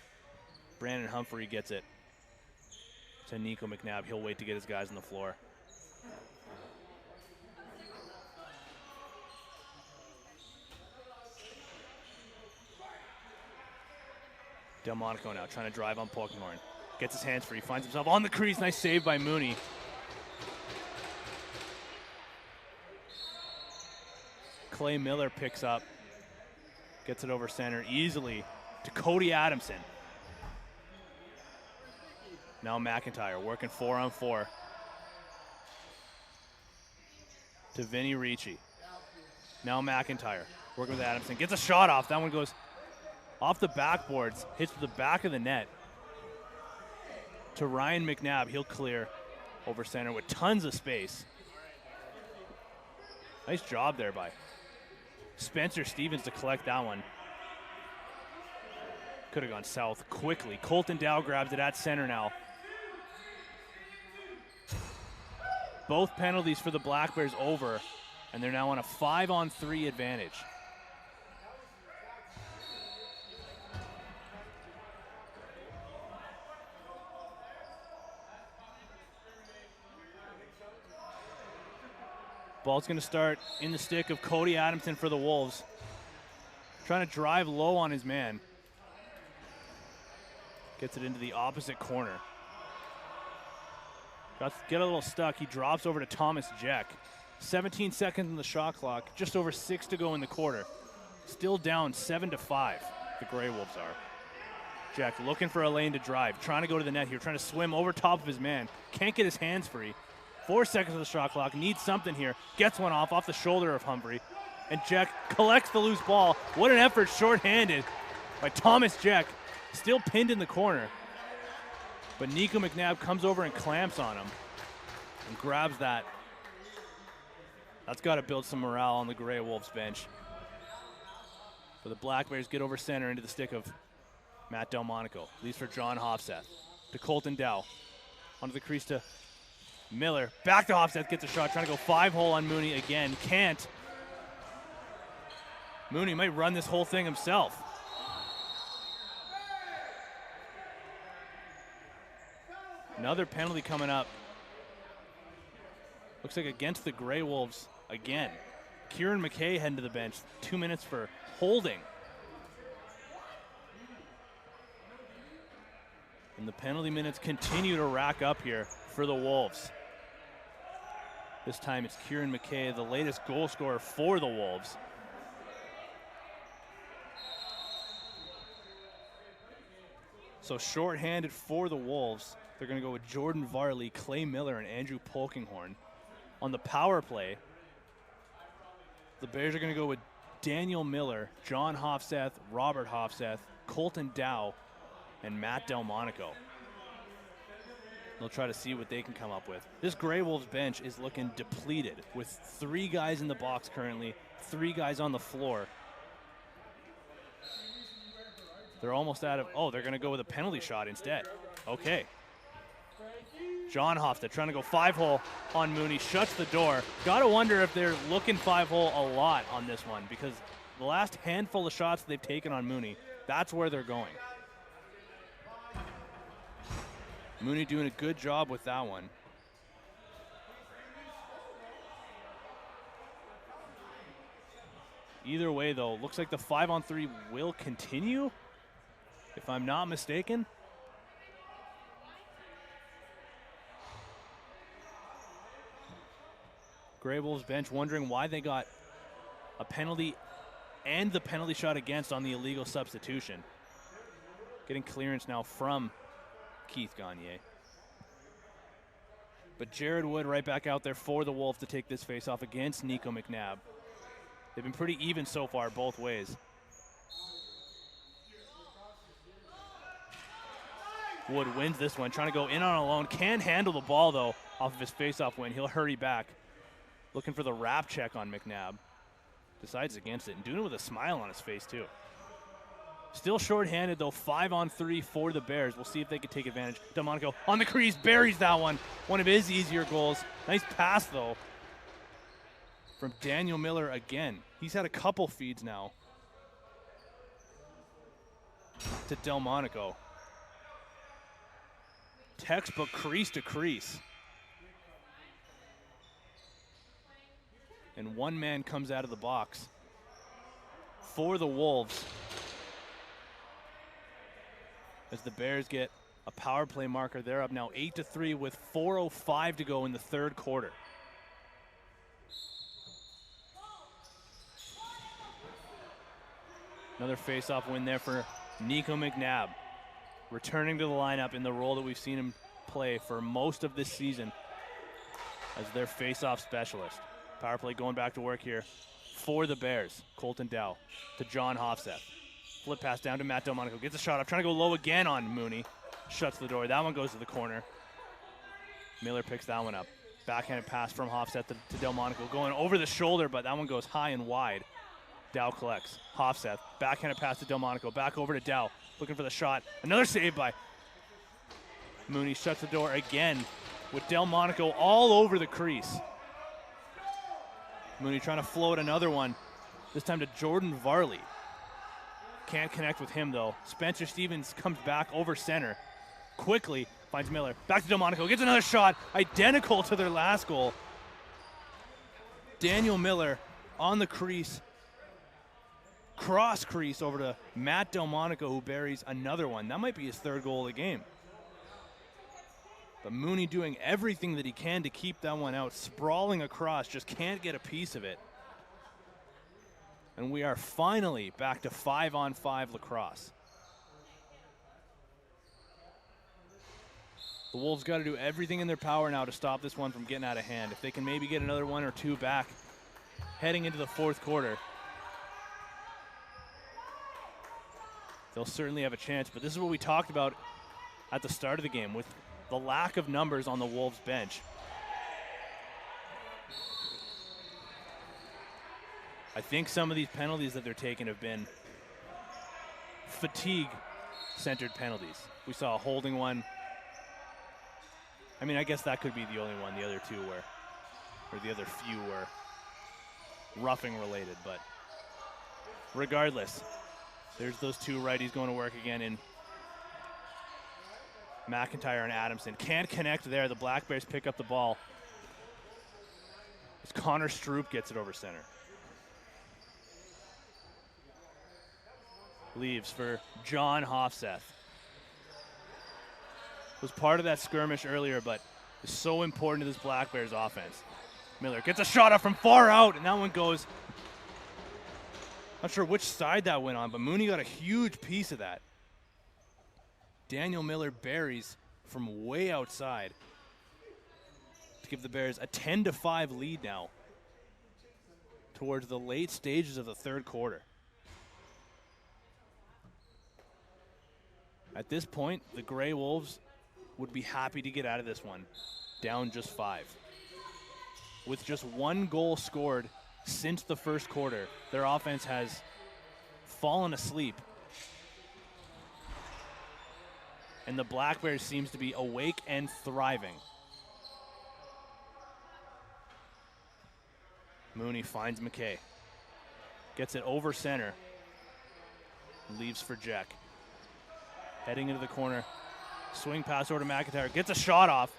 Speaker 1: Brandon Humphrey gets it to Nico McNabb. He'll wait to get his guys on the floor. Delmonico now trying to drive on Polkinghorn. Gets his hands free, finds himself on the crease. Nice save by Mooney. Clay Miller picks up, gets it over center easily to Cody Adamson. Now McIntyre working 4-on-4 to Vinny Ricci. Now McIntyre working with Adamson. Gets a shot off. That one goes off the backboards, hits the back of the net to Ryan McNabb. He'll clear over center with tons of space. Nice job there by Spencer Stevens to collect that one. Could have gone south quickly. Colton Dow grabs it at center now. Both penalties for the Black Bears over, and they're now on a 5-on-3 advantage. Ball's going to start in the stick of Cody Adamson for the Wolves. Trying to drive low on his man. Gets it into the opposite corner. Get a little stuck. He drops over to Thomas Jeck. 17 seconds on the shot clock. Just over 6 to go in the quarter. Still down 7-5, the Grey Wolves are. Jeck looking for a lane to drive. Trying to go to the net here. Trying to swim over top of his man. Can't get his hands free. 4 seconds on the shot clock. Needs something here. Gets one off the shoulder of Humphrey. And Jeck collects the loose ball. What an effort shorthanded by Thomas Jeck. Still pinned in the corner. But Nico McNabb comes over and clamps on him and grabs that. That's got to build some morale on the Grey Wolves bench. But the Black Bears get over center into the stick of Matt Delmonico. Leaves for John Hofseth to Colton Dow. Onto the crease to Miller. Back to Hofseth, gets a shot. Trying to go 5-hole on Mooney again. Can't. Mooney might run this whole thing himself. Another penalty coming up. Looks like against the Grey Wolves again. Kieran McKay heading to the bench. 2 minutes for holding. And the penalty minutes continue to rack up here for the Wolves. This time it's Kieran McKay, the latest goal scorer for the Wolves. So shorthanded for the Wolves. They're going to go with Jordan Varley, Clay Miller, and Andrew Polkinghorn. On the power play, the Bears are going to go with Daniel Miller, John Hofseth, Robert Hofseth, Colton Dow, and Matt Delmonico. They'll try to see what they can come up with. This Grey Wolves bench is looking depleted with 3 guys in the box currently, 3 guys on the floor. They're almost out of, oh, they're going to go with a penalty shot instead. Okay. John Hofseth trying to go 5-hole on Mooney, shuts the door. Gotta wonder if they're looking 5-hole a lot on this one, because the last handful of shots they've taken on Mooney, that's where they're going. Mooney doing a good job with that one. Either way, though, looks like the 5-on-3 will continue, if I'm not mistaken. Grey Wolves bench wondering why they got a penalty and the penalty shot against on the illegal substitution. Getting clearance now from Keith Gagne. But Jared Wood right back out there for the Wolves to take this faceoff against Nico McNabb. They've been pretty even so far both ways. Wood wins this one, trying to go in on alone. Can handle the ball, though, off of his face-off win. He'll hurry back. Looking for the wrap check on McNabb. Decides against it and doing it with a smile on his face, too. Still short-handed, though, 5-on-3 for the Bears. We'll see if they can take advantage. Delmonico on the crease, buries that one. One of his easier goals. Nice pass, though, from Daniel Miller again. He's had a couple feeds now to Delmonico. Textbook crease to crease. And one man comes out of the box for the Wolves as the Bears get a power play marker. They're up now 8-3 with 4:05 to go in the third quarter. Another face-off win there for Nico McNabb, returning to the lineup in the role that we've seen him play for most of this season as their face-off specialist. Power play going back to work here for the Bears. Colton Dow to John Hofseth. Flip pass down to Matt Delmonico. Gets a shot up, trying to go low again on Mooney. Shuts the door. That one goes to the corner. Miller picks that one up. Backhanded pass from Hofseth to Delmonico. Going over the shoulder, but that one goes high and wide. Dow collects. Hofseth. Backhanded pass to Delmonico. Back over to Dow. Looking for the shot. Another save by Mooney. Shuts the door again with Delmonico all over the crease. Mooney trying to float another one, this time to Jordan Varley. Can't connect with him, though. Spencer Stevens comes back over center. Quickly finds Miller. Back to Delmonico. Gets another shot, identical to their last goal. Daniel Miller on the crease. Cross crease over to Matt Delmonico, who buries another one. That might be his third goal of the game. But Mooney doing everything that he can to keep that one out. Sprawling across, just can't get a piece of it. And we are finally back to 5-on-5 lacrosse. The Wolves got to do everything in their power now to stop this one from getting out of hand. If they can maybe get another one or two back heading into the fourth quarter, they'll certainly have a chance. But this is what we talked about at the start of the game with the lack of numbers on the Wolves bench. I think some of these penalties that they're taking have been fatigue-centered penalties. We saw a holding one. I mean, I guess that could be the only one. The other two were, or the other few were roughing related. But regardless, there's those two righties going to work again in McIntyre and Adamson. Can't connect there. The Black Bears pick up the ball as Connor Stroop gets it over center. Leaves for John Hofseth. Was part of that skirmish earlier, but is so important to this Black Bears offense. Miller gets a shot up from far out, and that one goes, not sure which side that went on, but Mooney got a huge piece of that. Daniel Miller buries from way outside to give the Bears a 10-5 lead now towards the late stages of the third quarter. At this point, the Grey Wolves would be happy to get out of this one, down just 5. With just one goal scored since the first quarter, their offense has fallen asleep. And the Black Bears seems to be awake and thriving. Mooney finds McKay. Gets it over center. Leaves for Jack. Heading into the corner. Swing pass over to McIntyre. Gets a shot off.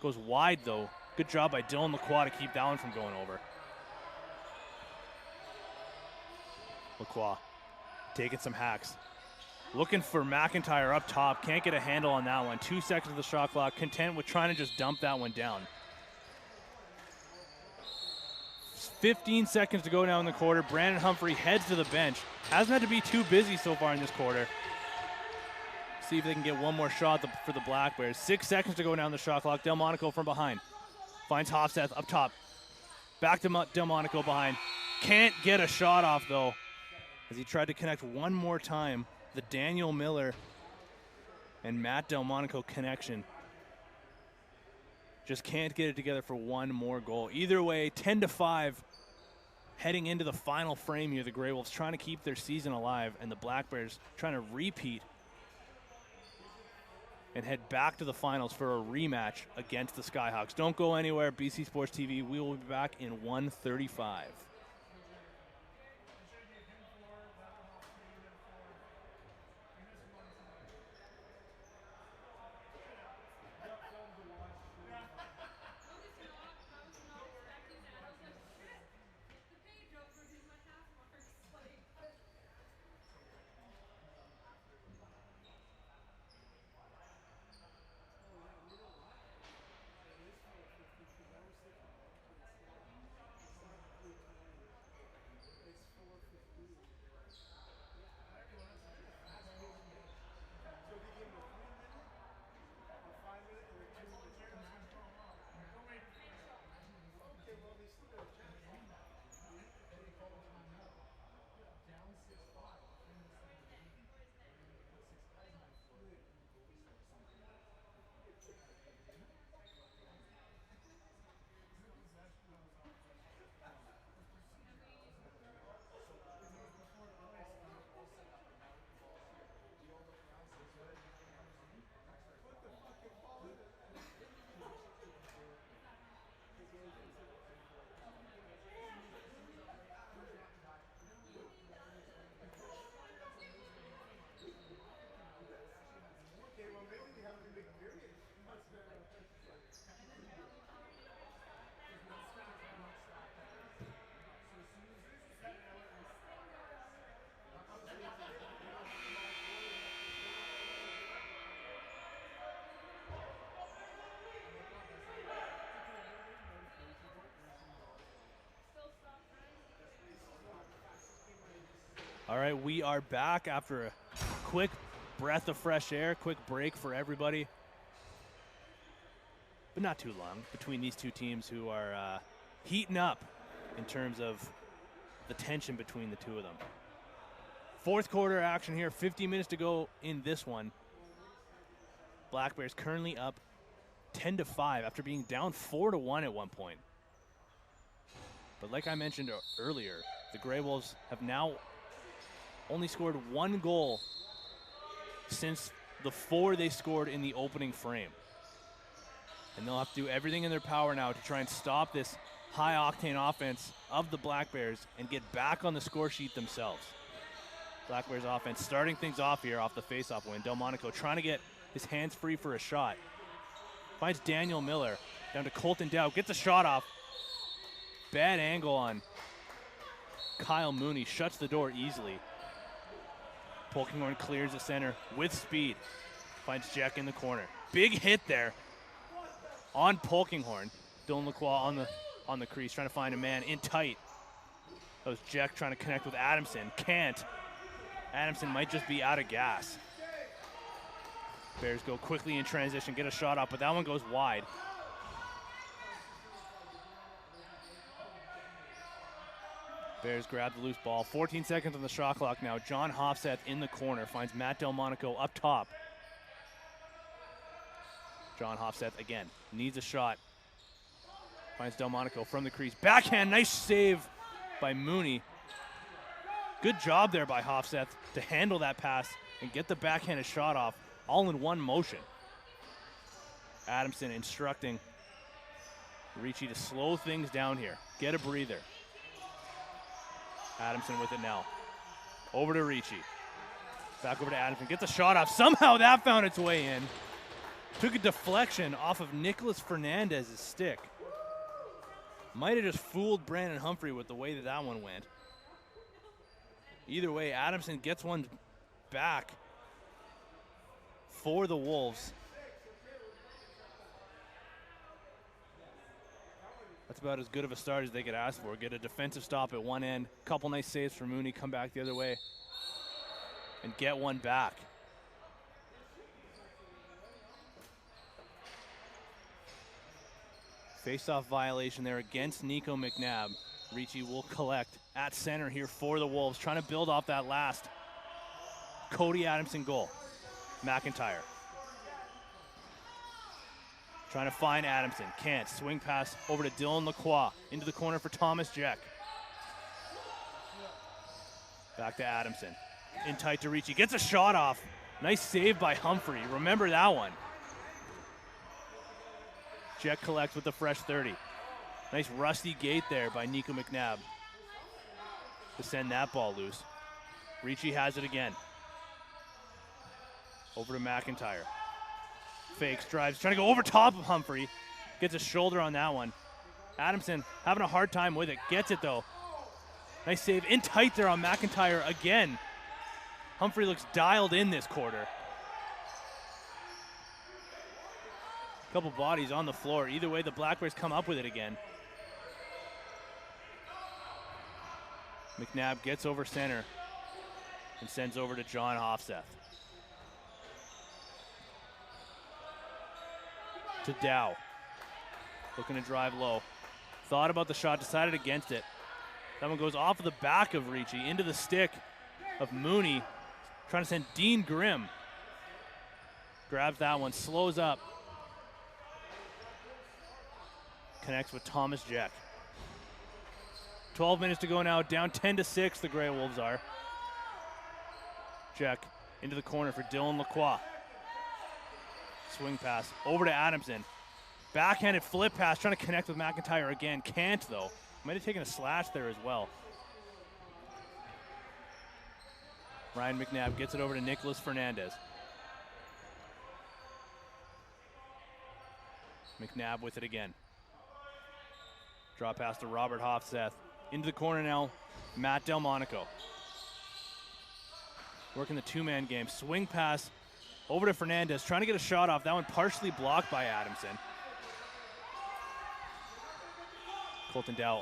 Speaker 1: Goes wide, though. Good job by Dylan Lacroix to keep that one from going over. Lacroix taking some hacks. Looking for McIntyre up top. Can't get a handle on that one. 2 seconds of the shot clock. Content with trying to just dump that one down. 15 seconds to go now in the quarter. Brandon Humphrey heads to the bench. Hasn't had to be too busy so far in this quarter. See if they can get one more shot for the Black Bears. 6 seconds to go down the shot clock. Delmonico from behind. Finds Hofseth up top. Back to Delmonico behind. Can't get a shot off, though, as he tried to connect one more time. The Daniel Miller and Matt Delmonico connection just can't get it together for one more goal. Either way, 10-5 heading into the final frame here. The Grey Wolves trying to keep their season alive, and the Black Bears trying to repeat and head back to the finals for a rematch against the Skyhawks. Don't go anywhere. BC Sports TV, we will be back in 1:35. All right, we are back after a quick breath of fresh air, quick break for everybody. But not too long between these two teams who are heating up in terms of the tension between the two of them. Fourth quarter action here, 50 minutes to go in this one. Black Bears currently up 10-5 after being down 4-1 at one point. But like I mentioned earlier, the Grey Wolves have now only scored one goal since the 4 they scored in the opening frame. And they'll have to do everything in their power now to try and stop this high-octane offense of the Black Bears and get back on the score sheet themselves. Black Bears offense starting things off here off the face-off win. Delmonico trying to get his hands free for a shot. Finds Daniel Miller down to Colton Dow. Gets a shot off. Bad angle on Kyle Mooney. Shuts the door easily. Polkinghorn clears the center with speed. Finds Jack in the corner. Big hit there on Polkinghorn. Dylan Lacroix on the crease trying to find a man in tight. That was Jack trying to connect with Adamson. Can't. Adamson might just be out of gas. Bears go quickly in transition, get a shot up, but that one goes wide. Bears grab the loose ball. 14 seconds on the shot clock now. John Hofseth in the corner finds Matt Delmonico up top. John Hofseth again needs a shot. Finds Delmonico from the crease. Backhand, nice save by Mooney. Good job there by Hofseth to handle that pass and get the backhanded shot off all in one motion. Adamson instructing Ricci to slow things down here. Get a breather. Adamson with it now. Over to Ricci. Back over to Adamson. Gets a shot off. Somehow that found its way in. Took a deflection off of Nicholas Fernandez's stick. Might have just fooled Brandon Humphrey with the way that that one went. Either way, Adamson gets one back for the Wolves. That's about as good of a start as they could ask for. Get a defensive stop at one end. Couple nice saves for Mooney. Come back the other way and get one back. Face-off violation there against Nico McNabb. Ricci will collect at center here for the Wolves, trying to build off that last Cody Adamson goal. McIntyre Trying to find Adamson. Can't. Swing pass over to Dylan Lacroix. Into the corner for Thomas Jack. Back to Adamson. In tight to Ricci. Gets a shot off. Nice save by Humphrey. Remember that one. Jack collects with the fresh 30. Nice rusty gate there by Nico McNabb to send that ball loose. Ricci has it again. Over to McIntyre. Fakes, drives, trying to go over top of Humphrey. Gets a shoulder on that one. Adamson having a hard time with it. Gets it though. Nice save in tight there on McIntyre again. Humphrey looks dialed in this quarter. Couple bodies on the floor. Either way, the Black Bears come up with it again. McNabb gets over center and sends over to John Hofseth. To Dow. Looking to drive low. Thought about the shot, decided against it. That one goes off of the back of Ricci into the stick of Mooney. Trying to send Dean Grimm. Grabs that one, slows up. Connects with Thomas Jack. 12 minutes to go now, down 10-6 the Grey Wolves are. Jack into the corner for Dylan Lacroix. Swing pass over to Adamson. Backhanded flip pass, trying to connect with McIntyre again. Can't though. Might have taken a slash there as well. Ryan McNabb gets it over to Nicholas Fernandez. McNabb with it again. Draw pass to Robert Hofseth. Into the corner now, Matt Delmonico. Working the two-man game. Swing pass over to Fernandez, trying to get a shot off. That one partially blocked by Adamson. Colton Dow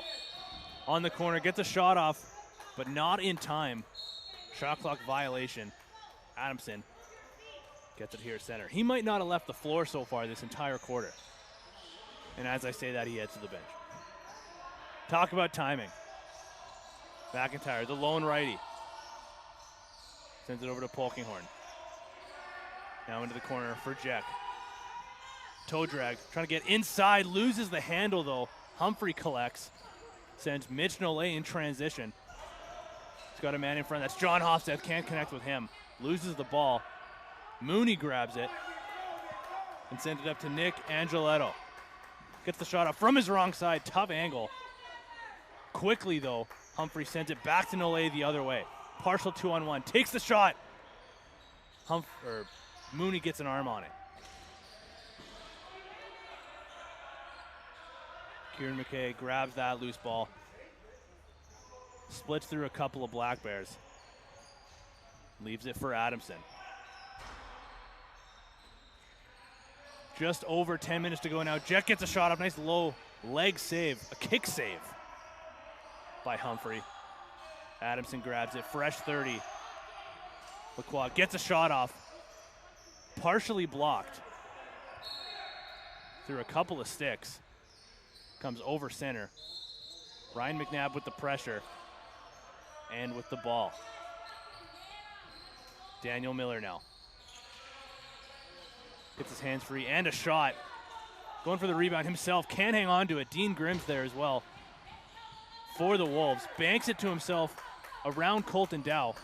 Speaker 1: on the corner, gets a shot off, but not in time. Shot clock violation. Adamson gets it here at center. He might not have left the floor so far this entire quarter. And as I say that, he heads to the bench. Talk about timing. McIntyre, the lone righty. Sends it over to Polkinghorn. Now into the corner for Jack. Toe drag, trying to get inside, loses the handle though. Humphrey collects. Sends Mitch Nolay in transition. He's got a man in front. That's John Hofseth. Can't connect with him. Loses the ball. Mooney grabs it and sends it up to Nick Angeletto. Gets the shot off from his wrong side. Tough angle. Quickly, though, Humphrey sends it back to Nolay the other way. Partial 2-on-1. Takes the shot. Mooney gets an arm on it. Kieran McKay grabs that loose ball. Splits through a couple of Black Bears. Leaves it for Adamson. Just over 10 minutes to go now. Jet gets a shot up. Nice low leg save. A kick save by Humphrey. Adamson grabs it. Fresh 30. Lacroix gets a shot off. Partially blocked. Through a couple of sticks. Comes over center. Ryan McNabb with the pressure. And with the ball. Daniel Miller now. Gets his hands free and a shot. Going for the rebound himself. Can't hang on to it. Dean Grimm's there as well. For the Wolves. Banks it to himself around Colton Dow.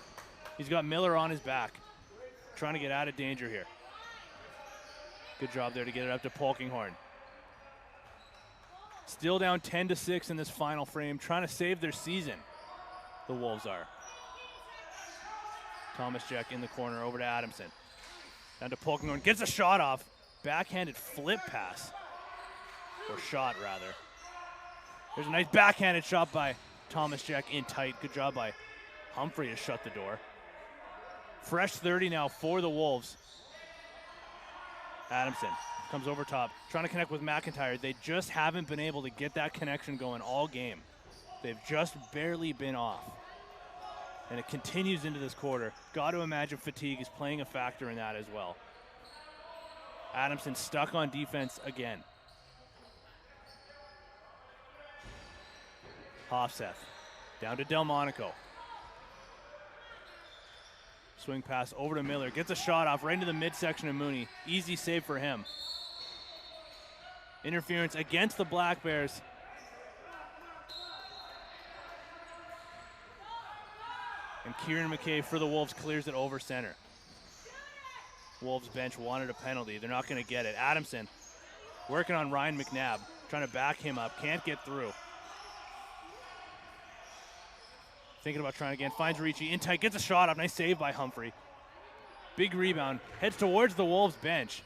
Speaker 1: He's got Miller on his back. Trying to get out of danger here. Good job there to get it up to Polkinghorn. Still down 10-6 in this final frame. Trying to save their season. The Wolves are. Thomas Jack in the corner over to Adamson. Down to Polkinghorn. Gets a shot off. Backhanded flip pass. Or shot, rather. There's a nice backhanded shot by Thomas Jack in tight. Good job by Humphrey to shut the door. Fresh 30 now for the Wolves. Adamson comes over top. Trying to connect with McIntyre. They just haven't been able to get that connection going all game. They've just barely been off. And it continues into this quarter. Got to imagine fatigue is playing a factor in that as well. Adamson stuck on defense again. Hofseth down to Delmonico. Swing pass over to Miller. Gets a shot off right into the midsection of Mooney. Easy save for him. Interference against the Black Bears. And Kieran McKay for the Wolves clears it over center. Wolves bench wanted a penalty. They're not going to get it. Adamson working on Ryan McNabb, trying to back him up. Can't get through. Thinking about trying again. Finds Ricci in tight. Gets a shot up. Nice save by Humphrey. Big rebound. Heads towards the Wolves bench.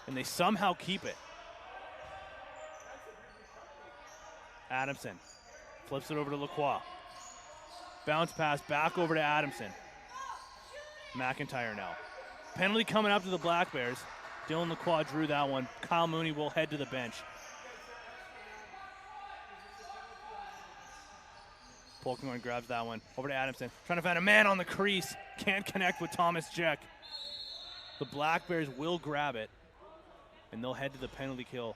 Speaker 1: And they somehow keep it. Adamson flips it over to Lacroix. Bounce pass back over to Adamson. McIntyre now. Penalty coming up to the Black Bears. Dylan Lacroix drew that one. Kyle Mooney will head to the bench. Polkinghorn grabs that one. Over to Adamson. Trying to find a man on the crease. Can't connect with Thomas Jack. The Black Bears will grab it. And they'll head to the penalty kill.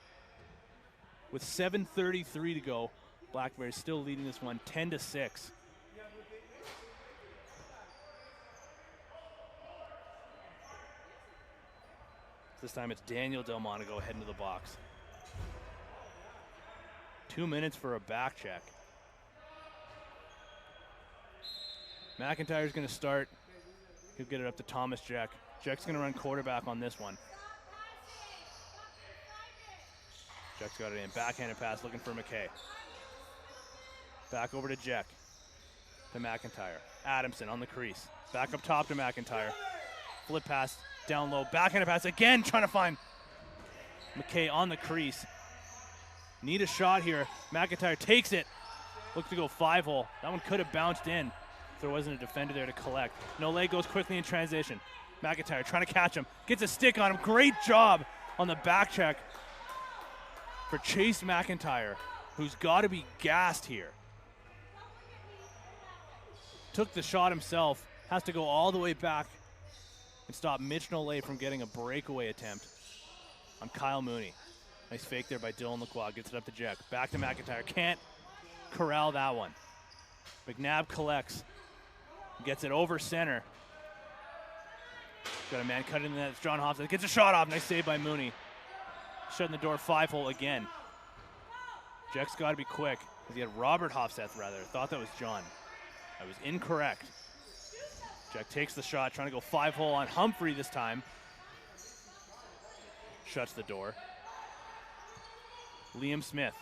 Speaker 1: With 7:33 to go, Black Bears still leading this one 10-6. This time it's Daniel Delmonico heading to the box. 2 minutes for a back check. McIntyre's going to start. He'll get it up to Thomas Jack. Jack's going to run quarterback on this one. Jack's got it in. Backhanded pass looking for McKay. Back over to Jack. To McIntyre. Adamson on the crease. Back up top to McIntyre. Flip pass down low. Backhanded pass again, trying to find McKay on the crease. Need a shot here. McIntyre takes it. Looks to go 5-hole. That one could have bounced in if there wasn't a defender there to collect. Nole goes quickly in transition. McIntyre trying to catch him. Gets a stick on him. Great job on the back check for Chase McIntyre, who's got to be gassed here. Took the shot himself. Has to go all the way back and stop Mitch Nole from getting a breakaway attempt on Kyle Mooney. Nice fake there by Dylan Lacroix. Gets it up to Jack. Back to McIntyre. Can't corral that one. McNabb collects. Gets it over center. Got a man cut in the net. It's John Hofstad. Gets a shot off. Nice save by Mooney. Shutting the door 5-hole again. Jack's got to be quick. He had Robert Hofstad rather. Thought that was John. I was incorrect. Jack takes the shot, trying to go 5-hole on Humphrey this time. Shuts the door. Liam Smith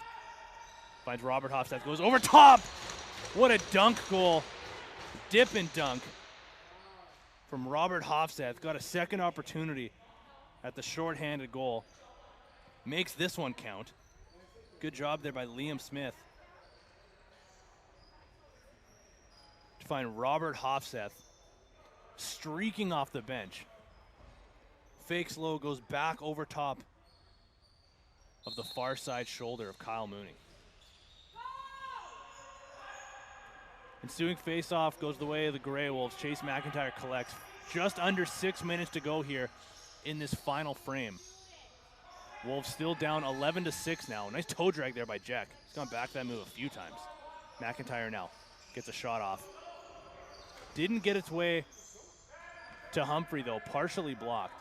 Speaker 1: finds Robert Hofstad, goes over top. What a dunk goal. Dip and dunk from Robert Hofstad. Got a second opportunity at the shorthanded goal. Makes this one count. Good job there by Liam Smith to find Robert Hofstad streaking off the bench. Fakes low, goes back over top of the far side shoulder of Kyle Mooney. Ensuing face-off goes the way of the Grey Wolves. Chase McIntyre collects. Just under 6 minutes to go here in this final frame. Wolves still down 11-6 now. Nice toe drag there by Jack. He's gone back to that move a few times. McIntyre now gets a shot off. Didn't get its way to Humphrey though, partially blocked.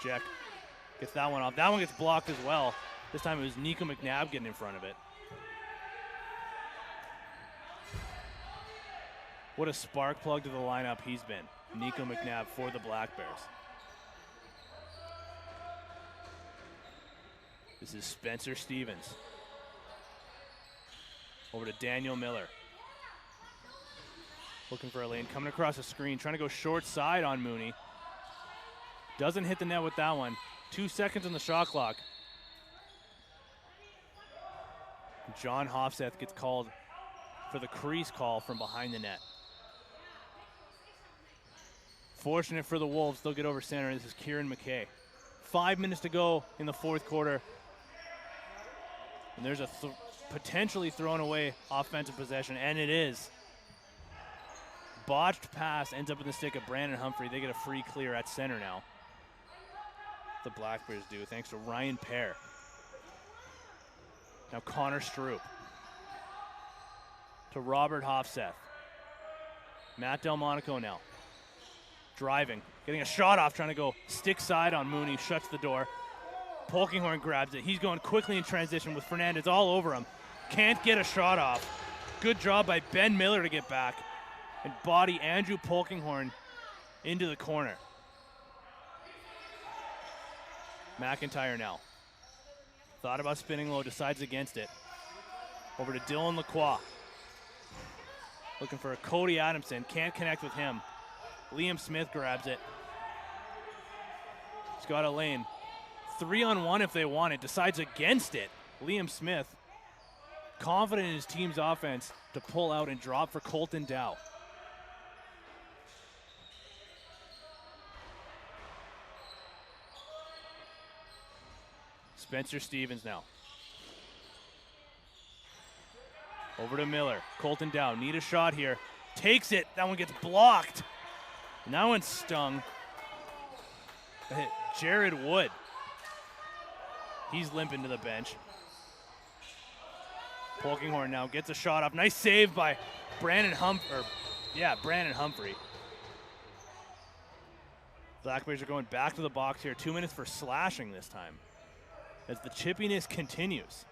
Speaker 1: Jack gets that one off. That one gets blocked as well. This time it was Nico McNabb getting in front of it. What a spark plug to the lineup he's been. Nico McNabb for the Black Bears. This is Spencer Stevens. Over to Daniel Miller. Looking for a lane, coming across the screen, trying to go short side on Mooney. Doesn't hit the net with that one. 2 seconds on the shot clock. John Hofstad gets called for the crease call from behind the net. Fortunate for the Wolves, they'll get over center. This is Kieran McKay. 5 minutes to go in the fourth quarter. And there's a potentially thrown away offensive possession, and it is. Botched pass ends up in the stick of Brandon Humphrey. They get a free clear at center now. The Black Bears do, thanks to Ryan Pear. Now Connor Stroop. To Robert Hofstad. Matt Delmonico now. Driving, Getting a shot off, trying to go stick side on Mooney, shuts the door. Polkinghorn grabs it. He's going quickly in transition with Fernandez all over him. Can't get a shot off. Good job by Ben Miller to get back and body Andrew Polkinghorn into the corner. McIntyre now. Thought about spinning low, decides against it. Over to Dylan Lacroix. Looking for a Cody Adamson, can't connect with him. Liam Smith grabs it. He's got a lane. 3-on-1 if they want it, decides against it. Liam Smith, confident in his team's offense to pull out and drop for Colton Dow. Spencer Stevens now. Over to Miller. Colton Dow, need a shot here. Takes it. That one gets blocked. And that one's stung. Hit Jared Wood. He's limping to the bench. Polkinghorn now gets a shot off. Nice save by Brandon Humphrey. Blackberries are going back to the box here. 2 minutes for slashing this time, as the chippiness continues.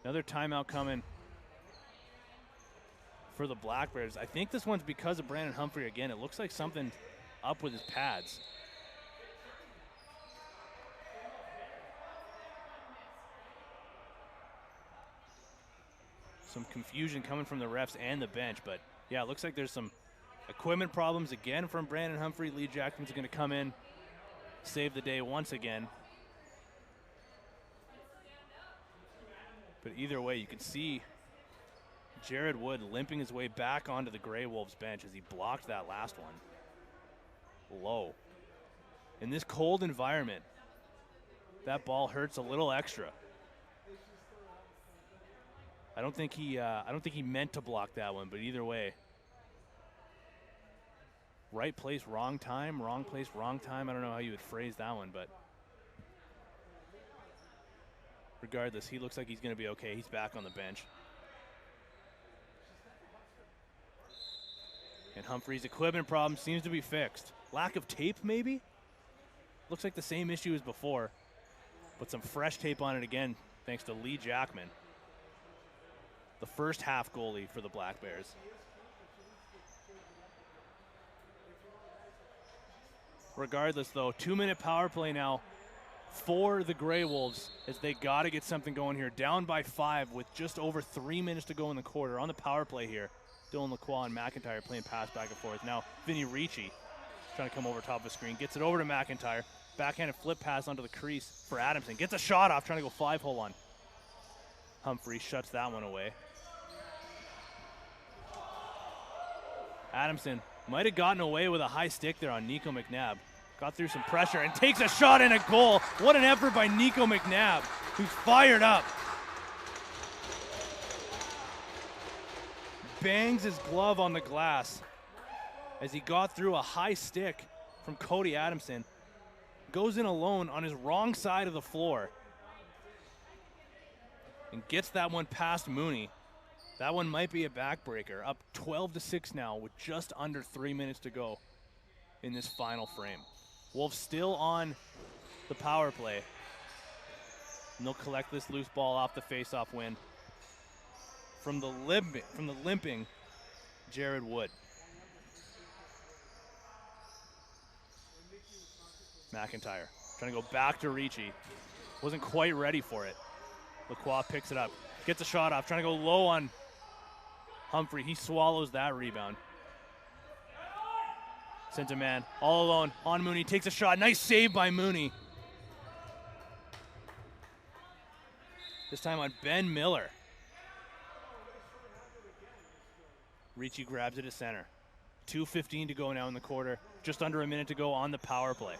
Speaker 1: Another timeout coming for the Blackbears. I think this one's because of Brandon Humphrey again. It looks like something up with his pads. Some confusion coming from the refs and the bench, but yeah, it looks like there's some equipment problems again from Brandon Humphrey. Lee Jackson's going to come in, save the day once again. But either way, you can see Jared Wood limping his way back onto the Grey Wolves bench as he blocked that last one low. In this cold environment, that ball hurts a little extra. I don't think he meant to block that one, but either way, right place, wrong time, wrong place, wrong time. I don't know how you would phrase that one, but regardless, he looks like he's going to be okay. He's back on the bench. And Humphrey's equipment problem seems to be fixed. Lack of tape, maybe? Looks like the same issue as before, but some fresh tape on it again, thanks to Lee Jackman, the first half goalie for the Black Bears. Regardless, though, 2-minute power play now for the Grey Wolves, as they got to get something going here. Down by 5 with just over 3 minutes to go in the quarter. On the power play here, Dylan Lacroix and McIntyre playing pass back and forth. Now Vinny Ricci trying to come over top of the screen. Gets it over to McIntyre. Backhanded flip pass onto the crease for Adamson. Gets a shot off, trying to go 5-hole on Humphrey. Shuts that one away. Adamson might have gotten away with a high stick there on Nico McNabb. Got through some pressure and takes a shot and a goal. What an effort by Nico McNabb, who's fired up. Bangs his glove on the glass as he got through a high stick from Cody Adamson. Goes in alone on his wrong side of the floor and gets that one past Mooney. That one might be a backbreaker. Up 12-6 now with just under 3 minutes to go in this final frame. Wolves still on the power play. And they'll collect this loose ball off the face-off win from the limping Jared Wood. McIntyre trying to go back to Ricci. Wasn't quite ready for it. Lacroix picks it up. Gets a shot off. Trying to go low on Humphrey. He swallows that rebound. Sends a man all alone on Mooney. Takes a shot. Nice save by Mooney. This time on Ben Miller. Ricci grabs it at center. 2:15 to go now in the quarter. Just under a minute to go on the power play.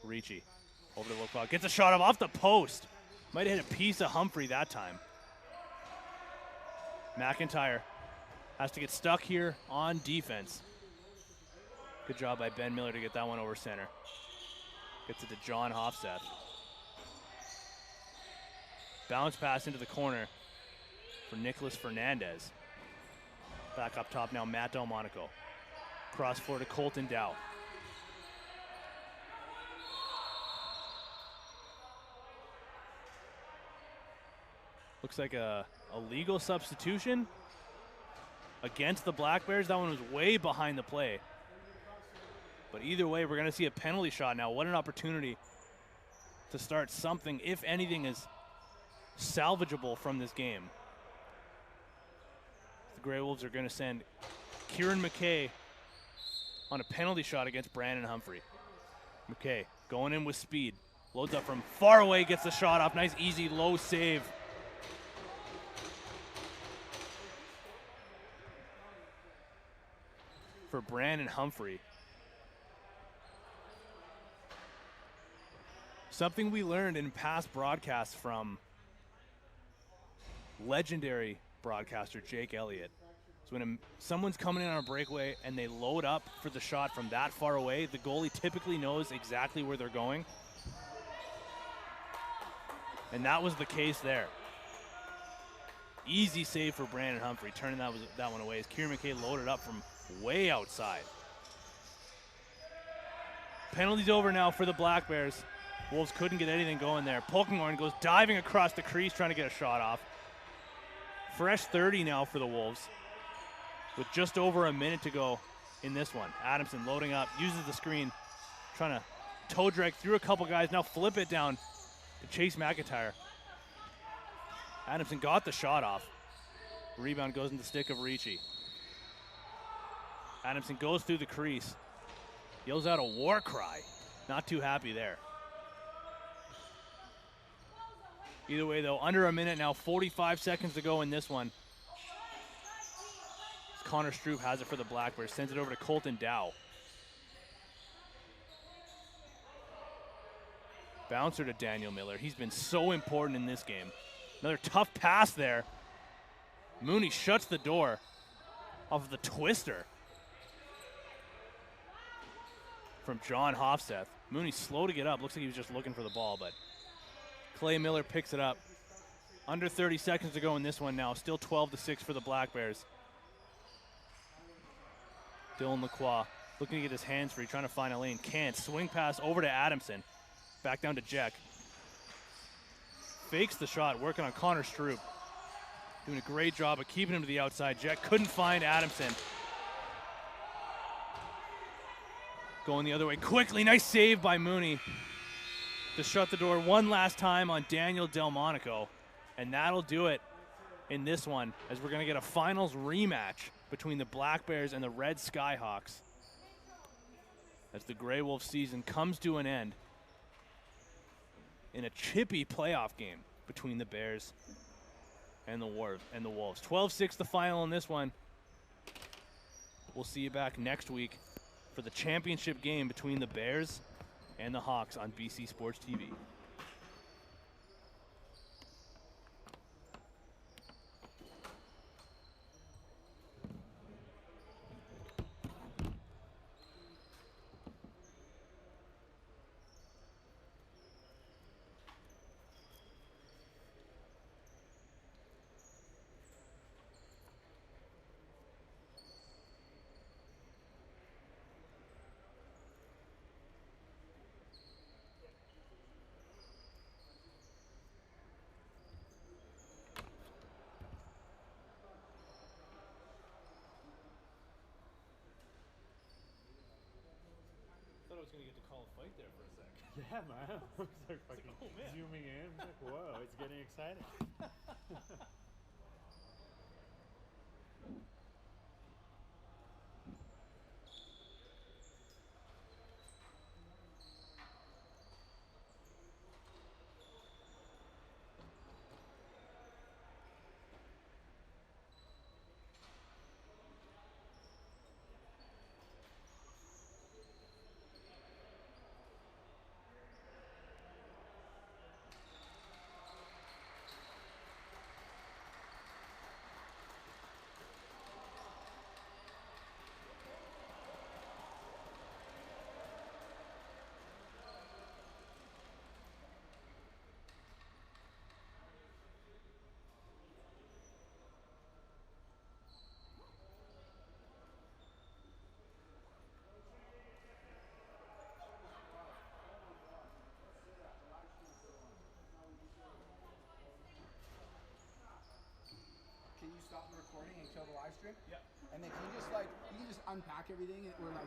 Speaker 1: Ricci over to Lacroix. Gets a shot off the post. Might have hit a piece of Humphrey that time. McIntyre has to get stuck here on defense. Good job by Ben Miller to get that one over center. Gets it to John Hofseth. Bounce pass into the corner for Nicholas Fernandez. Back up top now, Matt Delmonico. Cross floor to Colton Dow. Looks like a legal substitution against the Black Bears. That one was way behind the play. But either way, we're going to see a penalty shot now. What an opportunity to start something, if anything, is salvageable from this game. The Grey Wolves are going to send Kieran McKay on a penalty shot against Brandon Humphrey. McKay going in with speed. Loads up from far away, gets the shot off. Nice, easy, low save. For Brandon Humphrey. Something we learned in past broadcasts from legendary broadcaster Jake Elliott is when someone's coming in on a breakaway and they load up for the shot from that far away, the goalie typically knows exactly where they're going. And that was the case there. Easy save for Brandon Humphrey, turning that one away as Kieran McKay loaded up from way outside. Penalty's over now for the Black Bears. Wolves couldn't get anything going there. Polkinghorn goes diving across the crease trying to get a shot off. Fresh 30 now for the Wolves with just over a minute to go in this one. Adamson loading up, uses the screen, trying to toe drag through a couple guys, now flip it down to Chase McIntyre. Adamson got the shot off. Rebound goes in the stick of Ricci. Adamson goes through the crease, yells out a war cry. Not too happy there. Either way, though, under a minute now, 45 seconds to go in this one. Connor Stroop has it for the Black Bears, sends it over to Colton Dow. Bouncer to Daniel Miller. He's been so important in this game. Another tough pass there. Mooney shuts the door off of the twister from John Hofseth. Mooney slow to get up. Looks like he was just looking for the ball, but Clay Miller picks it up. Under 30 seconds to go in this one now. Still 12-6 for the Black Bears. Dylan Lacroix looking to get his hands free, trying to find a lane. Can't. Swing pass over to Adamson. Back down to Jack. Fakes the shot, working on Connor Stroop. Doing a great job of keeping him to the outside. Jack couldn't find Adamson. Going the other way quickly. Nice save by Mooney to shut the door one last time on Daniel Delmonico. And that'll do it in this one, as we're going to get a finals rematch between the Black Bears and the Red Skyhawks as the Grey Wolf season comes to an end in a chippy playoff game between the Bears and the Wolves. 12-6 the final in this one. We'll see you back next week for the championship game between the Bears and the Hawks on BC Sports TV. I was going to get to call a fight there for a second.
Speaker 5: Yeah, man. I was like fucking
Speaker 1: oh, man.
Speaker 5: zooming in. I was like, whoa, it's getting exciting.
Speaker 2: stop the recording and kill the live stream?
Speaker 1: Yeah.
Speaker 2: And then can you just unpack everything? We're like